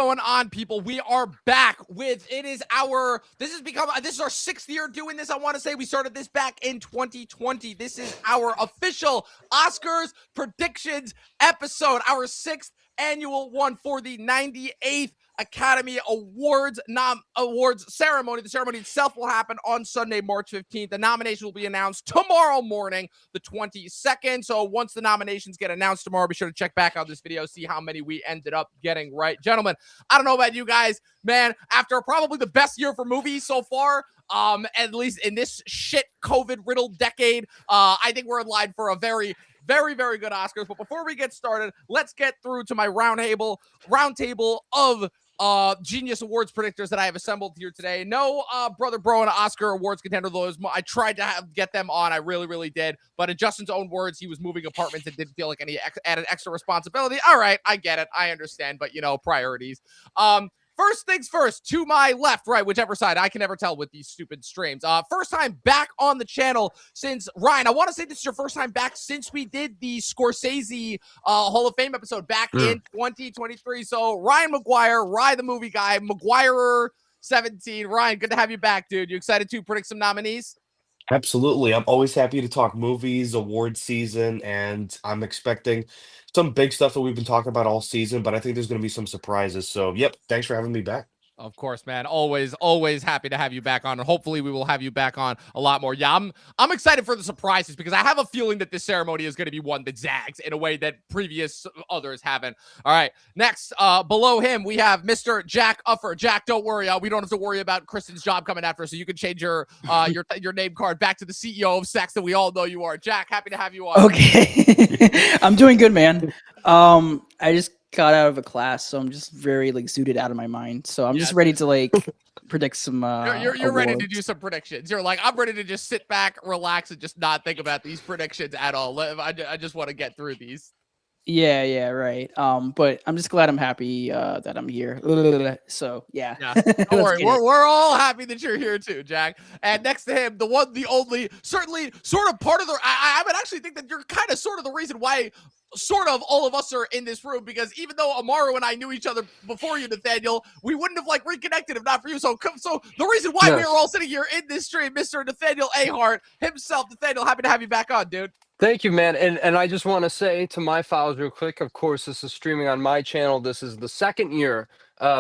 going on, people? We are back with this is our 6th year doing this. I want to say we started this back in 2020. This is our official Oscars predictions episode, our 6th annual one for the 98th Academy Awards ceremony. The ceremony itself will happen on Sunday, March 15th. The nominations will be announced tomorrow morning, the 22nd. So once the nominations get announced tomorrow, be sure to check back on this video, see how many we ended up getting right. Gentlemen, I don't know about you guys, man, after probably the best year for movies so far, at least in this shit COVID-riddled decade, I think we're in line for a very good Oscars. But before we get started, let's get through to my roundtable of genius awards predictors that I have assembled here today. No brother bro and Oscar awards contender, though. I tried to get them on. I really did. But in Justin's own words, he was moving apartments and didn't feel like any added extra responsibility. All right, I get it. I understand. But, priorities. First things first, to my left, right, whichever side. I can never tell with these stupid streams. First time back on the channel since, Ryan, I want to say this is your first time back since we did the Scorsese Hall of Fame episode back in 2023. So, Ryan McGuire, Rye the movie guy, McGuire 17. Ryan, good to have you back, dude. You excited to predict some nominees? Absolutely. I'm always happy to talk movies, award season, and I'm expecting some big stuff that we've been talking about all season, but I think there's going to be some surprises. So, yep, thanks for having me back. Of course, man. Always happy to have you back on, and hopefully we will have you back on a lot more. Yeah, I'm excited for the surprises because I have a feeling that this ceremony is going to be one that zags in a way that previous others haven't. All right, next, below him we have Mr. Jack Uffer. Jack, don't worry, we don't have to worry about Kristen's job coming after us, so you can change your name card back to the CEO of Sex that we all know you are. Jack, happy to have you on. Okay, I'm doing good, man. I just got out of a class, so I'm just very zooted out of my mind. So I'm just ready to predict some. You're ready to do some predictions. You're like, I'm ready to just sit back, relax, and just not think about these predictions at all. I just want to get through these. Yeah, right. But I'm just glad I'm happy that I'm here. So yeah. Don't worry, we're all happy that you're here too, Jack. And next to him, the one, the only, certainly sort of part of the. I would actually think that you're kind of sort of the reason why. Sort of all of us are in this room, because even though Amaru and I knew each other before you, Nathaniel, we wouldn't have reconnected if not for you. So the reason why we are all sitting here in this stream, Mr. Nathaniel Ahart himself. Nathaniel, happy to have you back on, dude. Thank you, man. And I just want to say to my files real quick, of course, this is streaming on my channel. This is the second year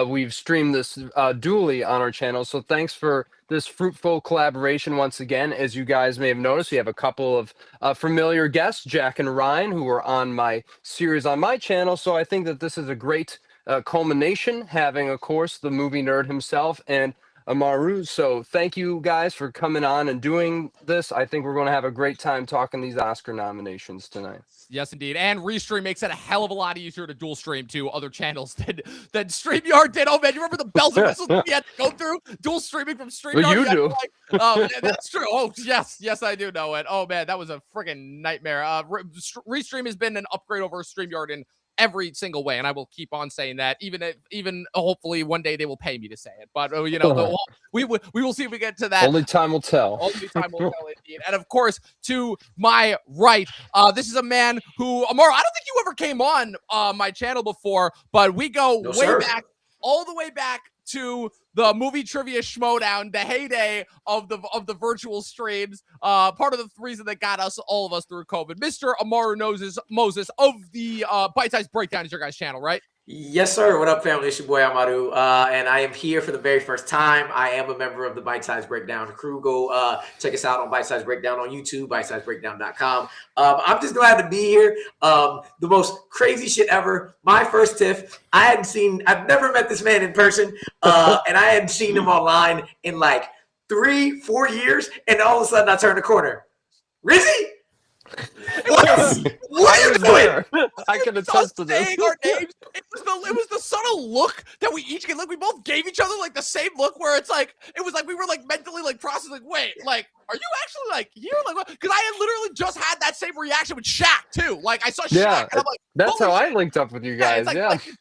we've streamed this dually on our channel. So thanks for this fruitful collaboration once again. As you guys may have noticed, we have a couple of familiar guests, Jack and Ryan, who were on my series on my channel. So I think that this is a great culmination, having, of course, the movie nerd himself and Amaru. So thank you guys for coming on and doing this. I think we're going to have a great time talking these Oscar nominations tonight. Yes, indeed. And Restream makes it a hell of a lot easier to dual stream to other channels than StreamYard did. Oh, man, you remember the bells and whistles we had to go through? Dual streaming from StreamYard? Well, you do. Oh, that's true. Oh, yes, I do know it. Oh, man, that was a friggin' nightmare. Restream has been an upgrade over StreamYard in every single way, and I will keep on saying that, even hopefully one day they will pay me to say it. But we will see if we get to that. Only time will tell. Only time will tell, indeed. And of course, to my right, this is a man who, Amaro, I don't think you ever came on my channel before, but we go back, all the way back to the movie trivia schmodown, the heyday of the virtual streams. Part of the reason that got all of us through COVID. Mr. Amaru Moses of the Bite Size Breakdown is your guys' channel, right? Yes, sir. What up, family? It's your boy Amaru, and I am here for the very first time. I am a member of the Bite Size Breakdown crew. Go check us out on Bite Size Breakdown on YouTube, bitesizebreakdown.com. I'm just glad to be here. The most crazy shit ever. My first TIFF. I've never met this man in person, and I hadn't seen him online in 3-4 years, and all of a sudden I turn the corner. Rizzy? What are you doing? I can attest to this. Our names. It was the subtle look that we each get. We both gave each other the same look, where it's it was we were mentally processing. Wait, are you actually here? Because I had literally just had that same reaction with Shaq too. I saw Shaq, and I'm that's how shit. I linked up with you guys.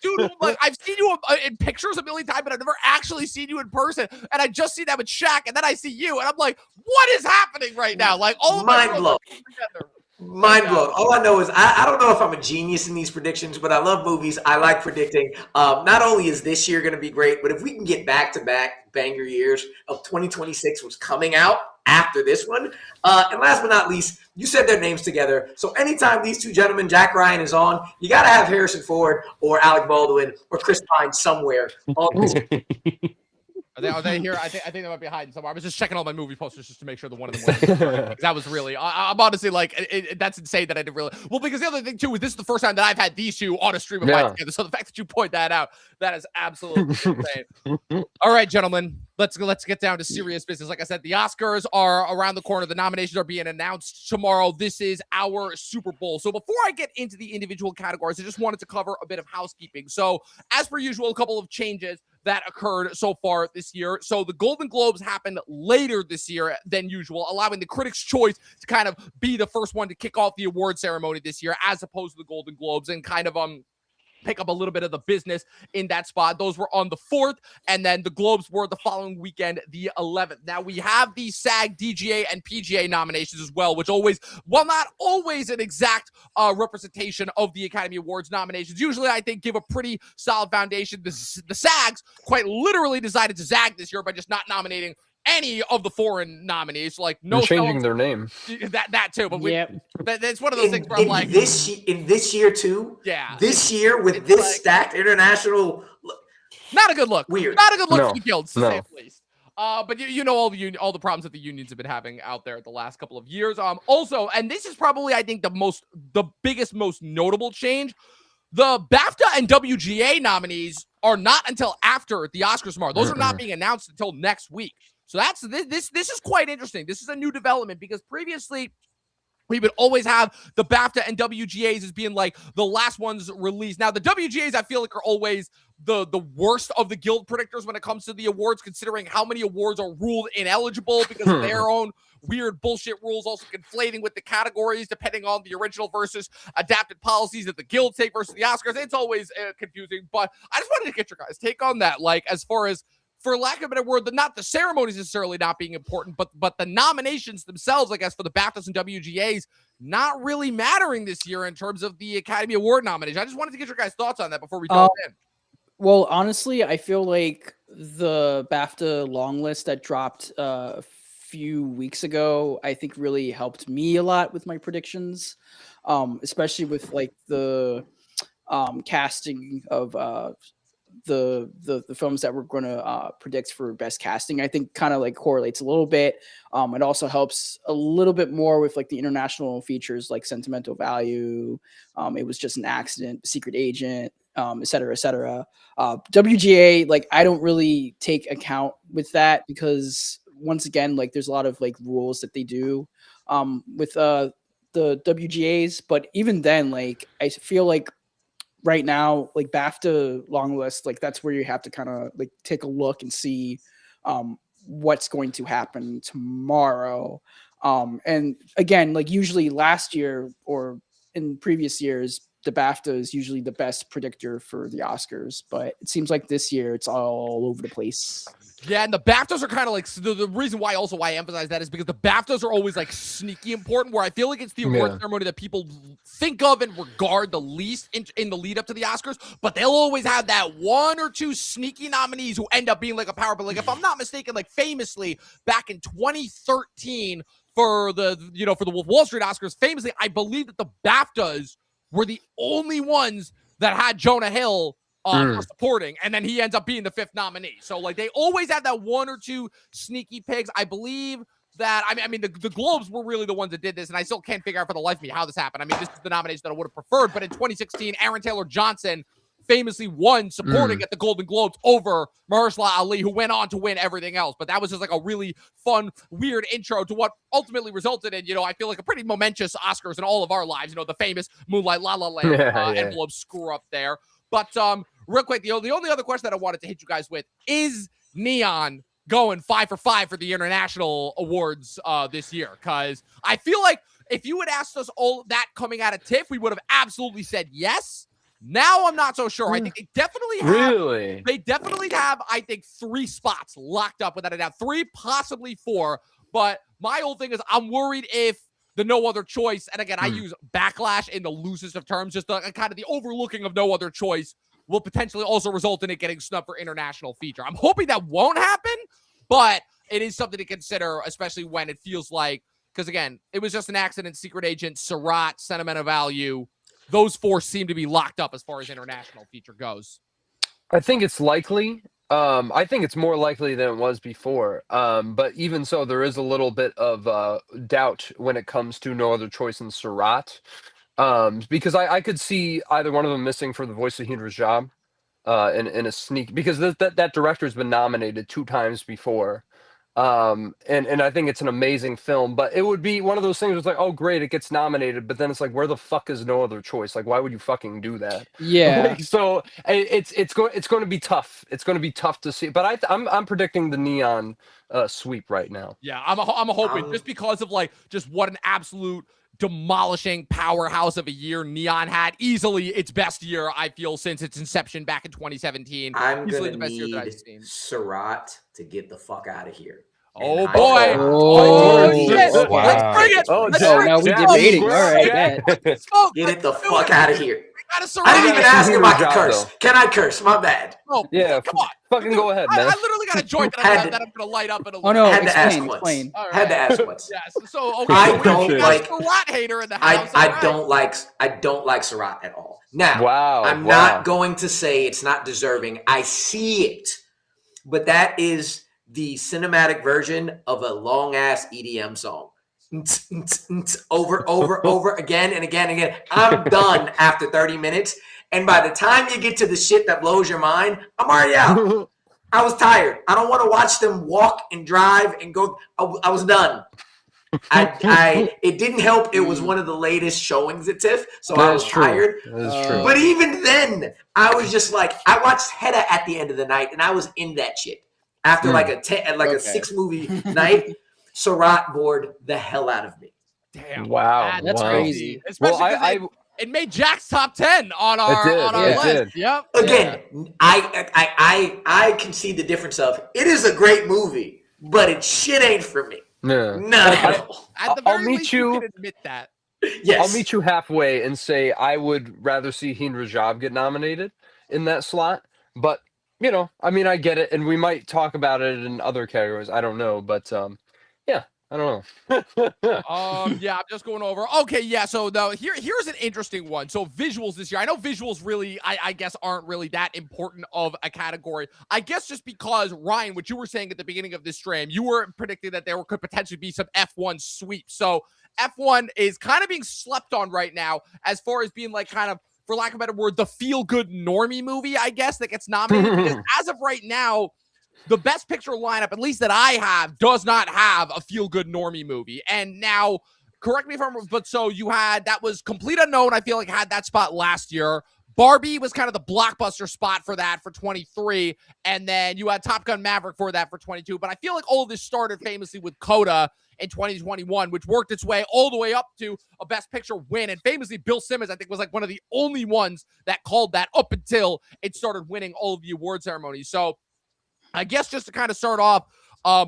Dude, I've seen you in pictures a million times, but I've never actually seen you in person. And I just see that with Shaq, and then I see you, and I'm like, what is happening right now? All of mind blown. Mind blown. All I know is I don't know if I'm a genius in these predictions, but I love movies. I like predicting. Not only is this year going to be great, but if we can get back-to-back banger years of 2026 was coming out after this one. And last but not least, you said their names together. So anytime these two gentlemen, Jack Ryan is on, you got to have Harrison Ford or Alec Baldwin or Chris Pine somewhere on this. Are they here? I think they might be hiding somewhere. I was just checking all my movie posters just to make sure that one of them was. Because that was really. I'm honestly like, that's insane that I didn't really. Well, because the other thing too is this is the first time that I've had these two on a stream of mine together. So the fact that you point that out, that is absolutely insane. All right, gentlemen, let's get down to serious business. Like I said, the Oscars are around the corner. The nominations are being announced tomorrow. This is our Super Bowl. So before I get into the individual categories, I just wanted to cover a bit of housekeeping. So as per usual, a couple of changes that occurred so far this year. So the Golden Globes happened later this year than usual, allowing the Critics' Choice to kind of be the first one to kick off the award ceremony this year, as opposed to the Golden Globes, and kind of pick up a little bit of the business in that spot. Those were on the 4th, and then the Globes were the following weekend, the 11th. Now we have the SAG, DGA, and PGA nominations as well, which always, well, not always an exact representation of the Academy Awards nominations. Usually, I think, give a pretty solid foundation. The SAGs quite literally decided to zag this year by just not nominating any of the foreign nominees. Like no, they're changing their name. That too, but that's one of those things where I'm like, in this year too. Yeah, this year with this like, stacked international, not a good look. Weird, not a good look for the guilds, to say the least. But you know all the problems that the unions have been having out there the last couple of years. Also, and this is probably I think the biggest, most notable change. The BAFTA and WGA nominees are not until after the Oscars tomorrow. Those are not being announced until next week. So that's this is quite interesting. This is a new development because previously we would always have the BAFTA and WGAs as being like the last ones released. Now the WGAs I feel like are always the worst of the guild predictors when it comes to the awards, considering how many awards are ruled ineligible because of their own weird bullshit rules, also conflating with the categories depending on the original versus adapted policies that the guilds take versus the Oscars. It's always confusing, but I just wanted to get your guys' take on that. Like, as far as, for lack of a better word, not the ceremonies necessarily not being important, but the nominations themselves, I guess, for the BAFTAs and WGAs not really mattering this year in terms of the Academy Award nomination. I just wanted to get your guys' thoughts on that before we jump in. Well, honestly, I feel like the BAFTA long list that dropped a few weeks ago, I think really helped me a lot with my predictions, especially with like the casting of the films that we're going to predict for best casting. I think kind of like correlates a little bit. It also helps a little bit more with like the international features like Sentimental Value. It Was Just an Accident, Secret Agent, et cetera, et cetera. WGA, like I don't really take account with that because once again, like there's a lot of like rules that they do with the WGAs. But even then, like I feel like right now, like BAFTA long list, like that's where you have to kind of like take a look and see what's going to happen tomorrow. And again, like usually last year or in previous years, the BAFTA is usually the best predictor for the Oscars, but it seems like this year it's all over the place. Yeah, and the BAFTAs are kind of like the reason why I emphasize that is because the BAFTAs are always like sneaky important, where I feel like it's the award ceremony that people think of and regard the least in the lead up to the Oscars, but they'll always have that one or two sneaky nominees who end up being like a power. But like if I'm not mistaken, like famously back in 2013 for the Wolf of Wall Street Oscars, famously I believe that the BAFTAs were the only ones that had Jonah Hill for supporting, and then he ends up being the 5th nominee. So like they always have that one or two sneaky picks. I believe that I mean the Globes were really the ones that did this, and I still can't figure out for the life of me how this happened. I mean, this is the nomination that I would have preferred, but in 2016, Aaron Taylor Johnson famously won supporting at the Golden Globes over Mahershala Ali, who went on to win everything else. But that was just like a really fun, weird intro to what ultimately resulted in, I feel like a pretty momentous Oscars in all of our lives. The famous Moonlight La La Land envelope screw up there. But real quick, the only other question that I wanted to hit you guys with is Neon going 5 for 5 for the international awards this year? Because I feel like if you had asked us all that coming out of TIFF, we would have absolutely said yes. Now I'm not so sure. I think they definitely have. They definitely have, I think, 3 spots locked up without a doubt. 3, possibly 4. But my whole thing is I'm worried if the no other choice. And again, I use backlash in the loosest of terms, just kind of the overlooking of no other choice will potentially also result in it getting snubbed for international feature. I'm hoping that won't happen, but it is something to consider, especially when it feels like, because again, it was just an accident, Secret Agent, Surratt, Sentimental Value. Those 4 seem to be locked up as far as international feature goes. I think it's likely. I think it's more likely than it was before. But even so, there is a little bit of doubt when it comes to No Other Choice and Surratt. Because I could see either one of them missing for the voice of Henry's job in a sneak, because that director's been nominated 2 times before. And I think it's an amazing film, but it would be one of those things where it's like, oh great, it gets nominated, but then it's like, where the fuck is No Other Choice? Like, why would you fucking do that? Yeah. Like, so it's going to be tough. It's going to be tough to see, but I'm predicting the Neon sweep right now. Yeah, I'm hoping, just because of like just what an absolute demolishing powerhouse of a year Neon had. Easily its best year, I feel, since its inception back in 2017. I'm Easily gonna the best year that I've need seen. Surratt to get the fuck out of here. Oh And boy! Oh, Shit! wow. Let's bring it! Oh, Let's no, bring now it. we Jack, debating. All Jack, right, Jack. bet. Smoke, Get it let's the do fuck out of here. We got a I Surratt. didn't even gotta ask see if your I could job, curse. though. Can I curse? My bad. Oh, Yeah, come on. fucking go ahead, man. I literally got a joint that Had I'm to- going to light up in a Oh no, Had to ask explain. once. All Had to right. ask once. Yes. So okay, I so we don't got like- a Surratt hater in the house. I don't like Surratt at all. Now, Wow, I'm wow. not going to say it's not deserving. I see it, but that is the cinematic version of a long ass EDM song. Over again and again and again. I'm done after 30 minutes. And by the time you get to the shit that blows your mind, I'm already out. I was tired. I don't want to watch them walk and drive and go. I was done. It didn't help. It was one of the latest showings at TIFF, so I was tired. That is true. But even then, I was just like, I watched Hedda at the end of the night, and I was in that shit. After like a 6 movie night, Surratt bored the hell out of me. Damn. Wow, That's wow. crazy. Especially Well, because it made Jack's top 10 on our did, on our it list. did. Yep. Again, I can see the difference of it is a great movie, but it shit ain't for me. Yeah. Not at all. At the I'll very meet least, you- you can admit that. Yes. I'll meet you halfway and say I would rather see Heen Rajab get nominated in that slot. But, you know, I mean, I get it. And we might talk about it in other categories. I don't know. But, yeah, I don't know. Yeah, I'm just going over. Okay, yeah. So here's an interesting one. So visuals this year. I know visuals really, I guess, aren't really that important of a category. I guess just because, Ryan, what you were saying at the beginning of this stream, you were predicting that there could potentially be some F1 sweep. So F1 is kind of being slept on right now as far as being like kind of, for lack of a better word, the feel-good normie movie, I guess, that gets nominated. Because as of right now, the best picture lineup, at least that I have, does not have a feel-good normie movie. And now, correct me if I'm wrong, but so you had, that was Complete Unknown, I feel like had that spot last year. Barbie was kind of the blockbuster spot for that for 23. And then you had Top Gun Maverick for that for 22. But I feel like all of this started famously with Coda in 2021, which worked its way all the way up to a Best Picture win. And famously, Bill Simmons, I think, was like one of the only ones that called that up until it started winning all of the award ceremonies. So I guess just to kind of start off,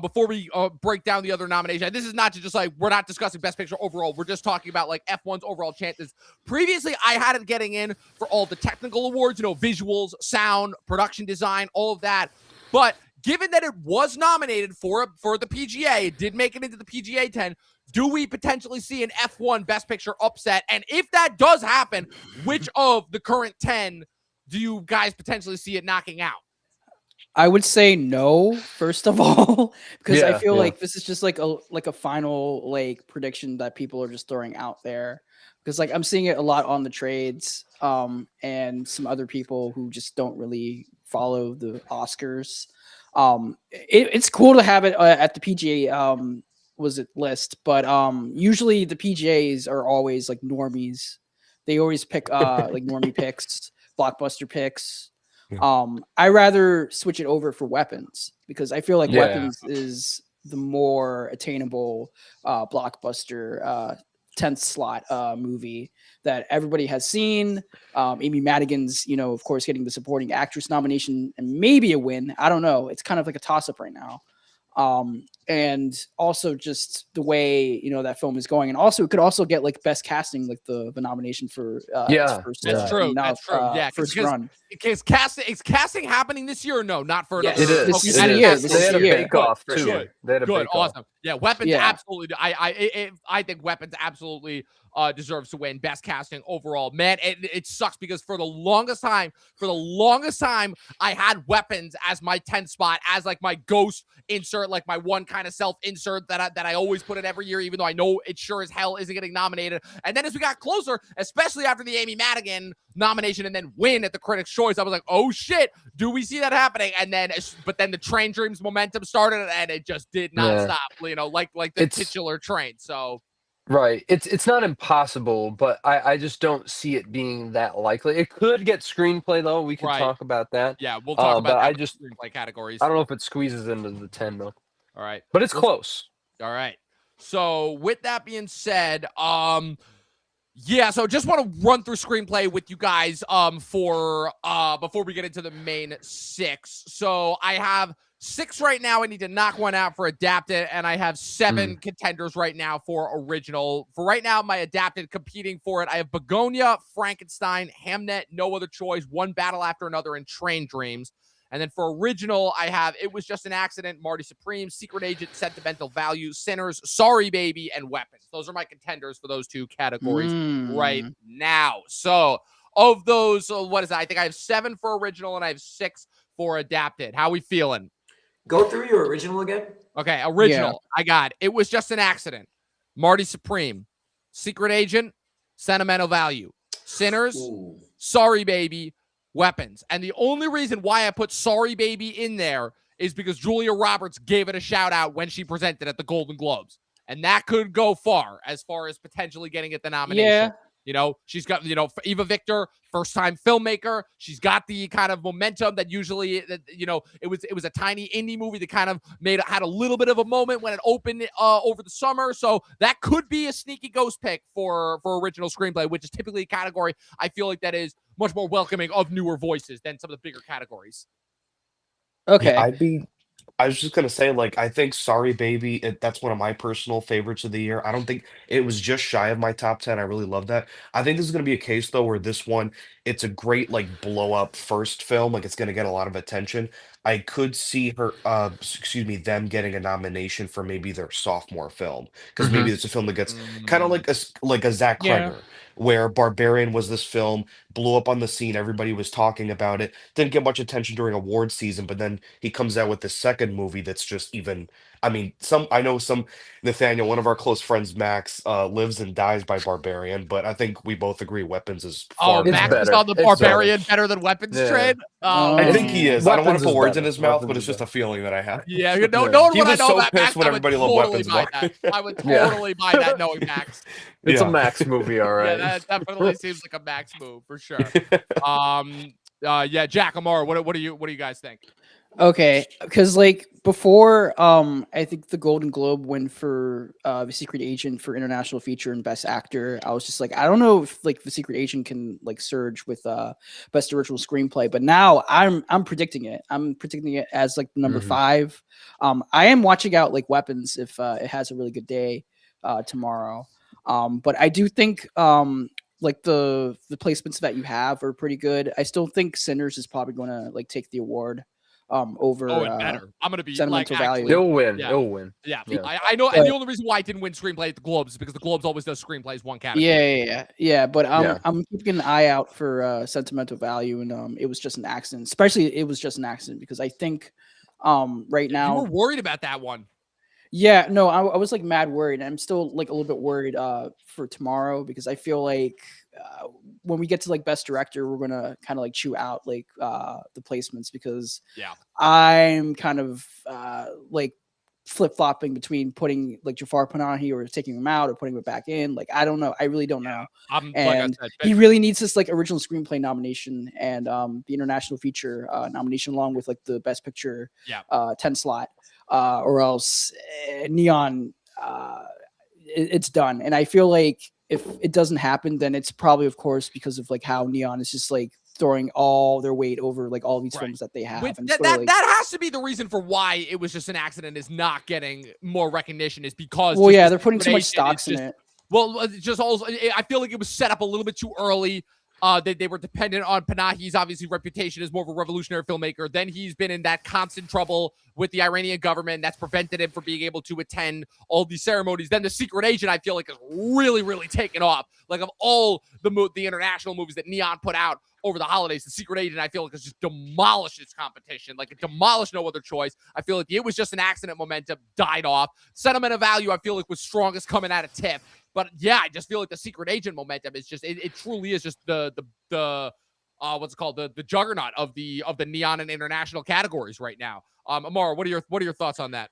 before we break down the other nomination, this is not to just like, we're not discussing Best Picture overall. We're just talking about like F1's overall chances. Previously, I had it getting in for all the technical awards, you know, visuals, sound, production design, all of that. But given that it was nominated for the PGA, it did make it into the PGA 10, do we potentially see an F1 Best Picture upset? And if that does happen, which of the current 10 do you guys potentially see it knocking out? I would say no, first of all, because I Yeah, feel yeah. like this is just like a final like prediction that people are just throwing out there. Because like I'm seeing it a lot on the trades, and some other people who just don't really follow the Oscars. It's cool to have it at the PGA list, but usually the PGAs are always like normies. They always pick like normie picks, blockbuster picks. I rather switch it over for weapons because I feel like Yeah. weapons is the more attainable blockbuster 10th slot movie that everybody has seen. Amy Madigan's, you know, of course, getting the supporting actress nomination and maybe a win. I don't know. It's kind of like a toss up right now. And also just the way that film is going, and also it could also get like best casting, like the nomination for its first That's true. That's true. Yeah, first run. Because is casting happening this year or no? Not for Yes, another. It is. this Okay, is that the is year. casting. This They is had the a year. bake-off Good, too. good. They had a Good, bake-off. awesome. Yeah, Weapons Yeah. absolutely. I think Weapons absolutely deserves to win best casting overall. Man, it sucks because for the longest time, I had Weapons as my 10th spot, as like my ghost insert, like my one kind of self insert that I always put in every year, even though I know it sure as hell isn't getting nominated. And then as we got closer, especially after the Amy Madigan nomination and then win at the Critics' Choice, I was like, oh shit, do we see that happening? And then, but then the Train Dreams momentum started, and it just did not stop. Like the titular train. So. Right. It's not impossible, but I just don't see it being that likely. It could get screenplay though. We could talk about that. Yeah, we'll talk about but that I with just screenplay categories. I don't know if it squeezes into the 10 though. All right. But it's close. All right. So with that being said, yeah, so just want to run through screenplay with you guys for before we get into the main 6. So I have 6 right now. I need to knock one out for adapted, and I have 7 contenders right now for original. For right now, my adapted competing for it, I have Begonia, Frankenstein, Hamnet, No Other Choice, One Battle After Another, and Train Dreams. And then for original, I have It Was Just an Accident, Marty Supreme, Secret Agent, Sentimental Value, Sinners, Sorry Baby, and Weapons. Those are my contenders for those 2 categories right now. So of those, what is that? I think I have 7 for original and I have 6 for adapted. How are we feeling? Go through your original again. Okay, original. Yeah. I got It Was Just an Accident, Marty Supreme, Secret Agent, Sentimental Value, Sinners, Sorry Baby, Weapons. And the only reason why I put Sorry Baby in there is because Julia Roberts gave it a shout out when she presented at the Golden Globes. And that could go far as potentially getting it the nomination. Yeah. She's got, Eva Victor, first time filmmaker. She's got the kind of momentum that usually, it was a tiny indie movie that kind of had a little bit of a moment when it opened over the summer. So that could be a sneaky ghost pick for original screenplay, which is typically a category I feel like that is much more welcoming of newer voices than some of the bigger categories. Okay. Yeah, I was just gonna say, like, I think Sorry Baby, that's one of my personal favorites of the year. I don't think it was just shy of my top 10. I really love that. I think this is gonna be a case though where this one, it's a great like blow up first film, like it's gonna get a lot of attention. I could see them getting a nomination for maybe their sophomore film because maybe it's a film that gets kind of like a Zach Yeah. Kreger, where Barbarian was this film, blew up on the scene, everybody was talking about it, didn't get much attention during award season, but then he comes out with the second movie that's just even. I mean, I know some Nathaniel, one of our close friends, Max, lives and dies by Barbarian, but I think we both agree Weapons is far it's Max better. is on the It's Barbarian better than Weapons train. I think he is. I don't want to Weapons put is words in better. his mouth, Weapons but it's is just a better. feeling that I have. Yeah, knowing He what I was know so about pissed Max, when I would everybody loved totally Weapons buy more. that. I would totally buy that knowing Max. It's a Yeah. Max movie, all right. Yeah, that definitely seems like a Max move for sure. Yeah, Jack Amar, what do you guys think? Okay, because like before, I think the Golden Globe win for The Secret Agent for international feature and best actor. I was just like, I don't know if like The Secret Agent can like surge with best original screenplay, but now I'm predicting it. I'm predicting it as like number 5. I am watching out like Weapons if it has a really good day tomorrow. But I do think like the placements that you have are pretty good. I still think Sinners is probably going to like take the award. Over it better. I'm gonna be Sentimental like, Value. actually, It'll win. Yeah. It'll win. Yeah, Yeah. I know, and But- the only reason why I didn't win screenplay at the Globes is because the Globes always does screenplays one category. Yeah. But Yeah. I'm keeping an eye out for Sentimental Value, and It Was Just an Accident. Especially It Was Just an Accident because I think right now You were worried about that one. Yeah, no, I was like mad worried. I'm still like a little bit worried for tomorrow because I feel like when we get to like best director, we're gonna kind of like chew out like the placements because I'm kind of like flip flopping between putting like Jafar Panahi or taking him out or putting him back in. Like I don't know, I really don't know. Like And I said, he really needs this like original screenplay nomination and the international feature nomination along with like the best picture 10 slot. Or else Neon, it's done. And I feel like if it doesn't happen, then it's probably, of course, because of like how Neon is just like throwing all their weight over like all these Right. films that they have. Which And that, sort of, that, like, that has to be the reason for why it was just an accident is not getting more recognition is because well, just yeah, the they're putting too much Secret Agent stocks is in just- it. Well, it's just also, I feel like it was set up a little bit too early. They were dependent on Panahi's obviously reputation as more of a revolutionary filmmaker. Then he's been in that constant trouble with the Iranian government that's prevented him from being able to attend all these ceremonies. Then the Secret Agent, I feel like, is really, really taken off. Like of all the international movies that Neon put out over the holidays, the Secret Agent, I feel like, has just demolished its competition. Like it demolished No Other Choice. I feel like it was just an accident. Momentum died off. Sentimental value, I feel like, was strongest coming out of TIFF. But yeah, I just feel like the Secret Agent momentum is just it truly is just the what's it called, the juggernaut of the Neon and international categories right now. Amara, what are your thoughts on that?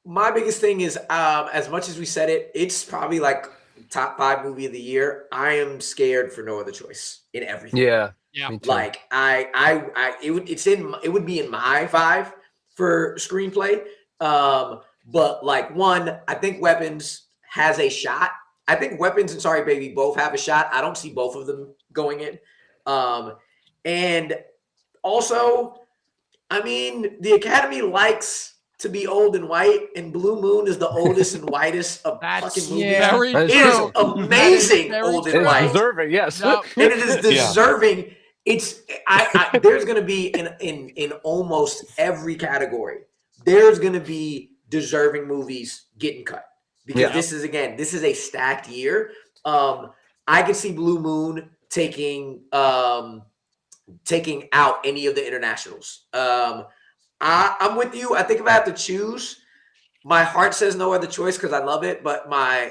My biggest thing is, as much as we said it, it's probably like top 5 movie of the year. I am scared for No Other Choice in everything. Yeah. Yeah. Me too. Like it would be in my 5 for screenplay. But like one, I think Weapons has a shot. I think Weapons and Sorry Baby both have a shot. I don't see both of them going in. And also, I mean, the Academy likes to be old and white, and Blue Moon is the oldest and whitest of That's fucking movies. very That is It is true. amazing, That is old very and It's white. deserving, yes. Yep. And it is deserving. It's there's gonna be in almost every category, there's gonna be deserving movies getting cut. Because Yeah. this is a stacked year. I could see Blue Moon taking out any of the internationals. I'm with you. I think if I have to choose, my heart says No Other Choice because I love it, but my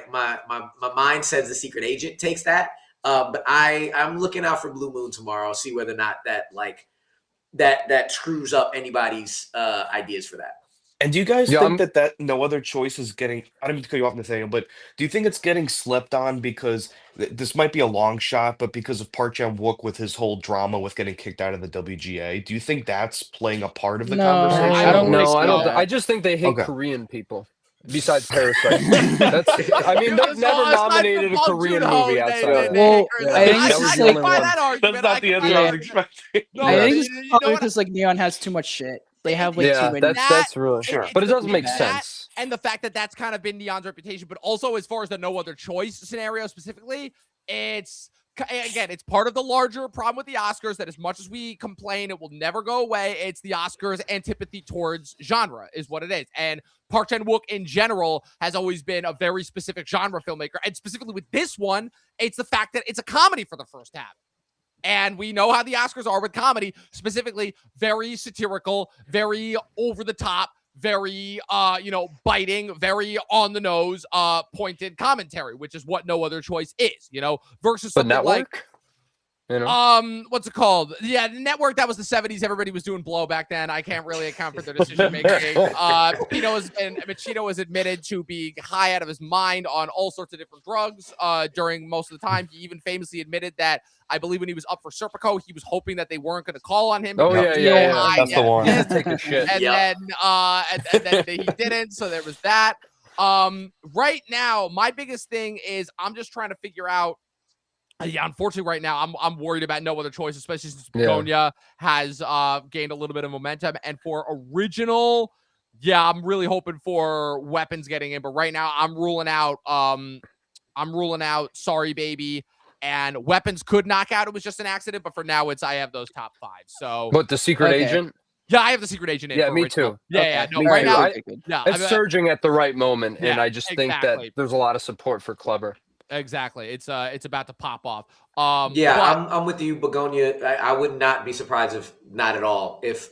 mind says The Secret Agent takes that. But I'm looking out for Blue Moon tomorrow. See whether or not that screws up anybody's ideas for that. And do you guys Yeah, think that No Other Choice is getting, I don't mean to cut you off, Nathaniel, but do you think it's getting slept on because this might be a long shot, but because of Park Chan-wook with his whole drama with getting kicked out of the WGA, do you think that's playing a part of the No, conversation? I don't No, think I don't. so. I just think they hate Okay. Korean people. Besides Parasite, I mean, they've never nominated a Korean movie outside of that. Well, I think that it's was just the like only one. that argument. That's not the answer I was expecting. No, I think you it's know probably what? because like Neon has too much shit. They have like too Yeah, many. that's really Sure. But it doesn't make that, sense. And the fact that that's kind of been Neon's reputation, but also as far as the No Other Choice scenario specifically, it's part of the larger problem with the Oscars that as much as we complain, it will never go away. It's the Oscars' antipathy towards genre is what it is. And Park Chan-wook in general has always been a very specific genre filmmaker. And specifically with this one, it's the fact that it's a comedy for the first half. And we know how the Oscars are with comedy, specifically very satirical, very over the top, very biting, very on the nose, pointed commentary, which is what No Other Choice is, versus But something like network, you know, what's it called? Yeah, the network, that was the 70s. Everybody was doing blow back then. I can't really account for their decision making. Machino was admitted to being high out of his mind on all sorts of different drugs during most of the time. He even famously admitted that I believe when he was up for Serpico, he was hoping that they weren't going to call on him. Oh, because yeah, he was yeah. high That's the one. and take a shit. then he didn't, so there was that. Right now, my biggest thing is I'm just trying to figure out. Yeah, unfortunately, right now I'm worried about No Other Choice, especially since Begonia has gained a little bit of momentum. And for original, yeah, I'm really hoping for Weapons getting in. But right now, I'm ruling out Sorry Baby, and Weapons could knock out. It was just an accident, but for now, I have those top 5. So, But the Secret Okay. Agent, yeah, I have the Secret Agent in. Yeah, for me original. too. Yeah, no, Me right too. now, Yeah. it's surging at the right moment, and Yeah, I just think exactly. that there's a lot of support for Clever. Exactly. It's about to pop off. Yeah, but- I'm with you, Begonia. I would not be surprised if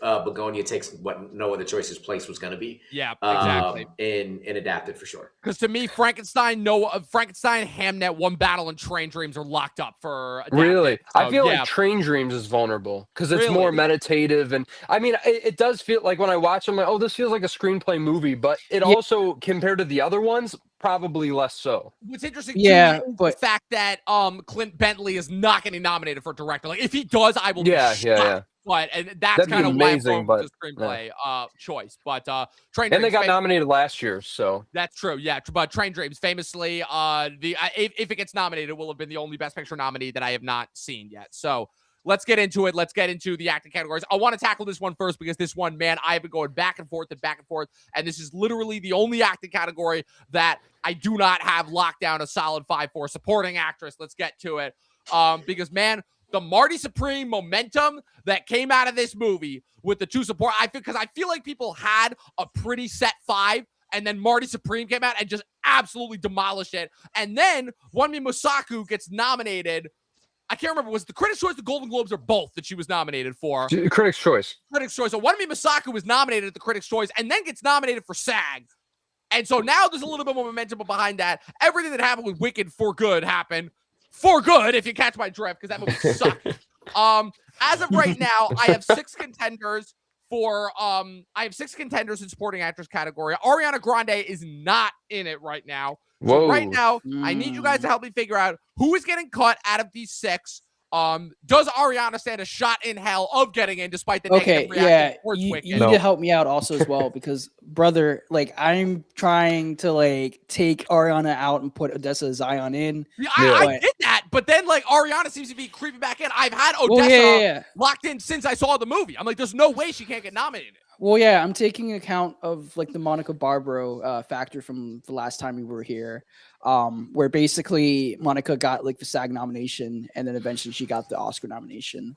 Begonia takes what No Other Choice's place was going to be. Yeah, exactly. And adapted for sure. Because to me, Frankenstein, Hamnet, One Battle, and Train Dreams are locked up for adapted. Really, I So, feel yeah. like Train Dreams is vulnerable because it's Really? more meditative, and I mean, it does feel like when I watch them, like, oh, this feels like a screenplay movie, but it also, compared to the other ones, probably less so. What's interesting, Yeah, too, is but- the fact that Clint Bentley is not getting nominated for director. Like, if he does, I will be shocked. Yeah. But and that's That'd be kind of why I'm amazing, going with but, the screenplay choice. But Train And they Dreams got nominated last year, so That's true, yeah. But Train Dreams, famously, if it gets nominated, it will have been the only Best Picture nominee that I have not seen yet. So let's get into it. Let's get into the acting categories. I want to tackle this one first because this one, man, I've been going back and forth, and this is literally the only acting category that I do not have locked down a solid 5 for. Supporting actress. Let's get to it. Because, man, the Marty Supreme momentum that came out of this movie with the 2 support, because I feel like people had a pretty set 5, and then Marty Supreme came out and just absolutely demolished it. And then Wunmi Mosaku gets nominated. I can't remember, was it the Critics' Choice, the Golden Globes, or both that she was nominated for? Critics' Choice. Critics' Choice. So Wunmi Mosaku was nominated at the Critics' Choice and then gets nominated for SAG. And so now there's a little bit more momentum behind that. Everything that happened with Wicked for Good happened for good, if you catch my drift, because that movie sucked. As of right now, I have 6 contenders in supporting actress category. Ariana Grande is not in it right now. So right now, I need you guys to help me figure out who is getting cut out of these 6. Does Ariana stand a shot in hell of getting in despite the negative reaction towards Wicked? You need to help me out also as well because, brother, like I'm trying to like take Ariana out and put Odessa Zion in. Yeah, I did that, but then like Ariana seems to be creeping back in. I've had Odessa locked in since I saw the movie. I'm like, there's no way she can't get nominated. Well, yeah, I'm taking account of like the Monica Barbaro factor from the last time we were here, where basically Monica got like the SAG nomination and then eventually she got the Oscar nomination.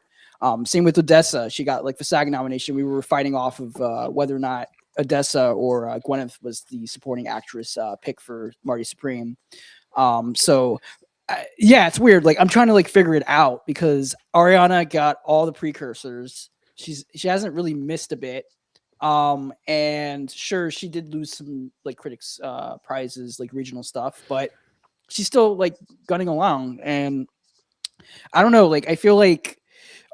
Same with Odessa. She got like the SAG nomination. We were fighting off of whether or not Odessa or Gwyneth was the supporting actress pick for Marty Supreme. Yeah, it's weird. Like I'm trying to like figure it out because Ariana got all the precursors. She hasn't really missed a bit. And sure, she did lose some like critics prizes, like regional stuff, but she's still like gunning along. And I don't know, like I feel like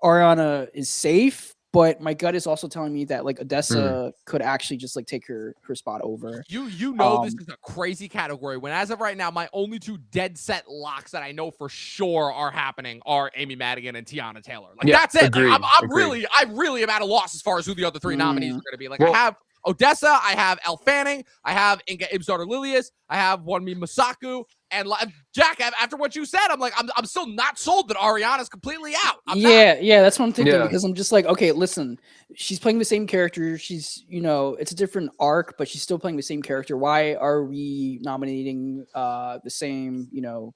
Ariana is safe, but my gut is also telling me that like Odessa could actually just like take her spot over. You know this is a crazy category when as of right now, my only 2 dead set locks that I know for sure are happening are Amy Madigan and Tiana Taylor. Like that's it. Agreed, like, I really am at a loss as far as who the other 3 nominees are going to be. Like I have Odessa, I have Elle Fanning, I have Inga Ibsarter-Lilius, I have Wunmi Mosaku, and Jack. After what you said, I'm like, I'm still not sold that Ariana's completely out. Yeah, that's what I'm thinking because I'm just like, okay, listen, she's playing the same character. She's, it's a different arc, but she's still playing the same character. Why are we nominating the same,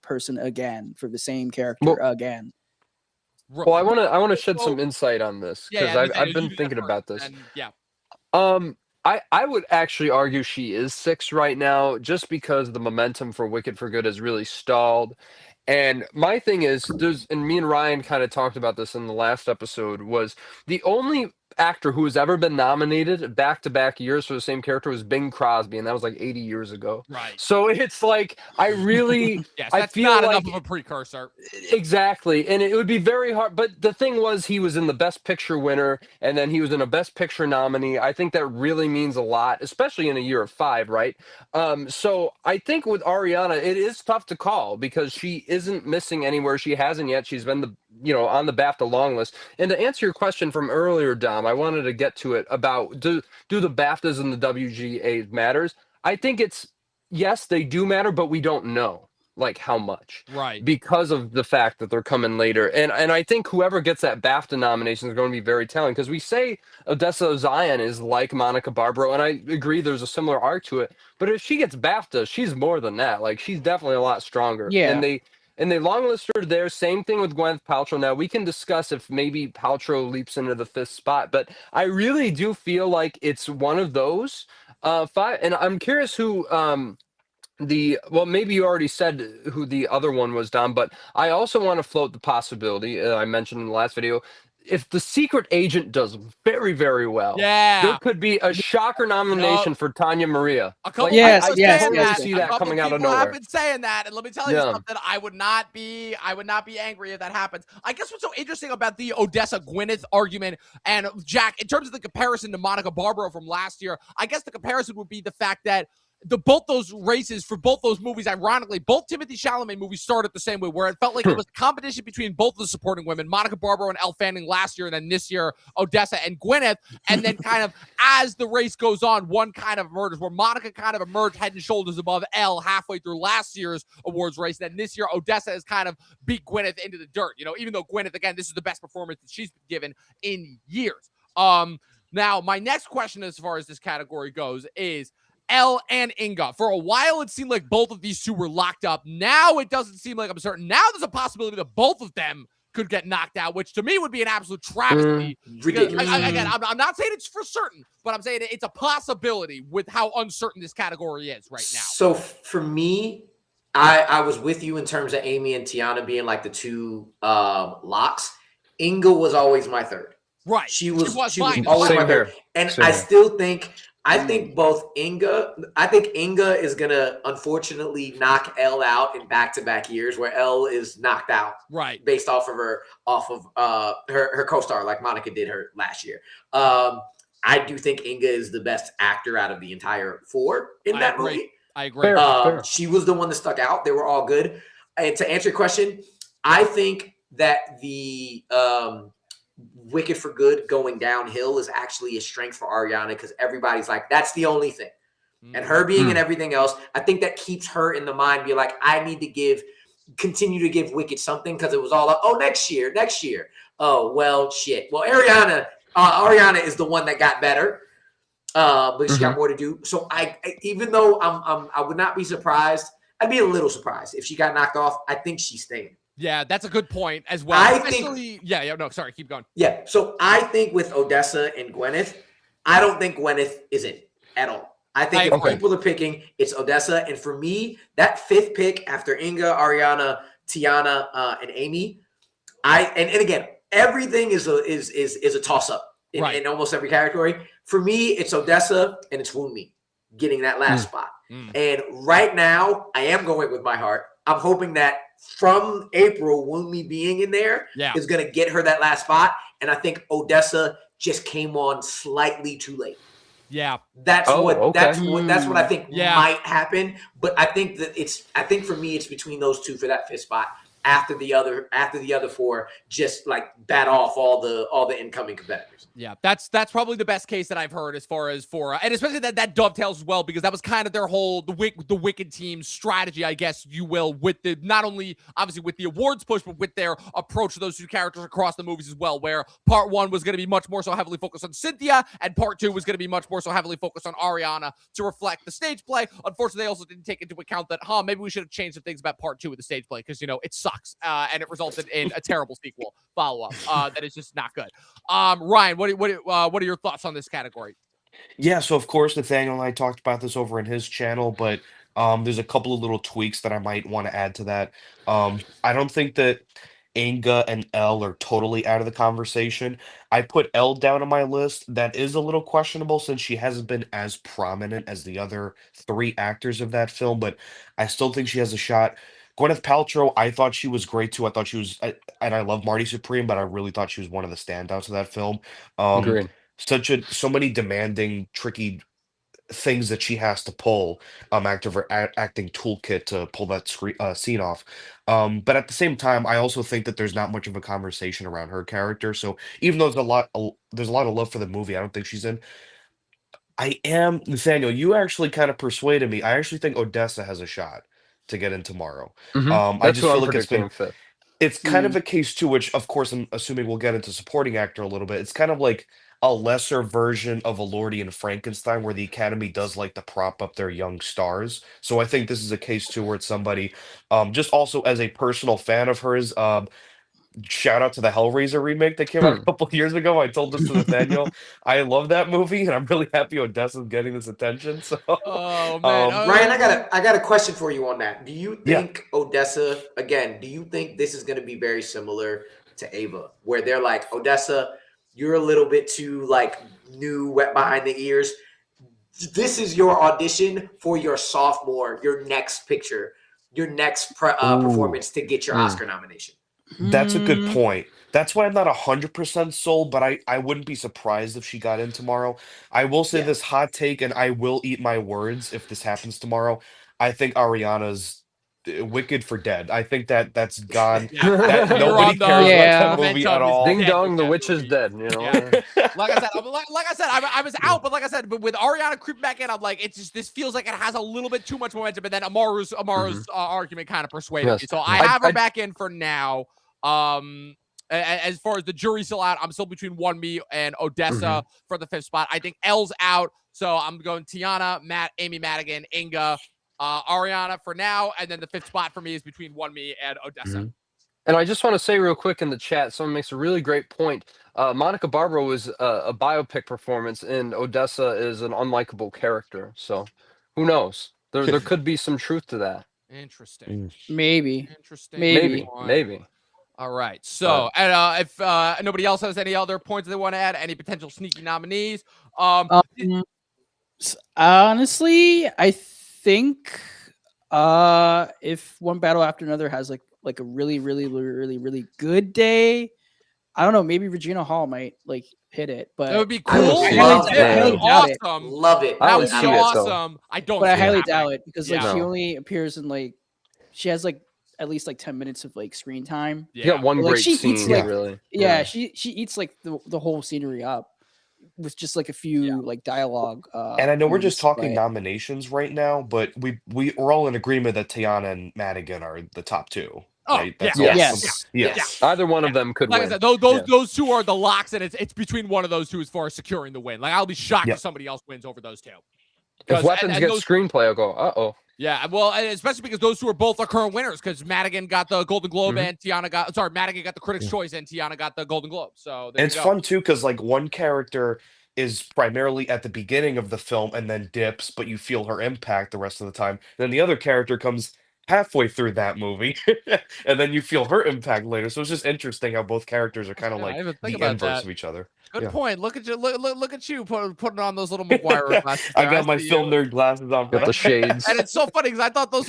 person again for the same character again? Well, I want to shed some insight on this because I've been thinking about this. I would actually argue she is 6 right now just because the momentum for Wicked for Good has really stalled. And my thing is, and me and Ryan kind of talked about this in the last episode, was the only actor who has ever been nominated back-to-back years for the same character was Bing Crosby, and that was like 80 years ago. Right. So it's like, I really... yes, I that's feel not like, enough of a precursor. Exactly. And it would be very hard. But the thing was, he was in the Best Picture winner, and then he was in a Best Picture nominee. I think that really means a lot, especially in a year of 5, right? So I think with Ariana, it is tough to call because she isn't missing anywhere. She hasn't yet. She's been on the BAFTA long list. And to answer your question from earlier, Dom, I wanted to get to it about do the BAFTAs and the WGA matters? I think yes, they do matter, but we don't know like how much, right? Because of the fact that they're coming later. And I think whoever gets that BAFTA nomination is going to be very telling because we say Odessa Zion is like Monica Barbaro, and I agree there's a similar arc to it. But if she gets BAFTA, she's more than that. Like she's definitely a lot stronger. Yeah. And they longlisted her there. Same thing with Gwyneth Paltrow. Now, we can discuss if maybe Paltrow leaps into the 5th spot, but I really do feel like it's one of those 5. And I'm curious who maybe you already said who the other one was, Dom, but I also want to float the possibility, I mentioned in the last video, if The Secret Agent does very, very well, there could be a shocker nomination for Tanya Maria. A couple yes, see that coming out of nowhere. I've been saying that, and let me tell you something. I would not be angry if that happens. I guess what's so interesting about the Odessa Gwyneth argument, and Jack, in terms of the comparison to Monica Barbaro from last year, I guess the comparison would be the fact that both those races for both those movies, ironically, both Timothée Chalamet movies started the same way, where it felt like it was a competition between both of the supporting women, Monica Barbaro and Elle Fanning last year, and then this year, Odessa and Gwyneth. And then kind of as the race goes on, one kind of emerges, where Monica kind of emerged head and shoulders above Elle halfway through last year's awards race. And then this year, Odessa has kind of beat Gwyneth into the dirt, even though Gwyneth, again, this is the best performance that she's been given in years. Now, my next question as far as this category goes is, Elle and Inga. For a while, it seemed like both of these two were locked up. Now it doesn't seem like I'm certain. Now there's a possibility that both of them could get knocked out, which to me would be an absolute travesty. Ridiculous. Again, I'm not saying it's for certain, but I'm saying it's a possibility with how uncertain this category is right now. So for me, I was with you in terms of Amy and Tiana being like the two locks. Inga was always my third. Right. She was mine. always Same my third. here. And Same I here. still think both Inga is gonna unfortunately knock Elle out in back-to-back years, where Elle is knocked out Right. based off of her co-star, like Monica did her last year. I do think Inga is the best actor out of the entire four in that agree. movie. I agree. Fair. She was the one that stuck out. They were all good. And to answer your question, I think that the Wicked for Good going downhill is actually a strength for Ariana, because everybody's like, that's the only thing. And her being in everything else, I think that keeps her in the mind, be like, I need to continue to give Wicked something, because it was all like, oh, next year. Oh, well, shit. Well, Ariana is the one that got better, but she got more to do. So even though I would not be surprised, I'd be a little surprised if she got knocked off. I think she's staying. Yeah, that's a good point as well. Sorry, keep going. Yeah, so I think with Odessa and Gwyneth, I don't think Gwyneth is in at all. I think if people are picking, it's Odessa. And for me, that fifth pick after Inga, Ariana, Tiana, and Amy, and again, everything is a toss-up in almost every category. For me, it's Odessa and it's Woonmi getting that last spot. And right now, I am going with my heart. I'm hoping that from April, Woonmi being in there is going to get her that last spot. And I think Odessa just came on slightly too late. Yeah. That's what I think might happen. But I think that for me, it's between those two for that fifth spot. After the other four just like bat off all the incoming competitors. Yeah, that's probably the best case that I've heard as far as for, and especially that dovetails as well, because that was kind of their whole the Wicked team's strategy, I guess you will, with the not only obviously with the awards push, but with their approach to those two characters across the movies as well, where part one was going to be much more so heavily focused on Cynthia, and part two was going to be much more so heavily focused on Ariana to reflect the stage play. Unfortunately, they also didn't take into account that, maybe we should have changed some things about part two of the stage play, because it sucks. And it resulted in a terrible sequel follow-up that is just not good. Ryan, what are your thoughts on this category? Yeah, so of course Nathaniel and I talked about this over in his channel, but there's a couple of little tweaks that I might want to add to that. I don't think that Inga and Elle are totally out of the conversation. I put Elle down on my list. That is a little questionable since she hasn't been as prominent as the other three actors of that film, but I still think she has a shot. Gwyneth Paltrow, I thought she was great too. I thought she was, and I love Marty Supreme, but I really thought she was one of the standouts of that film. Agreed. So many demanding, tricky things that she has to pull, active her acting toolkit to pull that scene off. But at the same time, I also think that there's not much of a conversation around her character. So even though there's a lot of love for the movie, I don't think she's in. Nathaniel, you actually kind of persuaded me. I actually think Odessa has a shot to get in tomorrow. I That's just what feel I'm like predicting fifth. it's kind of a case too, which of course I'm assuming we'll get into supporting actor a little bit. It's kind of like a lesser version of a Lordy and Frankenstein, where the Academy does like to prop up their young stars. So I think this is a case too where it's somebody, just also as a personal fan of hers, shout out to the Hellraiser remake that came out a couple years ago. I told this to Nathaniel. I love that movie, and I'm really happy Odessa's getting this attention. So, Oh man, Ryan, I got a question for you on that. Do you think Odessa, again, do you think this is going to be very similar to Ava, where they're like, Odessa, you're a little bit too like new, wet behind the ears. This is your audition for your sophomore, your next picture, your next performance to get your Oscar nomination. That's a good Hmm. point. That's why I'm not 100% sold, but I wouldn't be surprised if she got in tomorrow. I will say Yeah. this hot take, and I will eat my words if this happens tomorrow. I think Ariana's Wicked for Dead. I think that's gone. Yeah, That you're nobody on cares about that Yeah. movie at momentum is all. Ding dead with dong, the that witch is movie. dead. You know. Yeah. Like I said, I was Yeah. out, but like I said, but with Ariana creeping back in, I'm like, it's just this feels like it has a little bit too much momentum. And then Amaru's argument kind of persuaded Yes. me, so I Yeah. have her back in for now. As far as the jury's still out, I'm still between One Me and Odessa for the 5th spot. I think L's out, so I'm going Tiana, Matt, Amy Madigan, Inga, Ariana for now, and then the 5th spot for me is between One Me and Odessa. And I just want to say real quick in the chat, someone makes a really great point. Monica Barbara was a biopic performance, and Odessa is an unlikable character. So, who knows? There could be some truth to that. Interesting. Maybe. Interesting. Maybe. Maybe. All right. So, and if nobody else has any other points they want to add, any potential sneaky nominees, Honestly, I think if One Battle After Another has like a really good day, I don't know, maybe Regina Hall might like hit it, but that would be I would cool. see Love it. That would highly be doubt it. awesome. Love it. I That would would be see it, though. awesome. I don't. But I see it highly happening. doubt it because like Yeah. she No. only appears in like she has like at least like 10 minutes of like screen time. You got one Like, great she eats, scene, like- really. Yeah, she eats like the whole scenery up with just like a few like dialogue. And I know we're just points, talking but- nominations right now, but we're all in agreement that Tiana and Madigan are the top two, Oh, right? yeah. That's Yes. all. Yes. Yes. Either one of them could Like win. I said, Yeah. those two are the locks, and it's between one of those two as far as securing the win. Like I'll be shocked Yep. if somebody else wins over those two. If 'Cause- weapons and get those- screenplay, I'll go, uh-oh. Yeah, well, and especially because those two are both our current winners. Because Madigan got the Golden Globe and Madigan got the Critics' Choice and Tiana got the Golden Globe. So there And it's you go. fun too because like one character is primarily at the beginning of the film and then dips, but you feel her impact the rest of the time. Then the other character comes halfway through that movie, and then you feel her impact later. So it's just interesting how both characters are kind of Yeah, I like didn't even think the about inverse that. of each other. Good Yeah. point. Look at you. Look at you putting on those little McGuire glasses. I there. got my see film you. nerd glasses on. Got the shades. And it's so funny because I thought those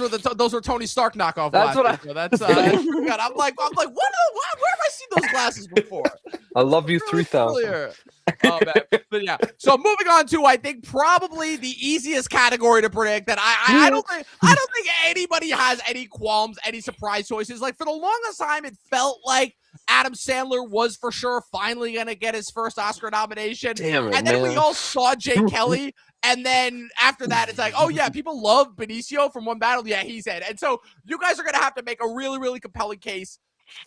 were Tony Stark knockoff That's what glasses. So that's God, I'm like, where have I seen those glasses before? I love you Really 3000. familiar. Oh man, but yeah. So moving on to I think probably the easiest category to predict that I don't think anybody has any qualms, any surprise choices. Like for the longest time, it felt like Adam Sandler was for sure finally gonna get his first Oscar nomination. Damn it, And then we man. all saw Jay Kelly. And then after that, it's like, oh yeah, people love Benicio from One Battle. Yeah, he's in. And so you guys are gonna have to make a really, really compelling case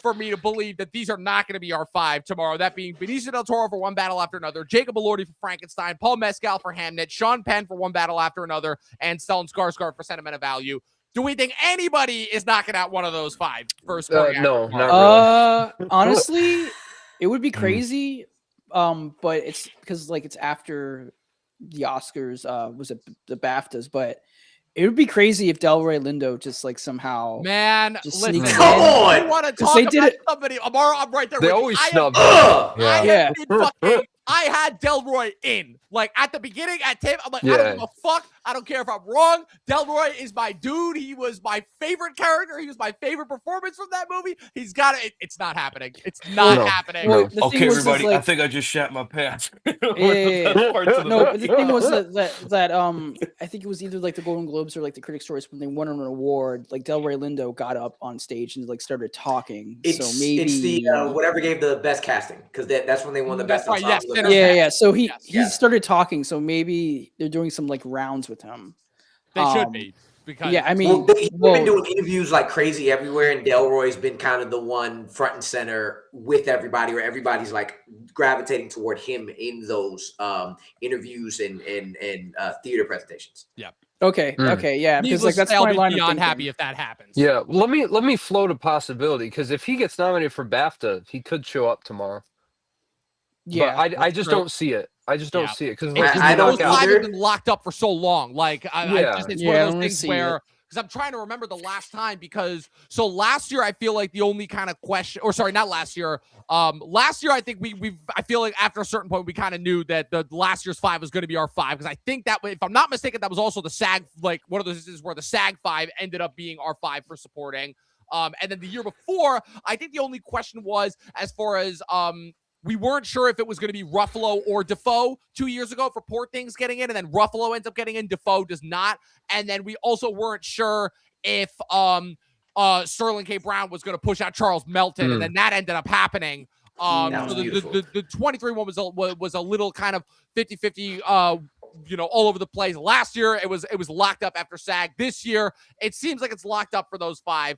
for me to believe that these are not going to be our 5 tomorrow. That being Benicio del Toro for One Battle After Another, Jacob Elordi for Frankenstein, Paul Mescal for Hamnet, Sean Penn for One Battle After Another, and Stellan Skarsgård for Sentiment of Value. Do we think anybody is knocking out one of those 5 for scoring actor No, tomorrow? not really. Honestly, it would be crazy. But it's because like it's after the Oscars, was it the BAFTAs, but it would be crazy if Delroy Lindo just like somehow Man, just listen, sneaks Come in. on! you want to 'Cause talk they about did it- somebody? Amara, I'm right there They with you. always I am- snub. Ugh! I Yeah. have been fucking. I had Delroy in. Like at the beginning, at tape, I'm like, I don't Yeah. give a fuck. I don't care if I'm wrong. Delroy is my dude. He was my favorite character. He was my favorite performance from that movie. He's got it. It's not happening. It's not No. happening. Well, the Okay, thing was, is, everybody, I like, think I just shat my pants. Yeah. no, but the thing was that that I think it was either like the Golden Globes or like the Critics' Choice when they won an award. Like Delroy Lindo got up on stage and like started talking. It's the whatever gave the best casting because that's when they won the That's best. right, yes, ensemble. Sinners. yeah. So he Yeah. started talking. So maybe they're doing some like rounds with him. They should be because Yeah, I Well, mean, he's been doing interviews like crazy everywhere, and Delroy's been kind of the one front and center with everybody, where everybody's like gravitating toward him in those interviews and theater presentations. okay, yeah, because like that's I'll my be line of beyond thinking. happy if that happens. Yeah, let me float a possibility because if he gets nominated for BAFTA, he could show up tomorrow. Yeah, but I just true. don't see it. I just don't Yeah. see it because I don't those 5 either. have been locked up for so long. Like, it's Yeah, one I of don't those things see where, it. because I'm trying to remember the last time, because so last year I feel like the only kind of question, or sorry, not last year. Last year I think I feel like after a certain point we kind of knew that the last year's 5 was going to be our 5, because I think that, if I'm not mistaken, that was also the SAG, like one of those instances where the SAG 5 ended up being our 5 for supporting. And then the year before, I think the only question was as far as we weren't sure if it was going to be Ruffalo or Defoe 2 years ago for Poor Things getting in, and then Ruffalo ends up getting in, Defoe does not. And then we also weren't sure if Sterling K. Brown was going to push out Charles Melton, and then that ended up happening. That was So beautiful. the 23 one was a little kind of 50-50, all over the place. Last year it was locked up after SAG. This year it seems like it's locked up for those 5.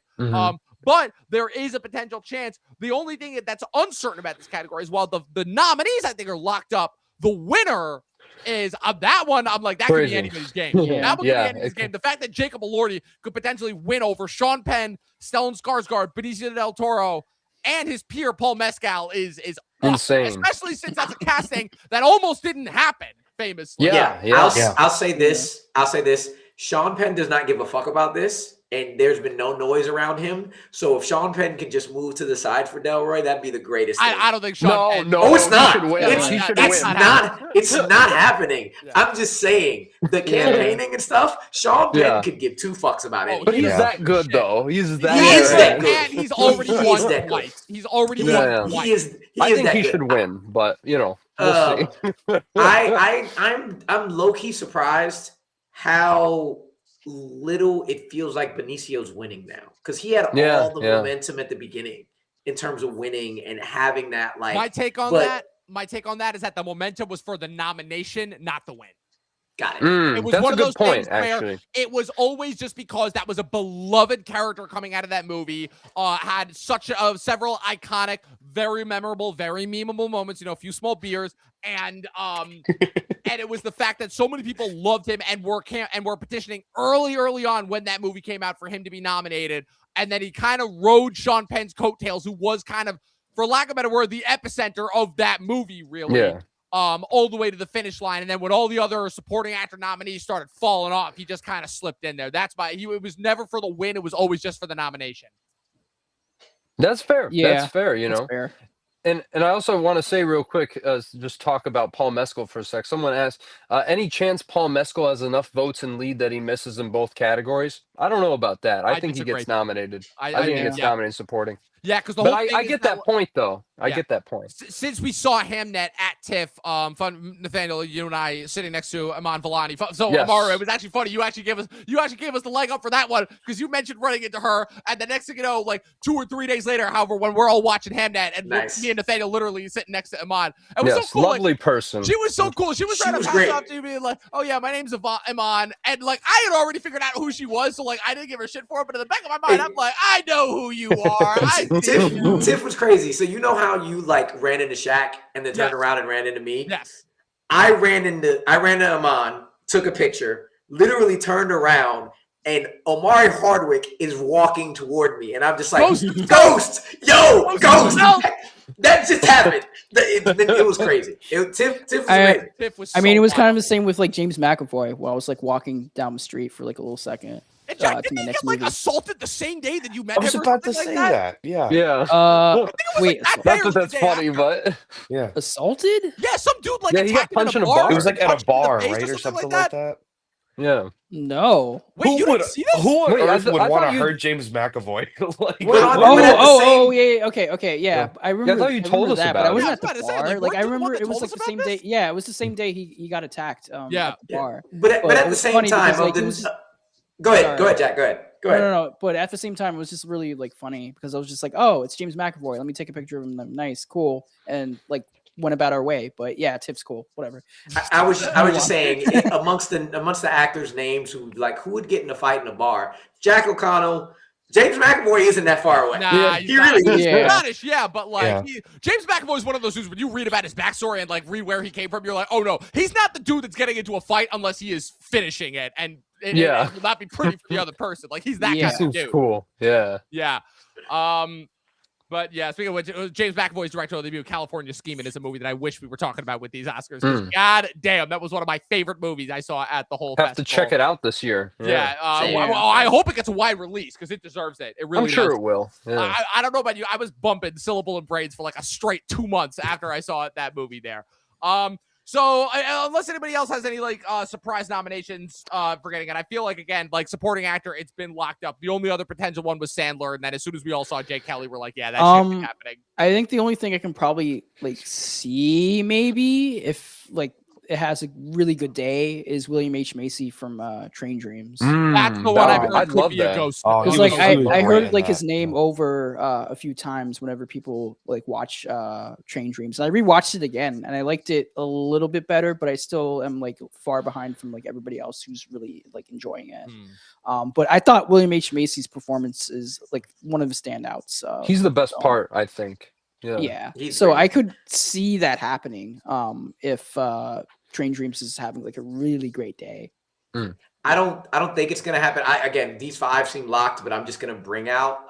But there is a potential chance. The only thing that's uncertain about this category is while the nominees I think are locked up, the winner is that one. I'm like, that could be anybody's game. That one could be anybody's game. The fact that Jacob Elordi could potentially win over Sean Penn, Stellan Skarsgård, Benicio del Toro, and his peer Paul Mescal is insane, especially since that's a casting that almost didn't happen. Famously, I'll say this. Sean Penn does not give a fuck about this, and there's been no noise around him. So if Sean Penn can just move to the side for Delroy, that'd be the greatest thing. I don't think Sean Penn. No, it's not. It's not happening. Yeah. I'm just saying the campaigning and stuff. Sean Penn could give 2 fucks about it. But he's that good, though. He's that. He is that good. And he's already won twice. He's already won twice. He is. I think he good. should win, but we'll see. I'm low key surprised how little it feels like Benicio's winning now, because he had all the momentum at the beginning in terms of winning and having that. Like my take on that is that the momentum was for the nomination, not the win. Got it. It was that's one a of good those point, things where actually. it was always just because that was a beloved character coming out of that movie, had such several iconic, very memorable, very memeable moments, a few small beers, and and it was the fact that so many people loved him and were petitioning early on when that movie came out for him to be nominated, and then he kind of rode Sean Penn's coattails, who was kind of, for lack of a better word, the epicenter of that movie, really. Yeah. All the way to the finish line. And then when all the other supporting actor nominees started falling off, he just kind of slipped in there. It was never for the win. It was always just for the nomination. That's fair. Yeah, that's fair, That's fair. And I also want to say real quick, just talk about Paul Mescal for a sec. Someone asked, any chance Paul Mescal has enough votes in lead that he misses in both categories? I don't know about that. I think he gets nominated. I think he gets nominated supporting. Yeah, because the but whole thing I get that point, though. I get that point. Since we saw Hamnet at TIFF, Nathaniel, you and I sitting next to Aman Vellani. So Yes. Amaru, it was actually funny. You actually gave us the leg up for that one, because you mentioned running into her, and the next thing you know, like 2 or 3 days later, however, when we're all watching Hamnet, and me and Nathaniel literally sitting next to Aman. It was so cool. Lovely person. She was so cool. She was trying to pass off to me, like, "Oh yeah, my name's Iman," and like I had already figured out who she was, so like I didn't give her shit for it. But in the back of my mind, I'm like, I know who you are. Tiff was crazy. So you know how you like ran into Shaq and then turned around and ran into me? Yes. I ran into Aman, took a picture, literally turned around, and Omari Hardwick is walking toward me, and I'm just like, Ghost! Yo, Ghost! That just happened. It was crazy. Tiff was amazing. Tiff was. It was kind of the same with like James McAvoy, while I was like walking down the street for like a little second. And Jack, didn't he get like assaulted the same day that you met him? I was about to say that. Yeah. Wait, that's funny, but assaulted? Yeah, some dude like he got punched in a bar. It was like at a bar, right, or something like that. Yeah. No. Wait, you didn't see this? Who on earth would want to you... hurt James McAvoy? Yeah. Okay. Yeah. I remember. I thought you told us that, about but I wasn't it. at the bar. Like I remember, it was like the same day. Yeah, it was the same day he got attacked. At the bar. But at the same time, go ahead, Jack. Go ahead. No. But at the same time, it was just really like funny, because I was just like, oh, it's James McAvoy. Let me take a picture of him. Nice, cool, and like went about our way. But yeah, Tiff's cool. Whatever. I was just saying, amongst the actors' names who would get in a fight in a bar, Jack O'Connell. James McAvoy isn't that far away. Nah, he really is. Scottish, but like James McAvoy is one of those dudes when you read about his backstory and like read where he came from, you're like, oh no, he's not the dude that's getting into a fight unless he is finishing it, and it will not be pretty for the other person. Like he's that kind of dude. Cool. Yeah. Yeah. But yeah, speaking of which, James McAvoy's directorial debut, California Schemin', is a movie that I wish we were talking about with these Oscars. God damn, that was one of my favorite movies I saw at the whole festival. Have to check it out this year. Yeah. I hope it gets a wide release, because it deserves it. It really I'm sure does. it will. Yeah. I don't know about you. I was bumping Syllable and Braids for like a straight 2 months after I saw that movie there. So unless anybody else has any like surprise nominations for getting it, I feel like again like supporting actor, it's been locked up. The only other potential one was Sandler, and then as soon as we all saw Jay Kelly, we're like, yeah, that shit be happening. I think the only thing I can probably like see maybe if like it has a really good day is William H. Macy from Train Dreams. That's the one I've heard I'd could love be a that. ghost. Oh, Because he like was I great heard in like that. his name over a few times whenever people like watch Train Dreams. And I rewatched it again and I liked it a little bit better, but I still am like far behind from like everybody else who's really like enjoying it. But I thought William H. Macy's performance is like one of the standouts. He's the best part, I think. Yeah. He's So great. I could see that happening if Train Dreams is having like a really great day. I don't think it's gonna happen. Again, these 5 seem locked, but I'm just gonna bring out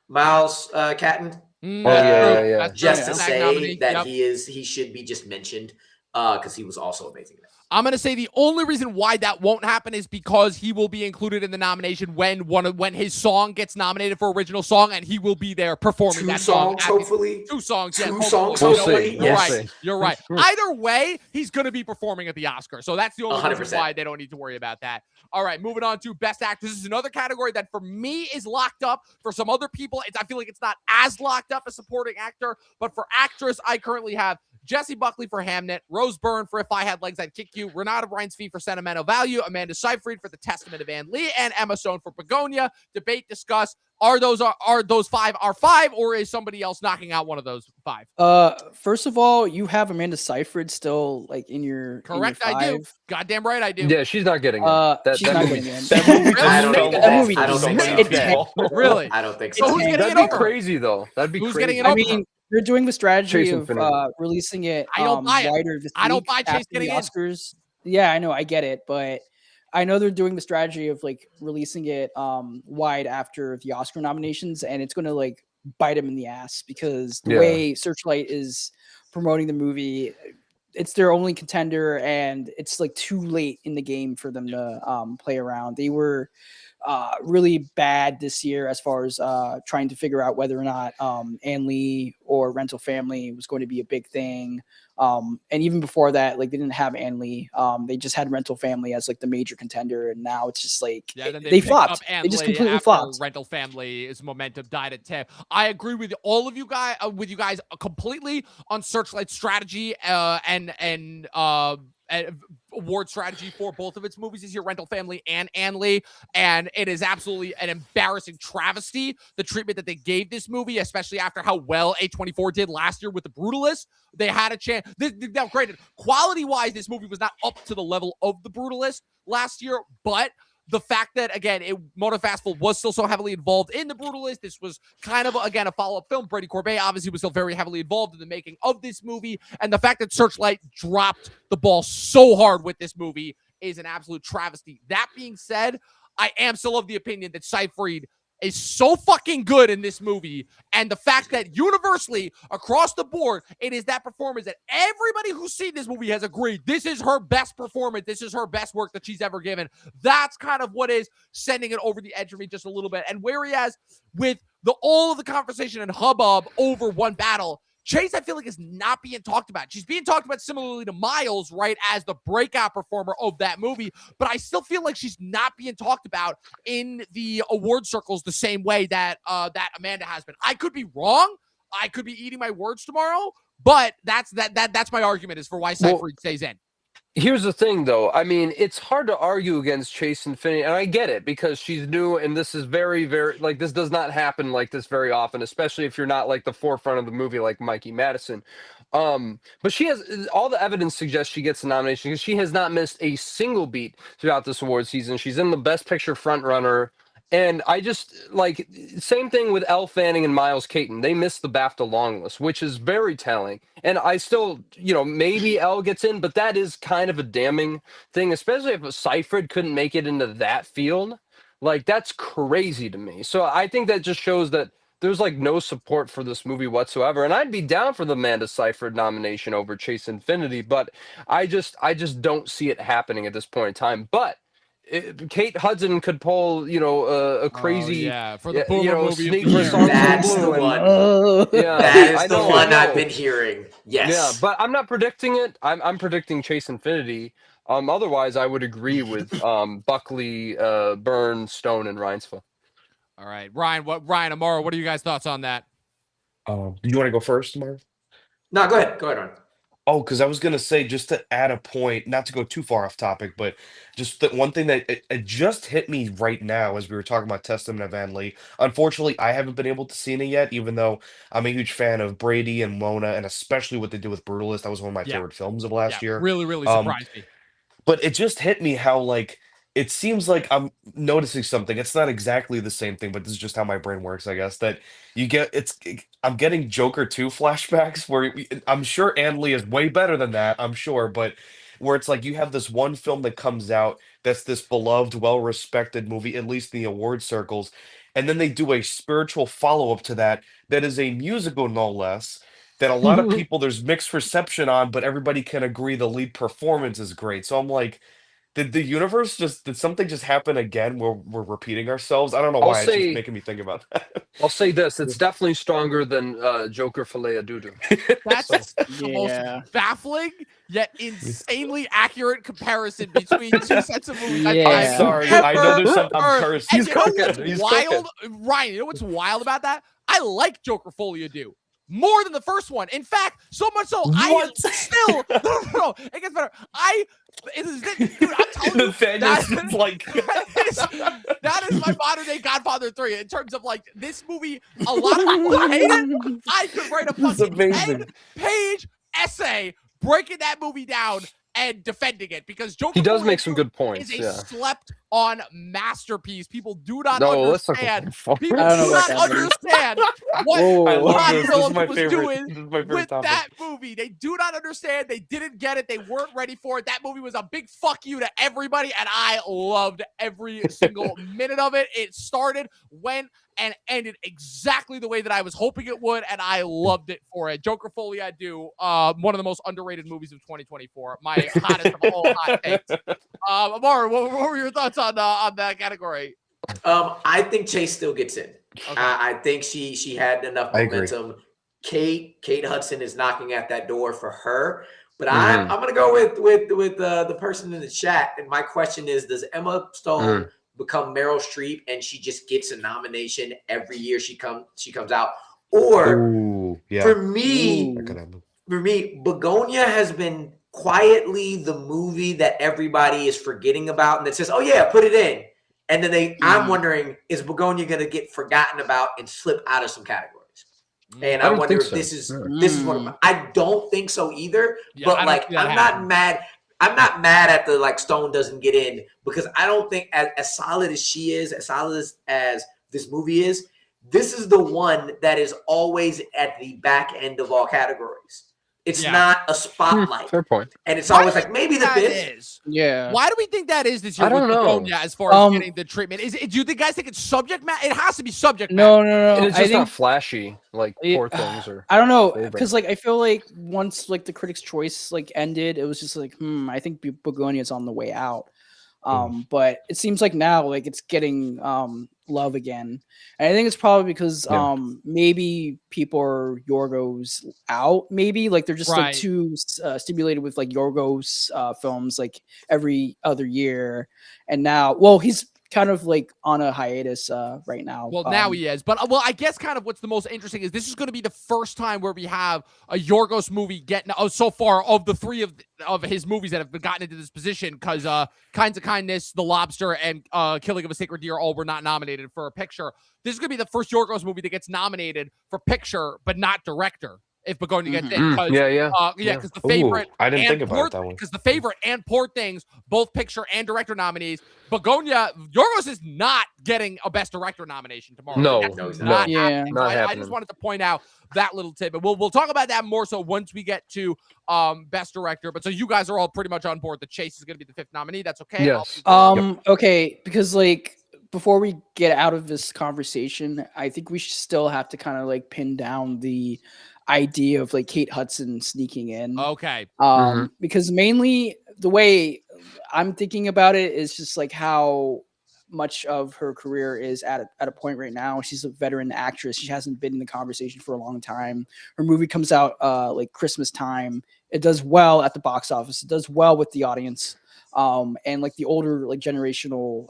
Miles Catton Yeah. just to That's say nominee. that Yep. he should be just mentioned because he was also amazing. I'm going to say the only reason why that won't happen is because he will be included in the nomination when his song gets nominated for original song, and he will be there performing 2 that songs, song. hopefully. 2 songs. Yeah, 2 songs, hopefully. hopefully. You're Yes. right. You're right. Either way, he's going to be performing at the Oscars. So that's the only reason 100%. why they don't need to worry about that. All right, moving on to Best Actress. This is another category that for me is locked up. For some other people, I feel like it's not as locked up as supporting actor. But for actress, I currently have Jessie Buckley for Hamnet, Rose Byrne for If I Had Legs, I'd Kick You, Renata Brinsky for Sentimental Value, Amanda Seyfried for The Testament of Anne Lee, and Emma Stone for Begonia. Debate, discuss. Are those 5 our 5, or is somebody else knocking out one of those 5? First of all, you have Amanda Seyfried still like in your Correct, in your I do. 5. Goddamn right, I do. Yeah, she's not getting it. She's not movie- getting in. That movie I don't just think fell movie off I don't think somebody's it's head. Really? I don't think So so. who's getting That'd it be over her? crazy, though. That'd be Who's crazy. getting it I over mean, her? they're doing the strategy Chase of Infinity. releasing it I don't buy it. wider this I don't week buy Chase after the getting in. Oscars. Yeah, I know, I get it, but I know they're doing the strategy of like releasing it wide after the Oscar nominations, and it's going to like bite them in the ass because the way Searchlight is promoting the movie, it's their only contender, and it's like too late in the game for them to play around. They were really bad this year as far as trying to figure out whether or not Ann Lee or Rental Family was going to be a big thing. And even before that, like they didn't have Ann Lee. They just had Rental Family as like the major contender, and now it's just like Then they picked flopped. up Ann They just Lee completely after flopped. Rental Family's momentum died at 10. I agree with all of you guys, completely on Searchlight's strategy and award strategy for both of its movies this year, Rental Family and Ann Lee. And it is absolutely an embarrassing travesty, the treatment that they gave this movie, especially after how well A24 did last year with The Brutalist. They had a chance. Now, granted, quality-wise, this movie was not up to the level of The Brutalist last year, but the fact that, again, Mona Fastful was still so heavily involved in The Brutalist. This was kind of, again, a follow-up film. Brady Corbet obviously was still very heavily involved in the making of this movie. And the fact that Searchlight dropped the ball so hard with this movie is an absolute travesty. That being said, I am still of the opinion that Seyfried is so fucking good in this movie. And the fact that universally across the board, it is that performance that everybody who's seen this movie has agreed this is her best performance. This is her best work that she's ever given. That's kind of what is sending it over the edge for me just a little bit. And whereas with all of the conversation and hubbub over One Battle, Chase, I feel like, is not being talked about. She's being talked about similarly to Miles, right, as the breakout performer of that movie. But I still feel like she's not being talked about in the award circles the same way that Amanda has been. I could be wrong. I could be eating my words tomorrow. But that's my argument is for why Seyfried stays in. Here's the thing, though. I mean, it's hard to argue against Chase Infinity, and I get it because she's new, and this is very, very like this does not happen like this very often, especially if you're not like the forefront of the movie like Mikey Madison. But she has all the evidence suggests she gets a nomination because she has not missed a single beat throughout this award season. She's in the Best Picture frontrunner. And I just like same thing with Elle Fanning and Miles Caton. They missed the BAFTA long list, which is very telling. And I still, maybe Elle gets in, but that is kind of a damning thing, especially if Seyfried couldn't make it into that field. Like, that's crazy to me. So I think that just shows that there's like no support for this movie whatsoever. And I'd be down for the Amanda Seyfried nomination over Chase Infinity, but I just don't see it happening at this point in time. But Kate Hudson could pull, a Oh, crazy, yeah, for the Boomer movie of sneak the for year. Songs from That's Blue. the And, one. yeah, That is I the know, one I I've know. been hearing. Yeah, Yes. but I'm not predicting it. I'm predicting Chase Infinity. Otherwise, I would agree with Buckley, Byrne, Stone, and Reinsva. All right, Ryan, Amaro, what are you guys' thoughts on that? Do you want to go first, Marv? No, go ahead. Go ahead, Ron. Oh, because I was gonna say, just to add a point, not to go too far off topic, but just the one thing that it just hit me right now as we were talking about Testament of Van Lee. Unfortunately, I haven't been able to see it yet, even though I'm a huge fan of Brady and Mona, and especially what they did with Brutalist. That was one of my Yeah. favorite films of Yeah, last year. really, really Um, surprised me. But it just hit me how, like, it seems like I'm noticing something. It's not exactly the same thing, but this is just how my brain works, I guess. That you get I'm getting Joker 2 flashbacks where I'm sure Ann Lee is way better than that, I'm sure, but where it's like you have this one film that comes out that's this beloved, well-respected movie, at least in the award circles, and then they do a spiritual follow-up to that that is a musical, no less, that a lot of people there's mixed reception on, but everybody can agree the lead performance is great. So I'm like, did something just happen again where we're repeating ourselves? I don't know I'll why. It's just say making me think about that. I'll say this: it's definitely stronger than Joker Filet Dudu. That's So, the most Yeah. baffling yet insanely accurate comparison between two sets of movies. Yeah. I'm sorry. I know there's some. I'm Ever cursed. And He's you know cooking. what's He's wild, Ryan? You know what's wild about that? I like Joker Folia Do more than the first one. In fact, so much so What? I still no. It gets better. Dude, I'm telling you, Nathaniel's just like that is my modern day Godfather 3 in terms of like this movie. A lot of people hate it. I could write a This is fucking amazing. 10-page essay breaking that movie down and defending it because Joker he does Folia make some 2 good points. is a Yeah. slept on masterpiece. People do not No, let's talk understand. about People I don't know do about not that, buddy. understand what Whoa. I love Todd this. This is Phillips my was favorite. doing This is my favorite with topic. that movie. They do not understand. They didn't get it. They weren't ready for it. That movie was a big fuck you to everybody, and I loved every single minute of it. It started, went, and ended exactly the way that I was hoping it would, and I loved it for it. Joker Folia I Do, one of the most underrated movies of 2024. My hottest of all hot takes. Amar, what were your thoughts on that category? I think Chase still gets in. Okay. I think she had enough I agree. momentum. Kate Hudson is knocking at that door for her. But Mhm. I'm gonna go with the person in the chat. And my question is, does Emma Stone become Meryl Streep and she just gets a nomination every year she comes out? Or Ooh, yeah. for me, That could happen. Begonia has been quietly the movie that everybody is forgetting about and that says, oh yeah, put it in. And then I'm wondering, is Begonia going to get forgotten about and slip out of some categories? And I don't wonder think if so. this is one of my, I don't think so either. Yeah, but I don't like, see that I'm happening. not mad. I'm not mad at the like Stone doesn't get in because I don't think as solid as she is, as solid as this movie is, this is the one that is always at the back end of all categories. It's not a spotlight. Fair point. And it's Why always do like maybe the that fifth. is? Yeah. Why do we think that is this year I don't with know. Begonia as far as getting the treatment? Do you think guys think it's subject matter? It has to be subject matter. No. And it's I just think not flashy like Poor Things or. I don't know Favorite. because like I feel like once like the Critics' Choice like ended, it was just like I think Begonia's on the way out. But it seems like now like it's getting love again, and I think it's probably because maybe people are Yorgos out, maybe like they're just like too stimulated with like Yorgos films like every other year, and now he's kind of like on a hiatus right now. Well, now he is. But I guess kind of what's the most interesting is this is going to be the first time where we have a Yorgos movie getting so far of the three of his movies that have been gotten into this position because Kinds of Kindness, The Lobster, and Killing of a Sacred Deer all were not nominated for a picture. This is going to be the first Yorgos movie that gets nominated for picture but not director. If Begonia gets in, because because the favorite, I didn't think about it that way. Because the favorite and Poor Things, both picture and director nominees. Begonia, Yorgos is not getting a Best Director nomination tomorrow. No, That's not happening. not I just wanted to point out that little tidbit. We'll talk about that more so once we get to Best Director. But so you guys are all pretty much on board that Chase is going to be the fifth nominee. That's okay. Yes. Okay, because like before we get out of this conversation, I think we should still have to kind of like pin down the idea of like Kate Hudson sneaking in. Okay. Because mainly the way I'm thinking about it is just like how much of her career is at a point right now. She's a veteran actress. She hasn't been in the conversation for a long time. Her movie comes out like Christmas time. It does well at the box office. It does well with the audience. And like the older like generational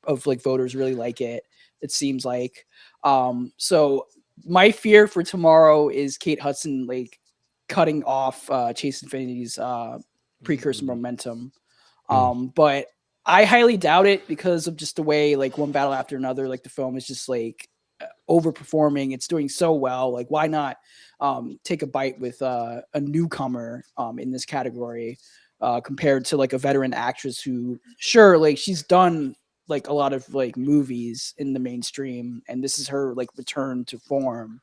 of like voters really like it. It seems like. So my fear for tomorrow is Kate Hudson like cutting off Chase Infinity's precursor momentum. But I highly doubt it because of just the way like one battle after another, like the film is just like overperforming. It's doing so well. Like why not take a bite with a newcomer in this category compared to like a veteran actress who sure like she's done like a lot of like movies in the mainstream and this is her like return to form.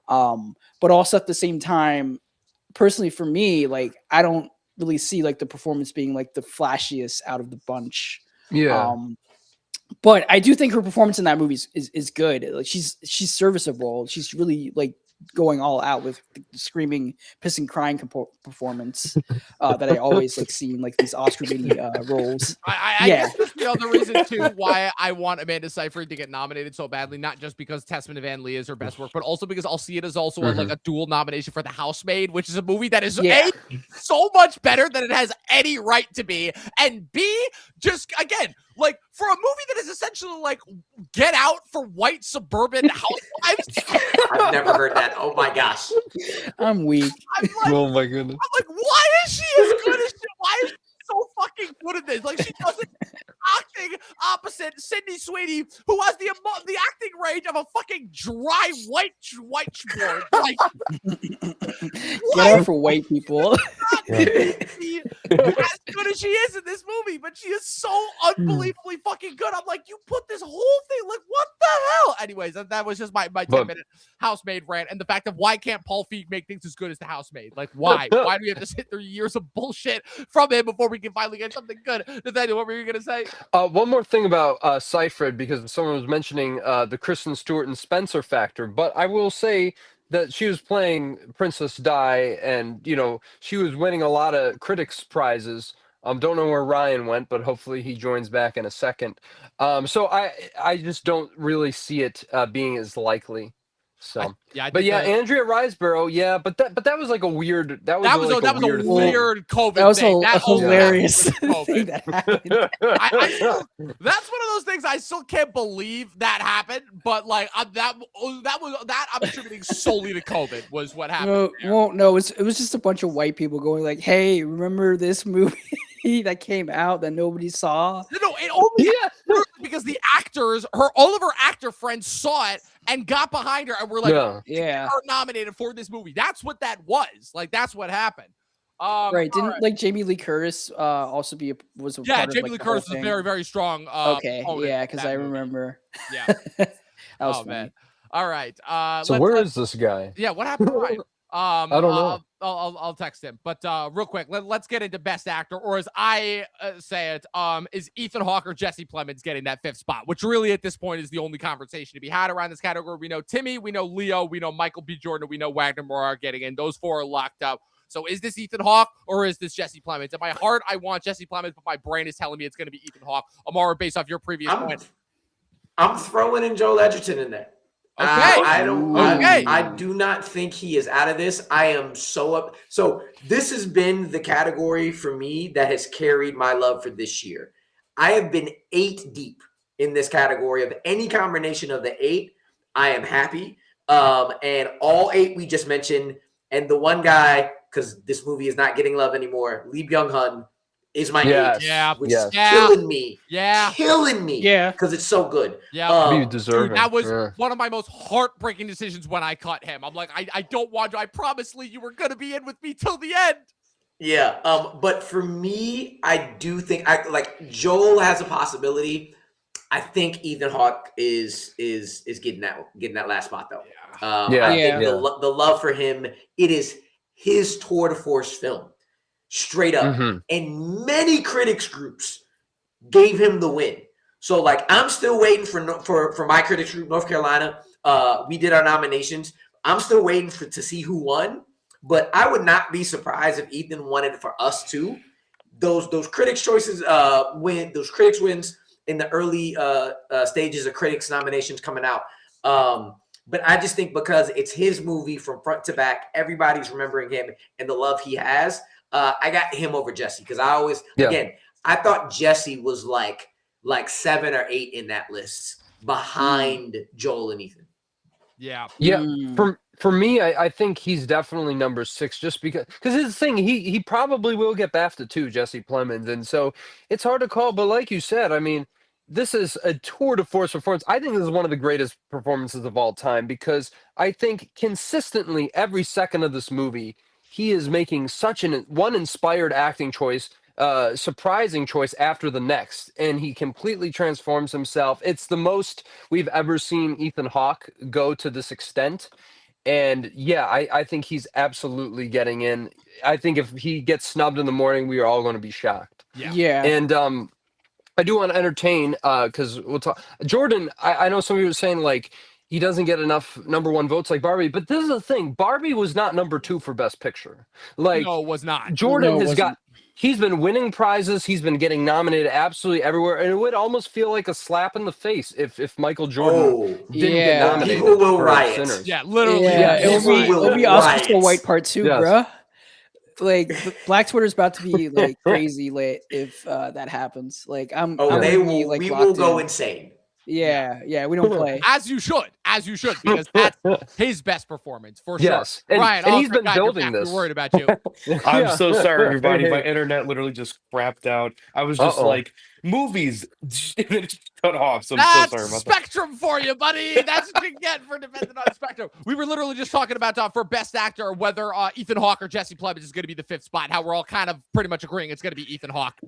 But also at the same time, personally for me, like I don't really see like the performance being like the flashiest out of the bunch. Yeah. But I do think her performance in that movie is good. Like she's serviceable. She's really like going all out with the screaming, pissing, crying performance that I always like see in like these Oscar Beatty roles. I guess that's the other reason too why I want Amanda Seyfried to get nominated so badly, not just because Testament of Ann Lee is her best work, but also because I'll see it as also like a dual nomination for The Housemaid, which is a movie that is A, so much better than it has any right to be, and B, just again, like for a movie that is essentially like Get Out for white suburban housewives. I've never heard that. Oh my gosh. I'm weak. I'm like, Oh my goodness. I'm like, why is she as good as she? Why is she so fucking good at this? Like she doesn't acting opposite Sydney Sweeney, who has the acting range of a fucking dry whiteboard. Like, Get out for white people. As good as she is in this movie, but she is so unbelievably fucking good. I'm like, you put this whole thing, like, what the hell? Anyways, that was just my 10-minute Housemaid rant, and the fact of why can't Paul Feig make things as good as The Housemaid? Like, why? Why do we have to sit through years of bullshit from him before we can finally get something good? Nathaniel, what were you gonna say? One more thing about Seyfried, because someone was mentioning the Kristen Stewart and Spencer factor, but I will say that she was playing Princess Di, and you know she was winning a lot of critics prizes. Don't know where Ryan went, but hopefully he joins back in a second. So I just don't really see it being as likely. So Andrea Riseborough, but that was like a weird. That was a weird COVID. That was thing. a hilarious thing that happened. That's one of those things I still can't believe that happened. But like that I'm attributing solely to COVID was what happened. No, it was just a bunch of white people going like, "Hey, remember this movie?" that came out that nobody saw. No, it only because the actors, all of her actor friends saw it and got behind her and were like, "Yeah, are nominated for this movie." That's what that was. Like, that's what happened. Right? Didn't like Jamie Lee Curtis also was a part Jamie of, Lee Curtis was very, very strong. Because I remember. Yeah, that was funny. Man. All right. So where is this guy? Yeah, what happened to Ryan? I don't know. I'll text him. But real quick, let's get into best actor, or as I say it, is Ethan Hawke or Jesse Plemons getting that 5th spot, which really at this point is the only conversation to be had around this category. We know Timmy, we know Leo, we know Michael B. Jordan, we know Wagner Moore getting in. Those 4 are locked up. So is this Ethan Hawke or is this Jesse Plemons? In my heart, I want Jesse Plemons, but my brain is telling me it's going to be Ethan Hawke. Amara, based off your previous point. I'm throwing in Joel Edgerton in there. Okay. I do not think he is out of this. I am so up. So this has been the category for me that has carried my love for this year. I have been 8 deep in this category of any combination of the 8. I am happy. And all 8 we just mentioned, and the one guy, because this movie is not getting love anymore, Lee Byung-hun is my 8. Which is killing me. Killing me. Because it's so good. You deserve it. That was one of my most heartbreaking decisions when I cut him. I'm like, I don't want you. I promise, Lee, you were going to be in with me till the end. Yeah. But for me, I do think Joel has a possibility. I think Ethan Hawke is getting that last spot though. I think the love for him, it is his tour de force film. Straight up. And many critics groups gave him the win. So like I'm still waiting for my critics group, North Carolina. We did our nominations. I'm still waiting to see who won, but I would not be surprised if Ethan won it for us too, those critics choices those critics wins in the early stages of critics nominations coming out. But I just think because it's his movie from front to back, everybody's remembering him and the love he has. I got him over Jesse because again, I thought Jesse was like 7 or 8 in that list behind Joel and Ethan. Yeah. For me, I think he's definitely number 6 just because his thing, he probably will get BAFTA too, Jesse Plemons. And so it's hard to call, but like you said, I mean, this is a tour de force performance. I think this is one of the greatest performances of all time because I think consistently every second of this movie, he is making such one inspired acting choice, surprising choice after the next, and he completely transforms himself. It's the most we've ever seen Ethan Hawke go to this extent. And yeah, I think he's absolutely getting in. I think if he gets snubbed in the morning, we are all going to be shocked. Yeah. And I do want to entertain because we'll talk. Jordan, I know some of you were saying like he doesn't get enough #1 votes like Barbie, but this is the thing. Barbie was not number 2 for Best Picture. Like No, it was not. Jordan No, it has he's been winning prizes. He's been getting nominated absolutely everywhere. And it would almost feel like a slap in the face if Michael Jordan didn't get nominated. People will for riot. Sinners. Yeah, literally. Yeah, it'll be Oscar so riot. white part 2, Yes. bruh. Like Black Twitter's about to be like crazy lit if that happens. Like I'm they gonna will. be, like, We locked will go in. insane. Yeah, we don't play. As you should, because that's his best performance for Yes. sure. And- Ryan, and he's Oscar, been God, you're building back. this. We're worried about you. I'm so sorry, everybody. Hey. My internet literally just crapped out. I was just like, movies. And it just cut off. So I'm so That's sorry about that. Spectrum for you, buddy. That's what you get for depending on Spectrum. We were literally just talking about for Best Actor whether Ethan Hawke or Jesse Plemons is going to be the 5th spot. How we're all kind of pretty much agreeing it's going to be Ethan Hawke.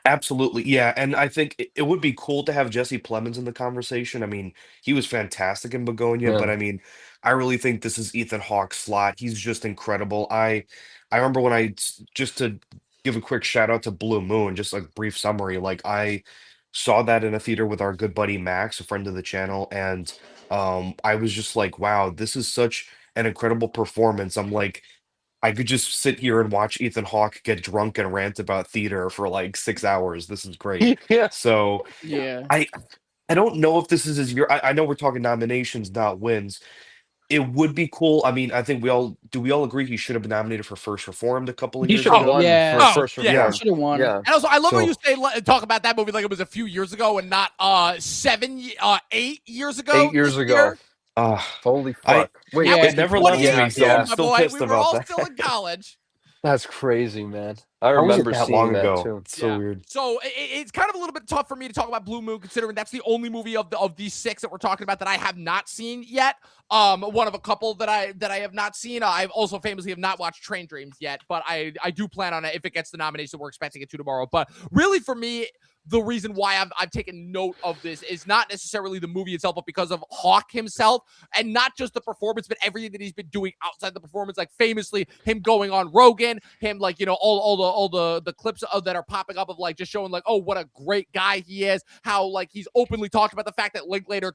Absolutely. Yeah. And I think it would be cool to have Jesse Plemons in the conversation. I mean, he was fantastic in Begonia, Yeah. but I mean, I really think this is Ethan Hawke's slot. He's just incredible. I remember when just to give a quick shout out to Blue Moon, just like brief summary, like I saw that in a theater with our good buddy Max, a friend of the channel, and I was just like, wow, this is such an incredible performance. I'm like, I could just sit here and watch Ethan Hawke get drunk and rant about theater for like 6 hours. This is great. Yeah. So Yeah. I don't know if this is his year. I know we're talking nominations, not wins. It would be cool. I mean, I think we all agree he should have been nominated for First Reformed a couple of He years should have ago. won Yeah. for Oh, First yeah. Reformed. Should have won. Yeah. And also, I love how So- you talk about that movie like it was a few years ago and not 8 years ago. 8 years this ago. year. Holy I- fuck. Wait, Yeah, It never left yeah, me, so yeah. I'm still boy, pissed we were about all that. still in college. that's crazy, man. I How was it remember that seeing long that ago? too. It's so Yeah. weird. So it's kind of a little bit tough for me to talk about Blue Moon, considering that's the only movie of these 6 that we're talking about that I have not seen yet. One of a couple that I have not seen. I've also famously have not watched Train Dreams yet, but I do plan on it if it gets the nomination. We're expecting it to tomorrow. But really, for me, the reason why I've taken note of this is not necessarily the movie itself, but because of Hawke himself, and not just the performance, but everything that he's been doing outside the performance. Like famously, him going on Rogan, him like all the clips that are popping up of like just showing like, oh, what a great guy he is. How like he's openly talked about the fact that Linklater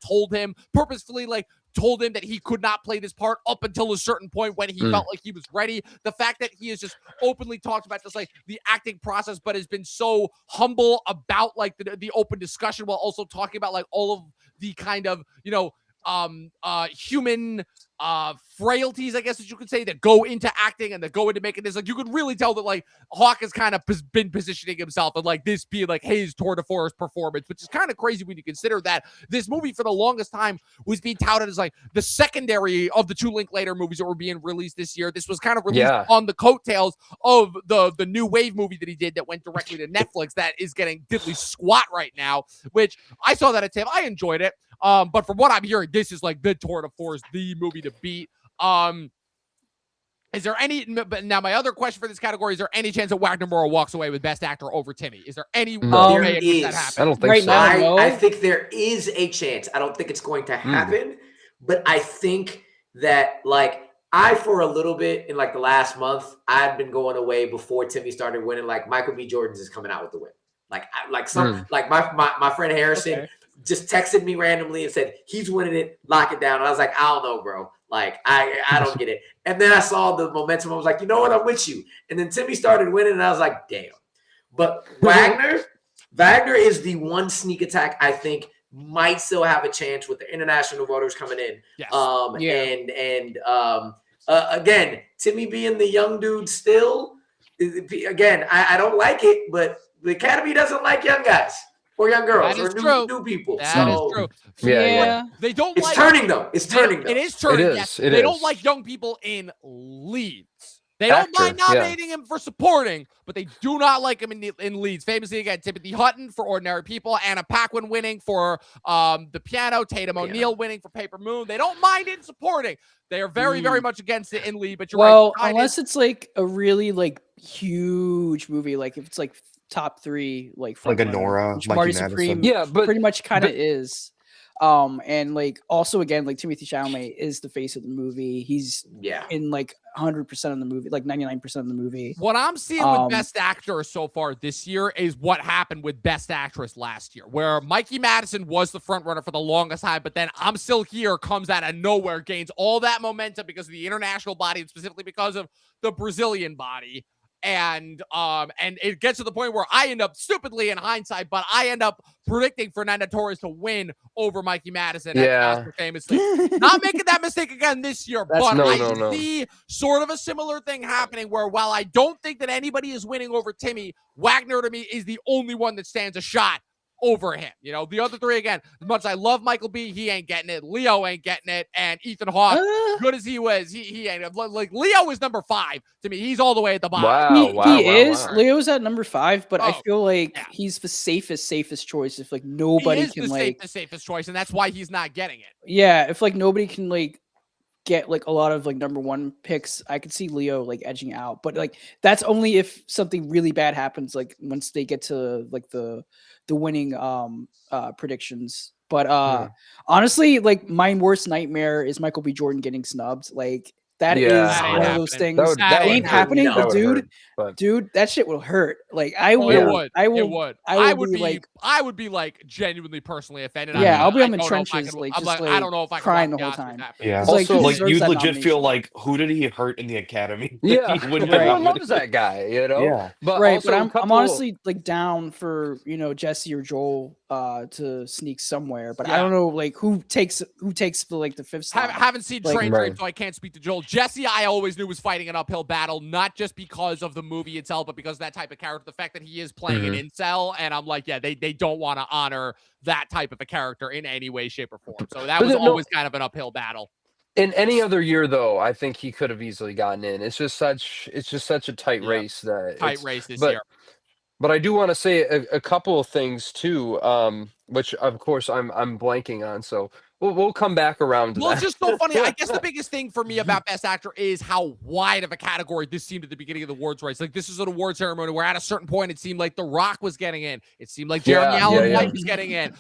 purposefully told him that he could not play this part up until a certain point when he felt like he was ready. The fact that he has just openly talked about just like the acting process, but has been so humble about like the open discussion while also talking about like all of the kind of, human frailties, I guess that you could say, that go into acting and that go into making this. Like you could really tell that like Hawke has kind of been positioning himself and like this being like his tour de force performance, which is kind of crazy when you consider that this movie for the longest time was being touted as like the secondary of the 2 Linklater movies that were being released this year. This was kind of released on the coattails of the new wave movie that he did that went directly to Netflix that is getting diddly squat right now, which I saw that at TIFF. I enjoyed it. But from what I'm hearing, this is like the tour de force, the movie to beat. Is there any? But now my other question for this category: is there any chance that Wagner Moore walks away with Best Actor over Timmy? Is there any No. way in which that There happens? I don't think Right so. now, no. I think there is a chance. I don't think it's going to happen, but I think that for a little bit in like the last month, I've been going away before Timmy started winning. Like Michael B. Jordan's is coming out with the win. My friend Harrison just texted me randomly and said he's winning it, lock it down. And I was like, I don't know, bro. Like I don't get it. And then I saw the momentum. I was like, you know what? I'm with you. And then Timmy started winning, and I was like, damn. But Wagner is the one sneak attack I think might still have a chance with the international voters coming in. Yes. Again, Timmy being the young dude still. Again, I don't like it, but the Academy doesn't like young guys or young girls or new people. That is true. Yeah. They don't It's like turning though. It's turning though. It is turning. It Yes. is. They don't like young people in leads. They don't mind nominating him for supporting, but they do not like him in leads. Famously, again, Timothy Hutton for Ordinary People, Anna Paquin winning for The Piano, Tatum O'Neal winning for Paper Moon. They don't mind in supporting. They are very, very much against it in lead, but you're right. Well, unless it's like a really like huge movie, like if it's like top 3, like a Nora, which Mikey Marty Madison. Supreme, but pretty much kind of is. And like also again, like Timothy Chalamet is the face of the movie. He's in like 100% of the movie, like 99% of the movie. What I'm seeing with Best Actor so far this year is what happened with Best Actress last year, where Mikey Madison was the front runner for the longest time, but then I'm Still Here comes out of nowhere, gains all that momentum because of the international body and specifically because of the Brazilian body. And it gets to the point where I end up stupidly in hindsight, but I end up predicting Fernanda Torres to win over Mikey Madison. Yeah. Famously. Not making that mistake again this year, but I see sort of a similar thing happening where while I don't think that anybody is winning over Timmy, Wagner to me is the only one that stands a shot over him. You know, the other 3, again, as much as I love Michael B, he ain't getting it. Leo ain't getting it. And Ethan Hawke, good as he was, he ain't. Like, Leo is number 5 to me. He's all the way at the bottom. He is. Leo's at number 5, but I feel like he's the safest choice if like nobody can like the safest choice, and that's why he's not getting it. Yeah, if like nobody can like get like a lot of like number 1 picks, I could see Leo like edging out, but like that's only if something really bad happens, like once they get to like the winning predictions. But honestly, like my worst nightmare is Michael B. Jordan getting snubbed. Like that is one of those things that ain't happening. Dude, that shit will hurt. Like I would be like genuinely personally offended. Yeah, I'll be on the trenches like I don't know if I crying the whole time. Yeah, also like you'd legit feel like, who did he hurt in the Academy? Yeah, everyone loves that guy, you know. Yeah, but I'm honestly like down for Jesse or Joel to sneak somewhere, but I don't know like who takes the like the 5th slot. Haven't seen Train, so I can't speak to Joel. Jesse, I always knew was fighting an uphill battle, not just because of the movie itself, but because of that type of character. The fact that he is playing an incel, and I'm like, yeah, they don't want to honor that type of a character in any way, shape, or form. So that was always kind of an uphill battle. In any other year, though, I think he could have easily gotten in. It's just such a tight race this year. But I do want to say a couple of things too, which of course I'm blanking on. So we'll come back around to that. It's just so funny. I guess the biggest thing for me about Best Actor is how wide of a category this seemed at the beginning of the awards race. Like this is an award ceremony where at a certain point it seemed like The Rock was getting in. It seemed like Jeremy Allen White was getting in.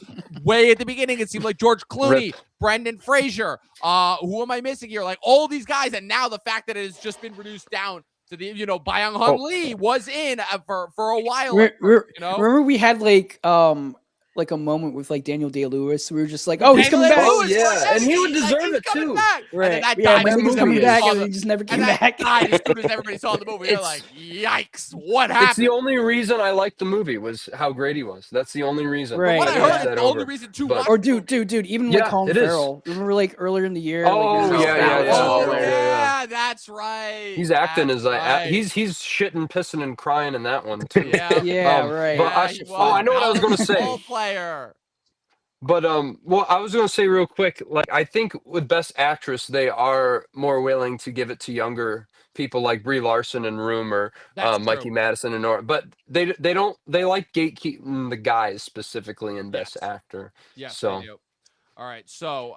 Way at the begining, it seemed like George Clooney, Brendan Fraser. Who am I missing here? Like all these guys, and now the fact that it has just been reduced down. So the Byung Hun Lee was in for a while. Remember we had like a moment with like Daniel Day-Lewis. We were just like, oh, he's coming back. Oh yeah, and he would deserve it too. Right? He's coming back, and he just never came back. As soon as everybody saw the movie, they're like, yikes, what happened? It's the only reason I liked the movie was how great he was. That's the only reason. Right. What I heard is the only reason to watch. Or dude, even like Colin Farrell. Remember like earlier in the year? Oh yeah, that's right. He's acting as he's shitting, pissing, and crying in that one too. Right. But I know what I was going to say. But well, I was going to say real quick, like I think with Best Actress, they are more willing to give it to younger people like Brie Larson in Room or Mikey Madison and Nora, but they like gatekeeping the guys specifically in Best Actor. Yes. So all right. So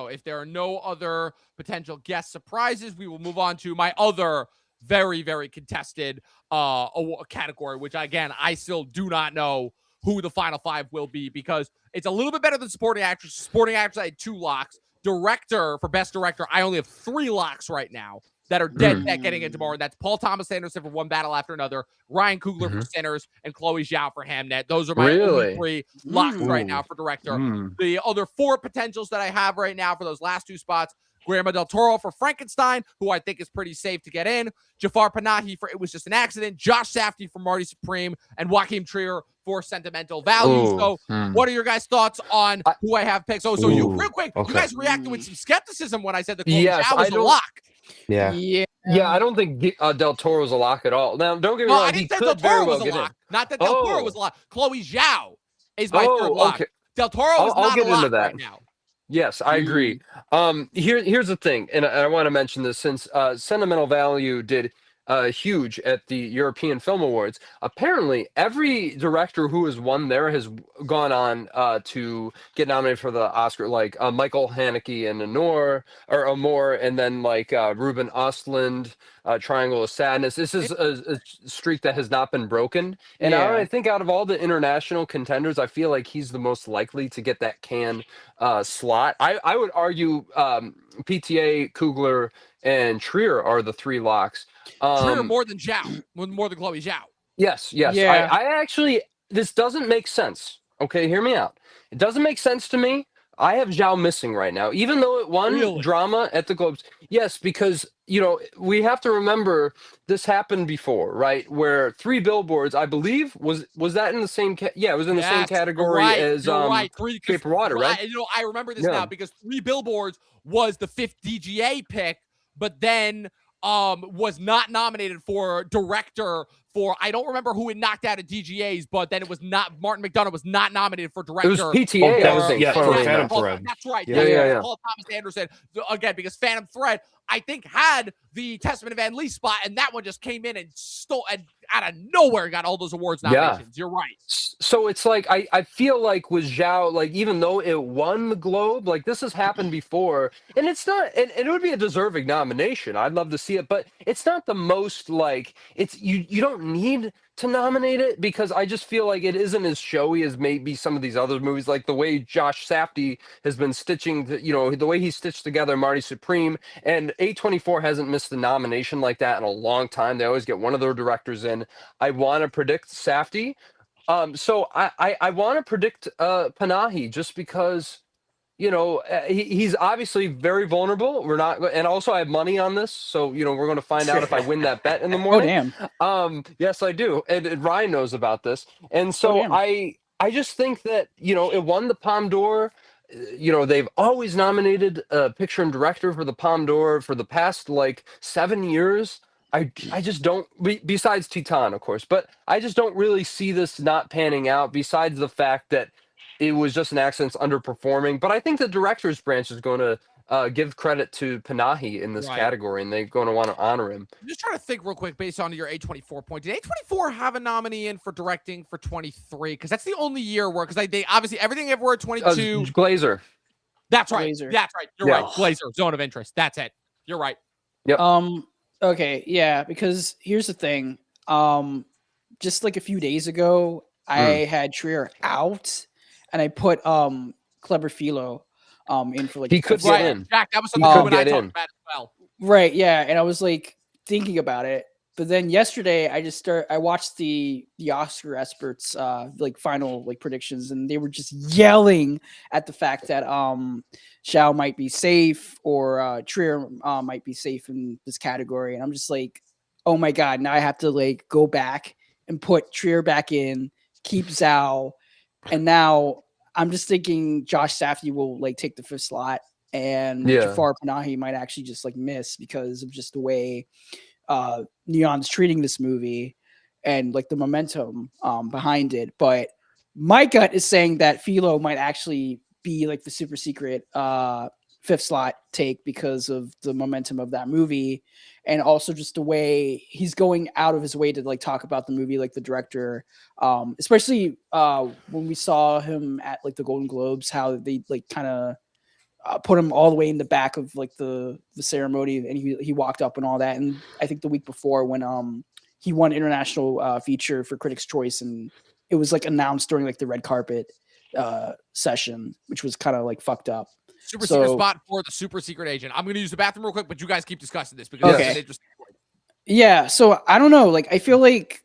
if there are no other potential guest surprises, we will move on to my other very, very contested category, which again, I still do not know who the final 5 will be because it's a little bit better than supporting actress. Supporting actress, I had 2 locks. Director, for Best Director, I only have 3 locks right now that are dead set getting in tomorrow. That's Paul Thomas Anderson for One Battle After Another, Ryan Coogler for Sinners, and Chloe Zhao for Hamnet. Those are my only 3 locks right now for Director. The other 4 potentials that I have right now for those last 2 spots, Guillermo del Toro for Frankenstein, who I think is pretty safe to get in. Jafar Panahi for It Was Just an Accident. Josh Safdie for Marty Supreme. And Joaquin Trier for Sentimental Value. So what are your guys' thoughts on who I have picked? So you, real quick, you guys reacted with some skepticism when I said that Chloe Zhao was a lock. Yeah. Yeah, I don't think Del Toro's a lock at all. Now, don't get me wrong. I didn't say Del Toro was a lock. Not that Del Toro was a lock. Chloe Zhao is my third lock. Okay. Del Toro is not get a lock into that right now. Yes, I agree. Here's the thing, and I want to mention this since Sentimental Value did huge at the European Film Awards. Apparently, every director who has won there has gone on to get nominated for the Oscar, like Michael Haneke and Amor, and then like Ruben Östlund, Triangle of Sadness. This is a streak that has not been broken. And I think out of all the international contenders, I feel like he's the most likely to get that Cannes slot. I would argue PTA, Coogler, and Trier are the three locks. Trier more than Zhao, more than Chloe Zhao. Yes. Yeah. I actually, this doesn't make sense. Okay, hear me out. It doesn't make sense to me. I have Zhao missing right now, even though it won drama at the Globes. Yes, because, we have to remember this happened before, right? Where Three Billboards, I believe, was that in the same? It was in the same category as Shape of Water, right? I remember this now because Three Billboards was the 5th DGA pick, but then was not nominated for director for, I don't remember who it knocked out at DGAs, but then it was not, Martin McDonagh was not nominated for director. It was PTA, I think. For Phantom Thread. That's right. Yeah. Paul Thomas Anderson, again, because Phantom Thread, I think, had the Testament of Van Lee spot, and that one just came in and stole, and out of nowhere got all those awards nominations. You're right. So it's like, I feel like with Zhao, like, even though it won the Globe, like, this has happened before, and it's not, and it would be a deserving nomination. I'd love to see it, but it's not the most, like, it's, you don't need to nominate it, because I just feel like it isn't as showy as maybe some of these other movies, like the way Josh Safdie has been stitching, the way he stitched together Marty Supreme, and A24 hasn't missed a nomination like that in a long time. They always get one of their directors in. I want to predict Safdie. So I want to predict Panahi, just because, he's obviously very vulnerable. We're not, and also I have money on this, so we're going to find out if I win that bet in the morning. Oh, damn. Yes, I do, and Ryan knows about this, and so I just think that it won the Palme d'Or. They've always nominated a picture and director for the Palme d'Or for the past like 7 years. I just don't, besides Titan, of course, but I just don't really see this not panning out, besides the fact that it was just an accident, underperforming. But I think the director's branch is going to give credit to Panahi in this category, and they're going to want to honor him. I'm just trying to think real quick based on your A24 point. Did A24 have a nominee in for directing for 23? Because that's the only year where, because they obviously everything everywhere 22. Glazer. That's right. Glazer. That's right. You're right. Glazer, Zone of Interest. That's it. You're right. Yep. Okay, yeah, because here's the thing. Just like a few days ago, I had Trier out, and I put Cleber Philo in for like he could get in. Jack, that was something you and I talked about as well. Right, yeah, and I was like thinking about it, but then yesterday I watched the Oscar experts like final like predictions, and they were just yelling at the fact that Zhao might be safe, or Trier might be safe in this category, and I'm just like, oh my god, now I have to like go back and put Trier back in, keep Zhao, and now I'm just thinking Josh Safdie will like take the 5th slot, and Jafar Panahi might actually just like miss because of just the way Neon's treating this movie and like the momentum behind it. But my gut is saying that Philo might actually be like the super secret 5th slot take because of the momentum of that movie, and also just the way he's going out of his way to like talk about the movie, like the director, especially when we saw him at like the Golden Globes, how they like kind of put him all the way in the back of like the ceremony, and he walked up and all that. And I think the week before when he won international feature for Critics' Choice, and it was like announced during like the red carpet session, which was kind of like fucked up. Super secret spot for the super secret agent. I'm going to use the bathroom real quick, but you guys keep discussing this because it's an interesting point. Yeah, so I don't know. Like, I feel like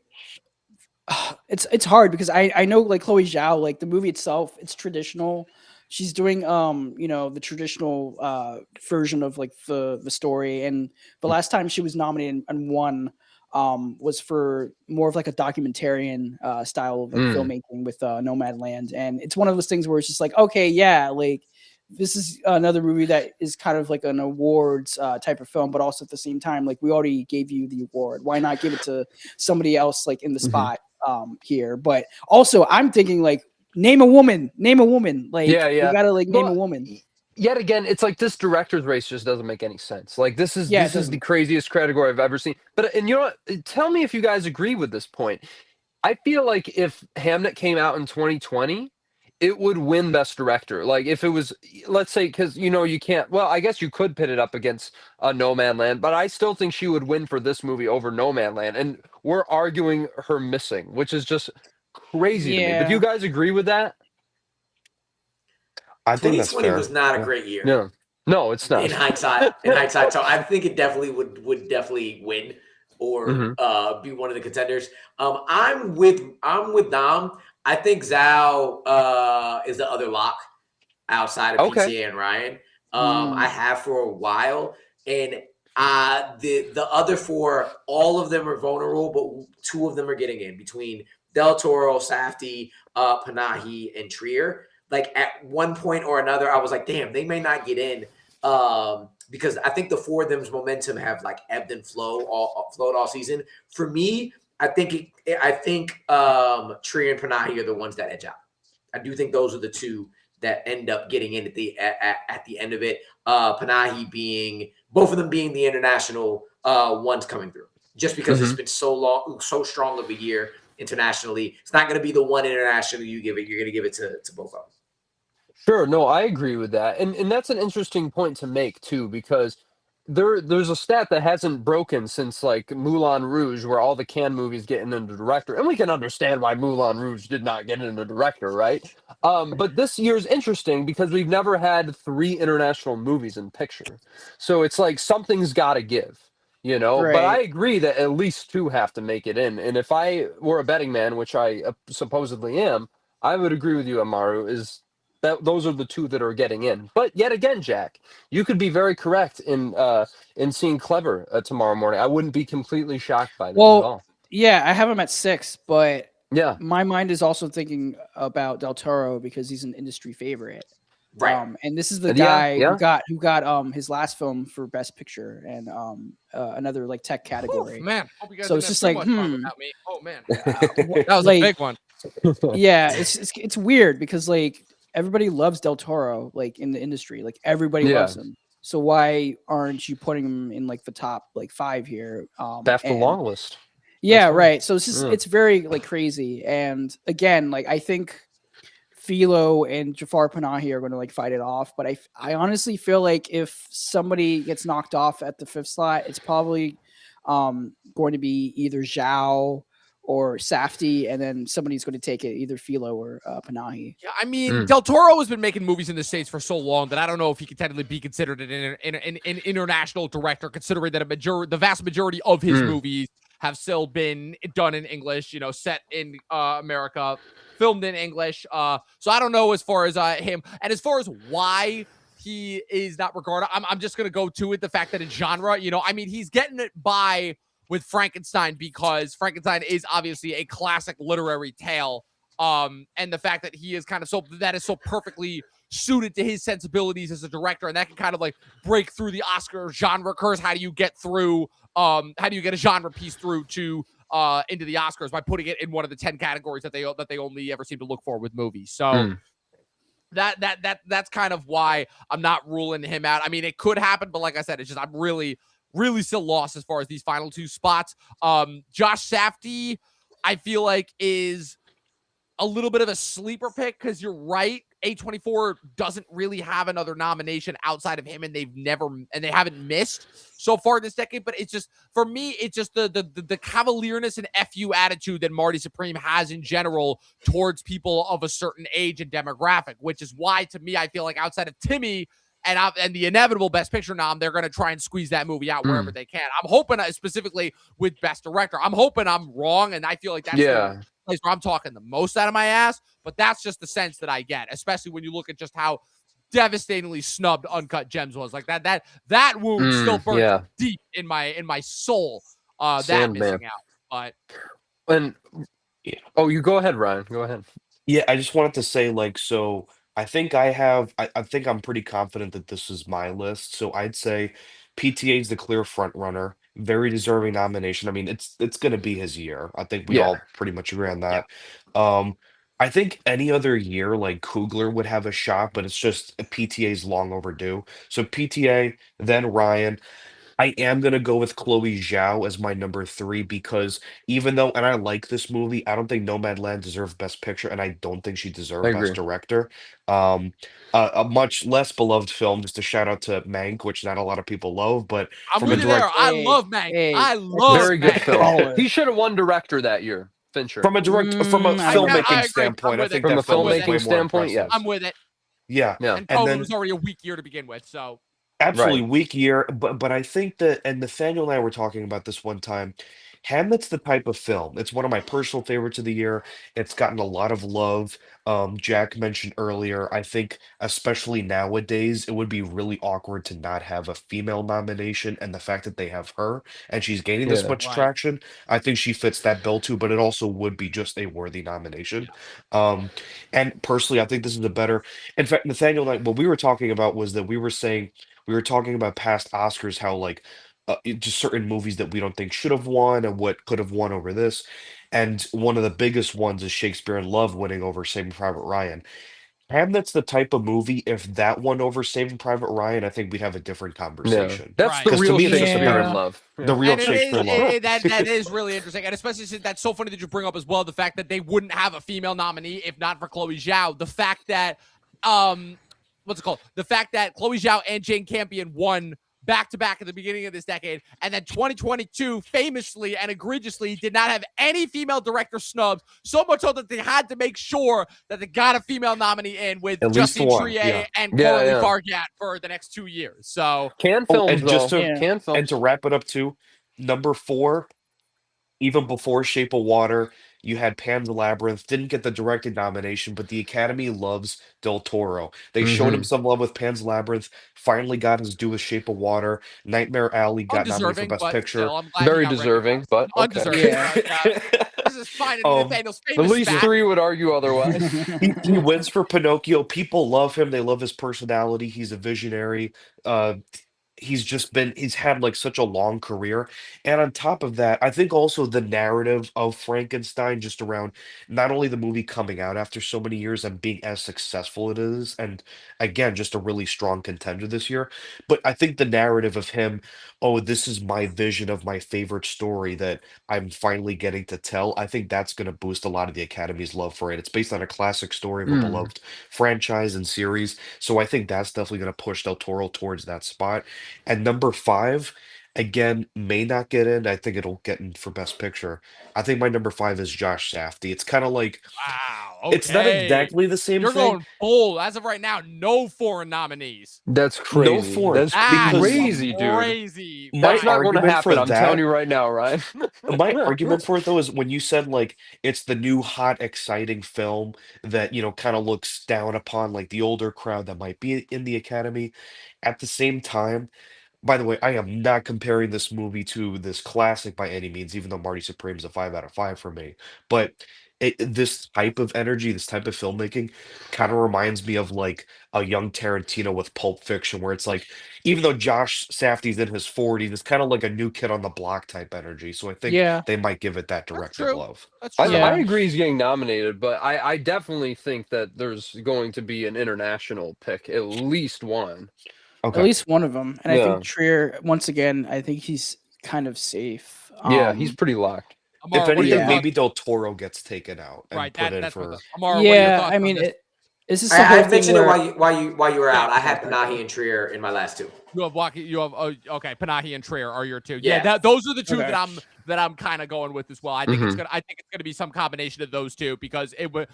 it's hard because I know like Chloe Zhao, like the movie itself, it's traditional. she's doing the traditional version of like the story, and the last time she was nominated and won was for more of like a documentarian style of like filmmaking with Nomadland. And it's one of those things where it's just like, okay, yeah, like this is another movie that is kind of like an awards type of film, but also at the same time, like we already gave you the award. Why not give it to somebody else like in the spot here? But also I'm thinking like, name a woman. Like, Yeah, we yeah. gotta like name a Well, woman. yet again, it's like this director's race just doesn't make any sense. Like this is Yeah, it this is the doesn't. craziest category I've ever seen. But and you know what? Tell me if you guys agree with this point. I feel like if Hamnet came out in 2020, it would win Best Director. Like if it was, let's say, because you can't. Well, I guess you could pit it up against No Man Land, but I still think she would win for this movie over No Man Land. And we're arguing her missing, which is just crazy to me. But do you Yeah. guys agree with that? I think that's 2020 fair. was not a Yeah. great year. No, it's not. In hindsight, so I think it definitely would definitely win or be one of the contenders. I'm with Dom. I think Zhao is the other lock outside of Okay. PTA and Ryan. I have for a while, and the other four, all of them are vulnerable, but two of them are getting in between Del Toro, Safdie, Panahi, and Trier. Like at one point or another, I was like, damn, they may not get in. Because I think the four of them's momentum have like ebbed and flowed all season. For me, I think Trier and Panahi are the ones that edge out. I do think those are the two that end up getting in at the end of it. Panahi being both of them being the international ones coming through, just because it's been so strong of a year internationally. It's not going to be the one internationally you give it. You're going to give it to both of them. Sure, no, I agree with that. And that's an interesting point to make too, because there's a stat that hasn't broken since like Moulin Rouge, where all the Cannes movies get in the director. And we can understand why Moulin Rouge did not get in the director, right? But this year's interesting because we've never had 3 international movies in picture. So it's like something's gotta give. But I Right. agree that at least 2 have to make it in. And if I were a betting man, which I supposedly am, I would agree with you, Amaru, is that those are the 2 that are getting in. But yet again, Jack, you could be very correct in seeing Clever tomorrow morning. I wouldn't be completely shocked by that at Well, all. yeah, I have him at 6, but Yeah. my mind is also thinking about Del Toro because he's an industry favorite. Right. And this is the Yeah, guy yeah. who got his last film for Best Picture and another like tech category. Man, hope you guys So didn't it's have just too like, much fun without me. Oh man, That that was a big one. Yeah, it's weird because like everybody loves Del Toro like in the industry, like everybody Yeah. loves him. So why aren't you putting him in like the top like 5 here? After And long list. yeah, That's right. right. So it's just Yeah. it's very like crazy. And again, like I think Philo and Jafar Panahi are going to like fight it off, but I honestly feel like if somebody gets knocked off at the 5th slot, it's probably going to be either Zhao or Safdie, and then somebody's going to take it, either Philo or Panahi. Yeah, I mean, Del Toro has been making movies in the States for so long that I don't know if he could technically be considered an international director, considering that the vast majority of his movies have still been done in English, set in America, filmed in English. So I don't know as far as him. And as far as why he is not regarded, I'm just going to go to it, the fact that it's genre, I mean, he's getting it by with Frankenstein because Frankenstein is obviously a classic literary tale. And the fact that he is that is so perfectly suited to his sensibilities as a director, and that can kind of like break through the Oscar genre curse. How do you get a genre piece through to into the Oscars by putting it in one of the 10 categories that they only ever seem to look for with movies? So that's kind of why I'm not ruling him out. I mean, it could happen, but like I said, it's just I'm really still lost as far as these final 2 spots. Josh Safdie, I feel like is a little bit of a sleeper pick because you're right. A24 doesn't really have another nomination outside of him, and they haven't missed so far this decade. But it's just, for me, it's just the cavalierness and FU attitude that Marty Supreme has in general towards people of a certain age and demographic, which is why, to me, I feel like outside of Timmy and the inevitable Best Picture nom, they're going to try and squeeze that movie out wherever they can. I'm hoping, specifically with Best Director, I'm hoping I'm wrong, and I feel like that's the place where I'm talking the most out of my ass. But that's just the sense that I get, especially when you look at just how devastatingly snubbed Uncut Gems was. Like that wound still burns deep in my soul. That missing out, but and you go ahead, Ryan. Go ahead. Yeah, I just wanted to say, like, so I think I think I'm pretty confident that this is my list. So I'd say PTA is the clear front runner, very deserving nomination. I mean, it's gonna be his year. I think we Yeah. all pretty much agree on that. I think any other year, like Coogler would have a shot, but it's just PTA's long overdue. So PTA, then Ryan. I am gonna go with Chloe Zhao as my number 3 because even though, and I like this movie, I don't think Nomadland deserves Best Picture, and I don't think she I deserved Best agree. Director. Um, a much less beloved film, just a shout out to Mank, which not a lot of people love, but I'm from a with you there. direct I love Mank. I that's love Very good Mank. film. baller. He should have won director that year, Fincher. from a I don't know. filmmaking I agree. standpoint, I'm I with think it. From that a film is I'm with way it. filmmaking more standpoint, impressive. I'm with it. Yeah, Yeah. And and COVID then was already a weak year to begin with, so absolutely Right. weak year, but I think that, and Nathaniel and I were talking about this one time. Hamlet's the type of film. It's one of my personal favorites of the year. It's gotten a lot of love. Jack mentioned earlier. I think, especially nowadays, it would be really awkward to not have a female nomination, and the fact that they have her and she's gaining this Yeah. much right. traction, I think she fits that bill too. But it also would be just a worthy nomination. And personally, I think this is a better. In fact, Nathaniel and I, what we were talking about was that we were talking about past Oscars, how like just certain movies that we don't think should have won and what could have won over this. And one of the biggest ones is Shakespeare in Love winning over Saving Private Ryan. Hamlet's the type of movie, if that won over Saving Private Ryan, I think we'd have a different Yeah. conversation. That's Right. the Because to real me, I think it's the Shakespeare in better, Love. the Yeah. real And Shakespeare in Love. that is really interesting, and especially since that's so funny that you bring up as well the fact that they wouldn't have a female nominee if not for Chloe Zhao. The fact that what's it called? The fact that Chloe Zhao and Jane Campion won back to back at the beginning of this decade, and then 2022 famously and egregiously did not have any female director snubs, so much so that they had to make sure that they got a female nominee in with At least Justine one, Trier yeah. and Yeah, Coralie yeah. Fargat for the next 2 years. So Can Oh, films and just though. to Yeah. Can films. and to wrap it up too, number 4, even before Shape of Water, you had Pan's Labyrinth, didn't get the directing nomination, but the Academy loves Del Toro. They showed him Mhm. some love with Pan's Labyrinth, finally got his due with Shape of Water. Nightmare Alley got nominated for undeserving, Best but Picture. still, I'm glad he Very got deserving, recognized. but okay. Undeserving, Yeah. but this is fine. And Um, Nathaniel's At famous least spat. 3 would argue otherwise. he wins for Pinocchio. People love him. They love his personality. He's a visionary. Uh, he's had like such a long career, and on top of that, I think also the narrative of Frankenstein, just around not only the movie coming out after so many years and being as successful it is, and again just a really strong contender this year, but I think the narrative of him, oh, this is my vision of my favorite story that I'm finally getting to tell, I think that's going to boost a lot of the Academy's love for it. It's based on a classic story of a Mm. beloved franchise and series, so I think that's definitely going to push Del Toro towards that spot. And number 5, again, may not get in. I think it'll get in for Best Picture. I think my number 5 is Josh Safdie. It's kind of like, Wow. it's not Okay. exactly the same You're thing. going bold. As of right now, no foreign nominees. That's No crazy. foreign, That's That's because crazy, dude. crazy. my That's not going to argument happen. for I'm telling that, you right now, Ryan. my argument for it though is when you said like it's the new hot, exciting film that, kind of looks down upon like the older crowd that might be in the Academy. At the same time, by the way, I am not comparing this movie to this classic by any means, even though Marty Supreme's a 5 out of 5 for me. But this type of energy, this type of filmmaking, kind of reminds me of like a young Tarantino with Pulp Fiction, where it's like, even though Josh Safdie's in his 40s, it's kind of like a new kid on the block type energy. So I think Yeah. they might give it that That's director true. glove. That's I, true. Yeah. I agree he's getting nominated, but I definitely think that there's going to be an international pick, at least one. At Okay. least one of them. And I Yeah. think Trier, once again, I think he's kind of safe. Yeah, he's pretty locked. If Amara, what are your anything, yeah. thoughts? maybe Del Toro gets taken out and Right, put in that's my for. thought. Amara, what are your Yeah, thoughts I on mean, this? This is I something mentioned it where, while you were out. I had Okay. Panahi and Trier in my last two. You have okay. Panahi and Trier are your two. Yeah. Those are the two Okay. that I'm kind of going with as well. I think it's gonna be some combination of those two because it would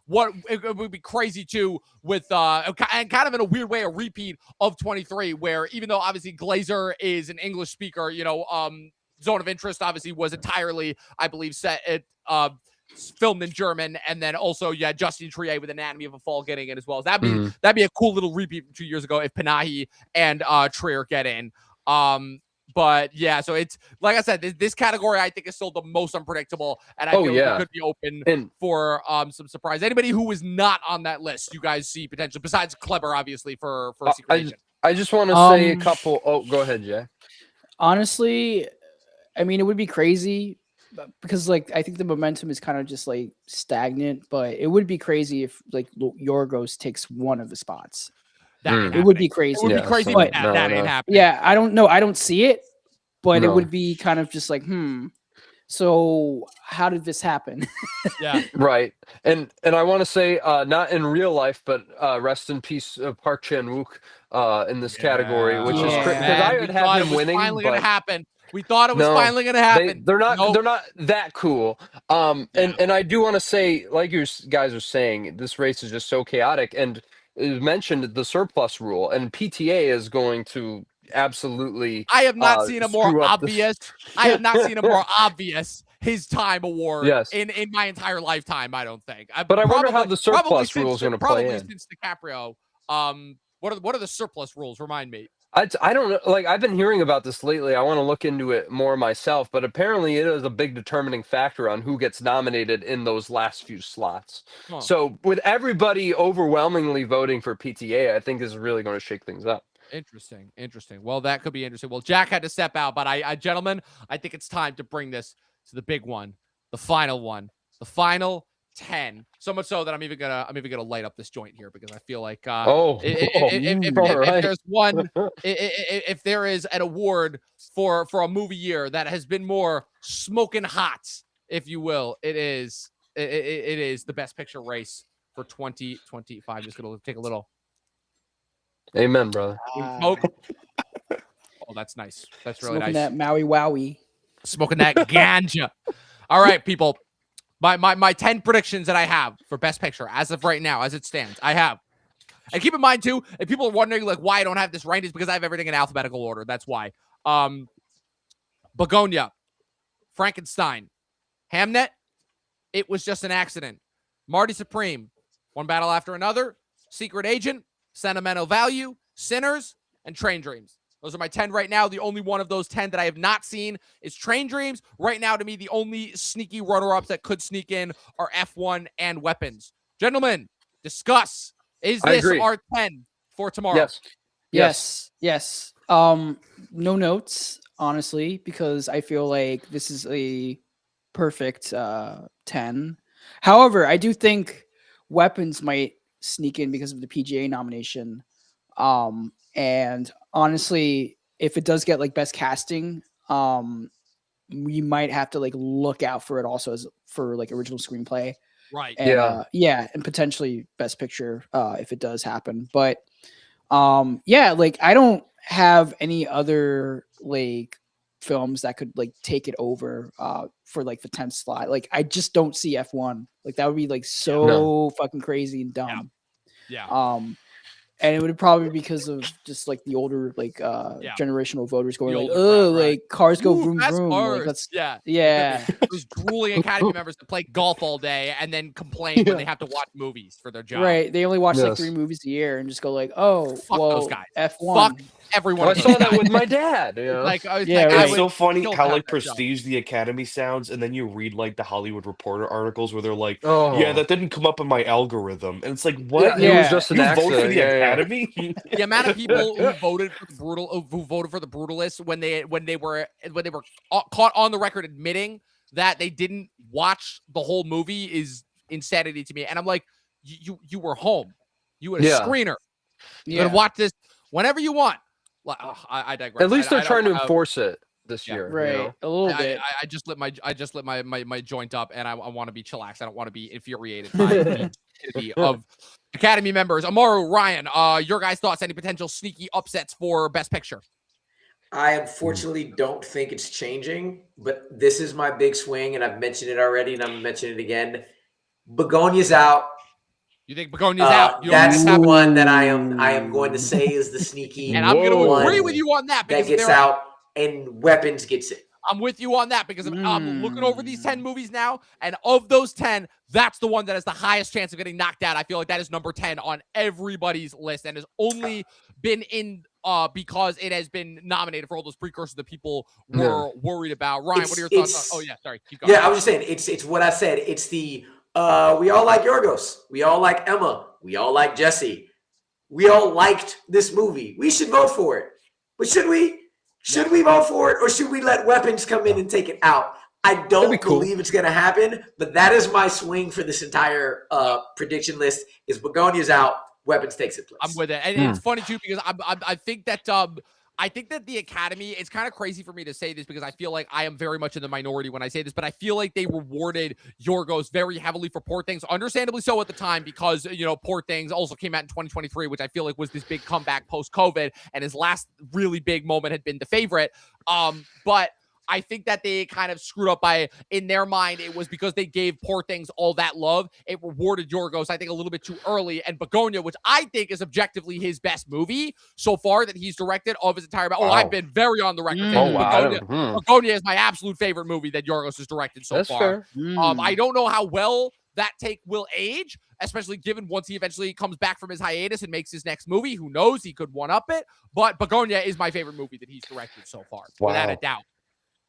it would be crazy too with and kind of in a weird way a repeat of 23 where even though obviously Glazer is an English speaker, Zone of Interest obviously was entirely I believe set at filmed in German, and then also Justin Trier with Anatomy of a Fall getting it as well. That'd be a cool little repeat from 2 years ago if Panahi and Trier get in. But yeah, so it's like I said, this category I think is still the most unpredictable, and I feel like we could be open for some surprise. Anybody who is not on that list, you guys see potential besides Kleber, obviously for Secret Agent. I just want to say a couple. Oh, go ahead, Jay. honestly, I mean, it would be crazy because like I think the momentum is kind of just like stagnant, but it would be crazy if like Yorgos takes one of the spots. It would be crazy. It would be crazy, but but that ain't happening. Yeah, I don't know. I don't see it, but it would be kind of just like, so how did this happen? Yeah. Right. And I want to say, not in real life, but rest in peace, Park Chan-wook in this category, which is because I would have him winning. Finally gonna happen. We thought it was finally going to happen. They're not that cool. And I do want to say, like you guys are saying, this race is just so chaotic. And it mentioned the surplus rule, and PTA is going to absolutely. I have not seen a more obvious. I have not seen a more obvious his time award in my entire lifetime. I don't think. But I wonder how the surplus rule is going to play in. Probably since DiCaprio. What are the surplus rules? Remind me. I don't know. Like I've been hearing about this lately. I want to look into it more myself, but apparently it is a big determining factor on who gets nominated in those last few slots. Huh. So with everybody overwhelmingly voting for PTA, I think this is really going to shake things up. Interesting. Well, that could be interesting. Well, Jack had to step out, but gentlemen, I think it's time to bring this to the big one, the final one, the final 10. So much so that I'm even gonna light up this joint here because I feel like if there's one, if there is an award for a movie year that has been more smoking hot, if you will, it is the Best Picture race for 2025. Just gonna take a little. Amen, brother. Smoke. Oh, that's nice. That's really smoking nice. That Maui Wowie. Smoking that ganja. All right, people. My 10 predictions that I have for Best Picture as of right now, as it stands, I have. And keep in mind too, if people are wondering like why I don't have this ranked, it's because I have everything in alphabetical order. That's why. Begonia, Frankenstein, Hamnet, It Was Just an Accident, Marty Supreme, One Battle After Another, Secret Agent, Sentimental Value, Sinners, and Train Dreams. Those are my 10 right now. The only one of those 10 that I have not seen is Train Dreams. Right now, to me, the only sneaky runner-ups that could sneak in are F1 and Weapons. Gentlemen, discuss. Is this our 10 for tomorrow? Yes. No notes, honestly, because I feel like this is a perfect 10. However, I do think Weapons might sneak in because of the PGA nomination. And honestly, if it does get like best casting, we might have to like look out for it also as for like original screenplay. Right. And, and potentially best picture if it does happen. But like I don't have any other like films that could like take it over for like the 10th slot. Like I just don't see F1. Like that would be like so fucking crazy and dumb. Yeah. And it would probably be because of just like the older like generational voters going like, oh, like cars go vroom vroom. Like, that's those drooling Academy members that play golf all day and then complain when they have to watch movies for their job. Right. They only watch like 3 movies a year and just go like, oh, fuck those guys. F1. Fuck everyone. I saw that with my dad. You know? It's so funny how like prestige the Academy sounds, and then you read like the Hollywood Reporter articles where they're like, yeah, that didn't come up in my algorithm, and it's like, what? It was just an accident. Vote for the Academy? The amount of people who voted for the Brutalists when they were caught on the record admitting that they didn't watch the whole movie is insanity to me. And I'm like, you were home, you had a screener, you could watch this whenever you want. I digress. At least they're trying to enforce it this year, right? You know? A little bit. I just lit my joint up, and I want to be chillaxed. I don't want to be infuriated by the stupidity of Academy members, Amaru, Ryan, your guys' thoughts, any potential sneaky upsets for Best Picture? I unfortunately don't think it's changing, but this is my big swing, and I've mentioned it already, and I'm gonna mention it again. Begonia's out. You think Begonia's out? You don't That's think the it's one that I am going to say is the sneaky. and I'm going to one agree with you on that because that gets out, and Weapons gets it. I'm with you on that because I'm looking over these 10 movies now, and of those 10, that's the one that has the highest chance of getting knocked out. I feel like that is number 10 on everybody's list and has only been in because it has been nominated for all those precursors that people were worried about. Ryan, what are your thoughts on? Oh, yeah, sorry. Keep going. Yeah, I was just saying, it's what I said. It's the, we all like Yorgos. We all like Emma. We all like Jesse. We all liked this movie. We should vote for it. But should we? Should we vote for it, or should we let Weapons come in and take it out? I don't believe it's going to happen, but that is my swing for this entire prediction list. Is Begonia's out, Weapons takes its place. I'm with it, and it's funny too because I think that the Academy. It's kind of crazy for me to say this because I feel like I am very much in the minority when I say this, but I feel like they rewarded Yorgos very heavily for Poor Things, understandably so at the time because Poor Things also came out in 2023, which I feel like was this big comeback post-COVID, and his last really big moment had been The Favorite. But I think that they kind of screwed up by, in their mind, it was because they gave Poor Things all that love. It rewarded Yorgos, I think, a little bit too early. And Begonia, which I think is objectively his best movie so far that he's directed of his entire... I've been very on the record. Begonia is my absolute favorite movie that Yorgos has directed so far. I don't know how well that take will age, especially given once he eventually comes back from his hiatus and makes his next movie. Who knows? He could one-up it. But Begonia is my favorite movie that he's directed so far, without a doubt.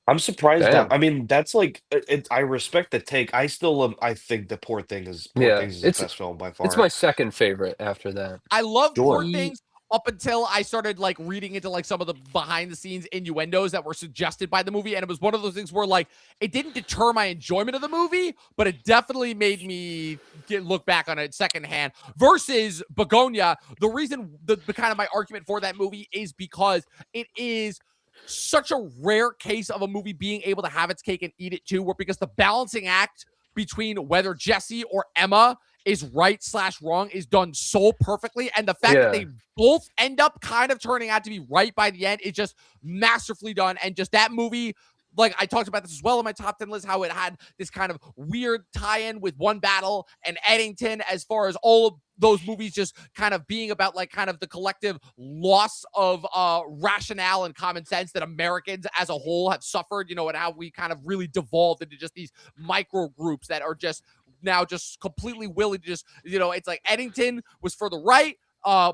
I'm surprised that, I mean, that's like, I respect the take. I still, I think the Poor Things is his best film by far. It's my second favorite after that. I love Poor Things up until I started like reading into like some of the behind the scenes innuendos that were suggested by the movie. And it was one of those things where like, it didn't deter my enjoyment of the movie, but it definitely made me look back on it secondhand versus Begonia. The reason the kind of my argument for that movie is because it is such a rare case of a movie being able to have its cake and eat it too, where because the balancing act between whether Jesse or Emma is right/wrong is done so perfectly, and the fact that they both end up kind of turning out to be right by the end is just masterfully done. And just that movie, like I talked about this as well in my top 10 list, how it had this kind of weird tie-in with One Battle and Eddington, as far as all of those movies just kind of being about like kind of the collective loss of rationale and common sense that Americans as a whole have suffered, and how we kind of really devolved into just these micro groups that are just now just completely willing to just, it's like Eddington was for the right,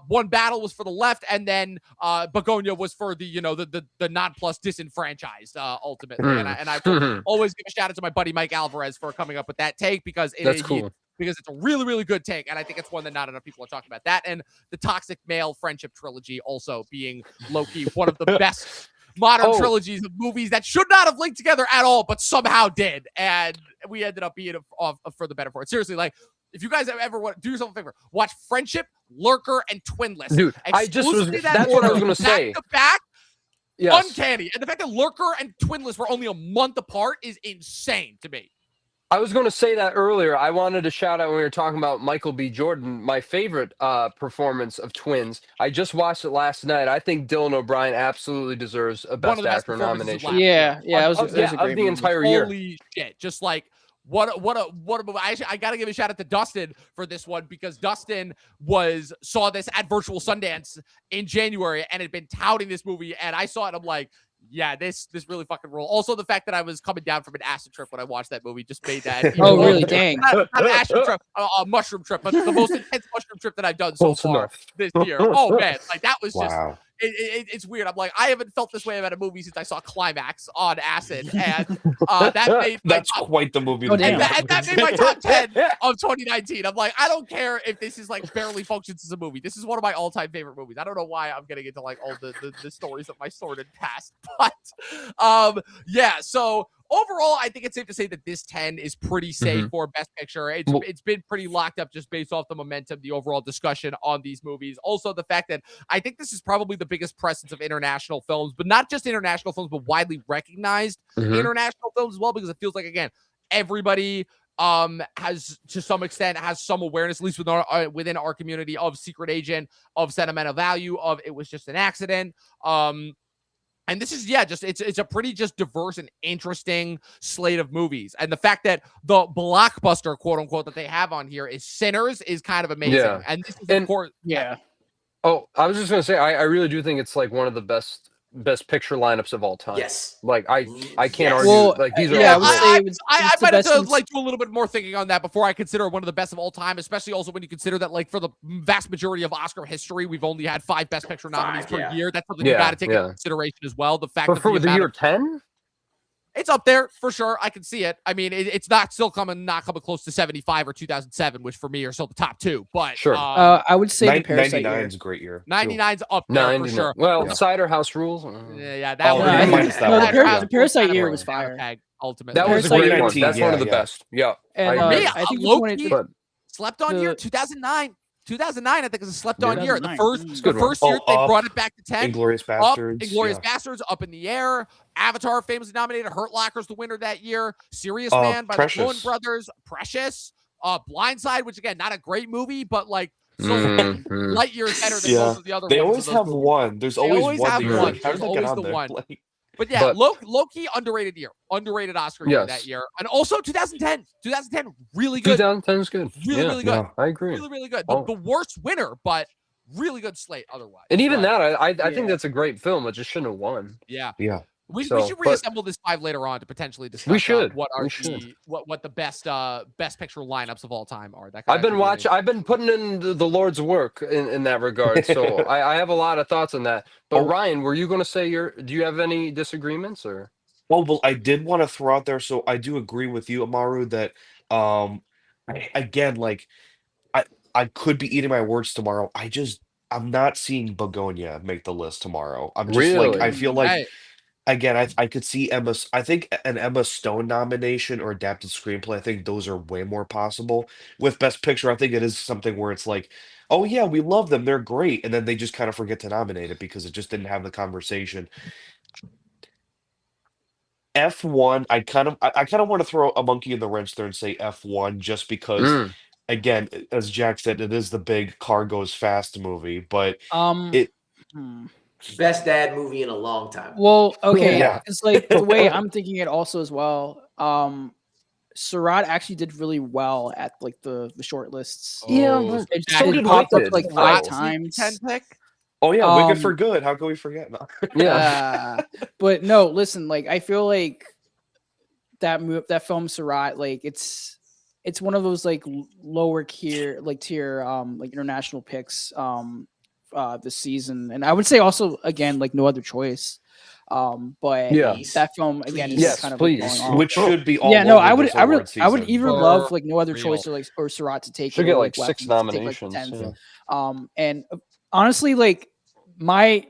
One Battle was for the left, and then Begonia was for the the non-plus disenfranchised ultimately. And I will always give a shout out to my buddy Mike Alvarez for coming up with that take because it's a really, really good take, and I think it's one that not enough people are talking about. That and the Toxic Male Friendship trilogy also being low-key one of the best modern trilogies of movies that should not have linked together at all, but somehow did, and we ended up being for the better for it. Seriously, like, if you guys ever want, do yourself a favor, watch Friendship, Lurker, and Twinless. Dude, that's what I was going to say. Back to back, uncanny. And the fact that Lurker and Twinless were only a month apart is insane to me. I was going to say that earlier. I wanted to shout out when we were talking about Michael B. Jordan, my favorite performance of Twins. I just watched it last night. I think Dylan O'Brien absolutely deserves a Best Actor nomination. Yeah, it was a great of the entire year. year. Holy shit! Just like what a movie. I got to give a shout out to Dustin for this one because Dustin saw this at Virtual Sundance in January and had been touting this movie, and I saw it. And I'm like, yeah, this really fucking rule. Also, the fact that I was coming down from an acid trip when I watched that movie just made that. Really? Dang. Not an acid trip, a mushroom trip, but the most intense mushroom trip that I've done so far this year. Oh man, like that was just. It's weird. I'm like, I haven't felt this way about a movie since I saw Climax on acid, and that made that's quite the movie. And that made my top 10 of 2019. I'm like, I don't care if this is like barely functions as a movie. This is one of my all-time favorite movies. I don't know why I'm getting into like all the stories of my sordid past, but yeah. So overall, I think it's safe to say that this 10 is pretty safe for Best Picture. It's been pretty locked up just based off the momentum, the overall discussion on these movies. Also, the fact that I think this is probably the biggest presence of international films, but not just international films, but widely recognized international films as well, because it feels like, again, everybody has to some extent has some awareness, at least within our community, of Secret Agent, of sentimental value, of it was just an accident. And this is it's a pretty just diverse and interesting slate of movies. And the fact that the blockbuster, quote unquote, that they have on here is Sinners is kind of amazing. Yeah. And this is of course Oh, I was just gonna say, I really do think it's like one of the best picture lineups of all time. Yes. Like I can't Yes. argue. Well, Like these are yeah, I all would great. say it's I the might have best to since- like do a little bit more thinking on that before I consider one of the best of all time, especially also when you consider that like for the vast majority of Oscar history, we've only had 5 Best Picture nominees per year. That's something you got to take into consideration as well. The fact But that for the amount year of- 10, it's up there for sure. I can see it. I mean, it's not coming close to 75 or 2007, which for me are still the top 2. But Sure. I would say the Parasite 99 year. is a great year. 99's up there for sure. Well, Yeah. Cider House Rules. Yeah, that Oh, one. yeah, No, minus that no, one. the Parasite year was Down a fire. peg, ultimately. That was a Parasite great one. 2019, That's one of the yeah. best. Yeah. And I agree. I think the low-key, 20 But slept on year 2009. 2009, I think, is a slept on year. The 2009. first, It's a the good one. first year they Up, brought it back to 10. Inglourious Up, Bastards. Inglourious yeah. Bastards, Up in the Air. Avatar, famously nominated. Hurt Locker's the winner that year. Serious Uh, Man by the Coen Precious. Brothers. Precious. Blindside, which again, not a great movie, but like so Mhm. light years better than Yeah. most of the other They ones. always of those have movies. one. There's They always always one. have that you're one. like, how There's did they get always on the there? one. Like, But yeah, But- low-key underrated year. Underrated Oscar year that year. And also 2010. 2010, really good. 2010 is good. Really, Yeah, really good. yeah. I agree. Really, really good. Oh. The worst winner, but really good slate otherwise. And even But, that, I Yeah. think that's a great film. It just shouldn't have won. yeah. yeah. We So, should but- reassemble this 5 later on to potentially discuss should. what are We the should. what the best picture lineups of all time are. That could I've been actually be watching. amazing. I've been putting in the Lord's work in that regard. So I have a lot of thoughts on that. But Oh. Ryan, were you going to say do you have any disagreements or? Well, I did want to throw out there, so I do agree with you, Amaru, that again, like I could be eating my words tomorrow. I'm not seeing Begonia make the list tomorrow. I'm just like I Really? feel like Hey, again, I could see I think an Emma Stone nomination or adapted screenplay, I think those are way more possible. With Best Picture, I think it is something where it's like, oh yeah, we love them, they're great, and then they just kind of forget to nominate it because it just didn't have the conversation. F1, I kind of want to throw a monkey in the wrench there and say F1 just because Mm. again, as Jack said, it is the big car goes fast movie, but it Best dad movie in a long time. Well, okay, Yeah. it's like the way I'm thinking it also as well. Surratt actually did really well at like the short lists. Yeah, oh, but It, so it did popped up Wicked, like though. 5 Not times. 10 pick. oh yeah, Wicked for Um, Good. How can we forget? No. Yeah. But no, listen, like I feel like that film Surratt, like it's one of those like lower tier like international picks this season. And I would say also again like No Other Choice. But Yeah. that film again is Yes, kind of please. like, going off. Which should be all Yeah, no, over I would, this I award would, I would season. either For love like No Other real. Choice or Surratt to take Should it, get or, like 6 Weapons to take, like, the nominations. 10th. Yeah. And honestly, like my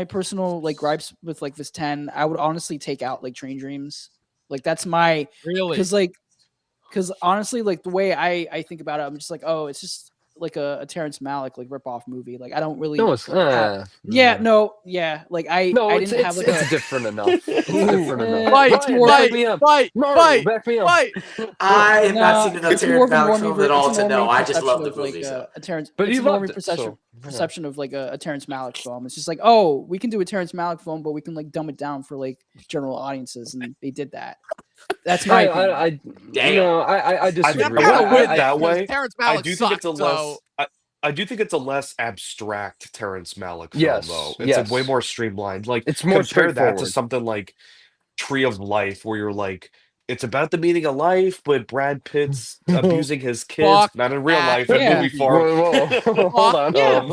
personal like gripes with like this 10, I would honestly take out like Train Dreams. Like that's my Really? because honestly, like the way I think about it, I'm just like, oh, it's just like a Terrence Malick like rip off movie. Like I don't really. No, it's Yeah, no, yeah. Like I it's didn't have like it's different enough. It's different enough. Fight, it's more- back me up. fight, Mario, fight, back me up. fight. I have not seen enough it's more Terrence of a Malick normie film ver- at all it's a to know. normie I just love perception the of, like, movie. So. a Terrence, But it's you a normie loved it, so, perception of like a Terrence Malick film. It's just like, oh, we can do a Terrence Malick film, but we can like dumb it down for like general audiences, and they did that. That's my opinion. Damn. No, I disagree. I'm I kinda would put it with that because way. Terrence I Malick do think it's a sucked, less. so- I do think it's a less abstract Terrence Malick film, Yes, though. It's yes. a way more streamlined. Like It's more compare that to straightforward. something like Tree of Life, where you're like, it's about the meaning of life, but Brad Pitt's abusing his kids, Fuck not in real that life, in Yeah. movie form. Whoa, hold on. Yeah.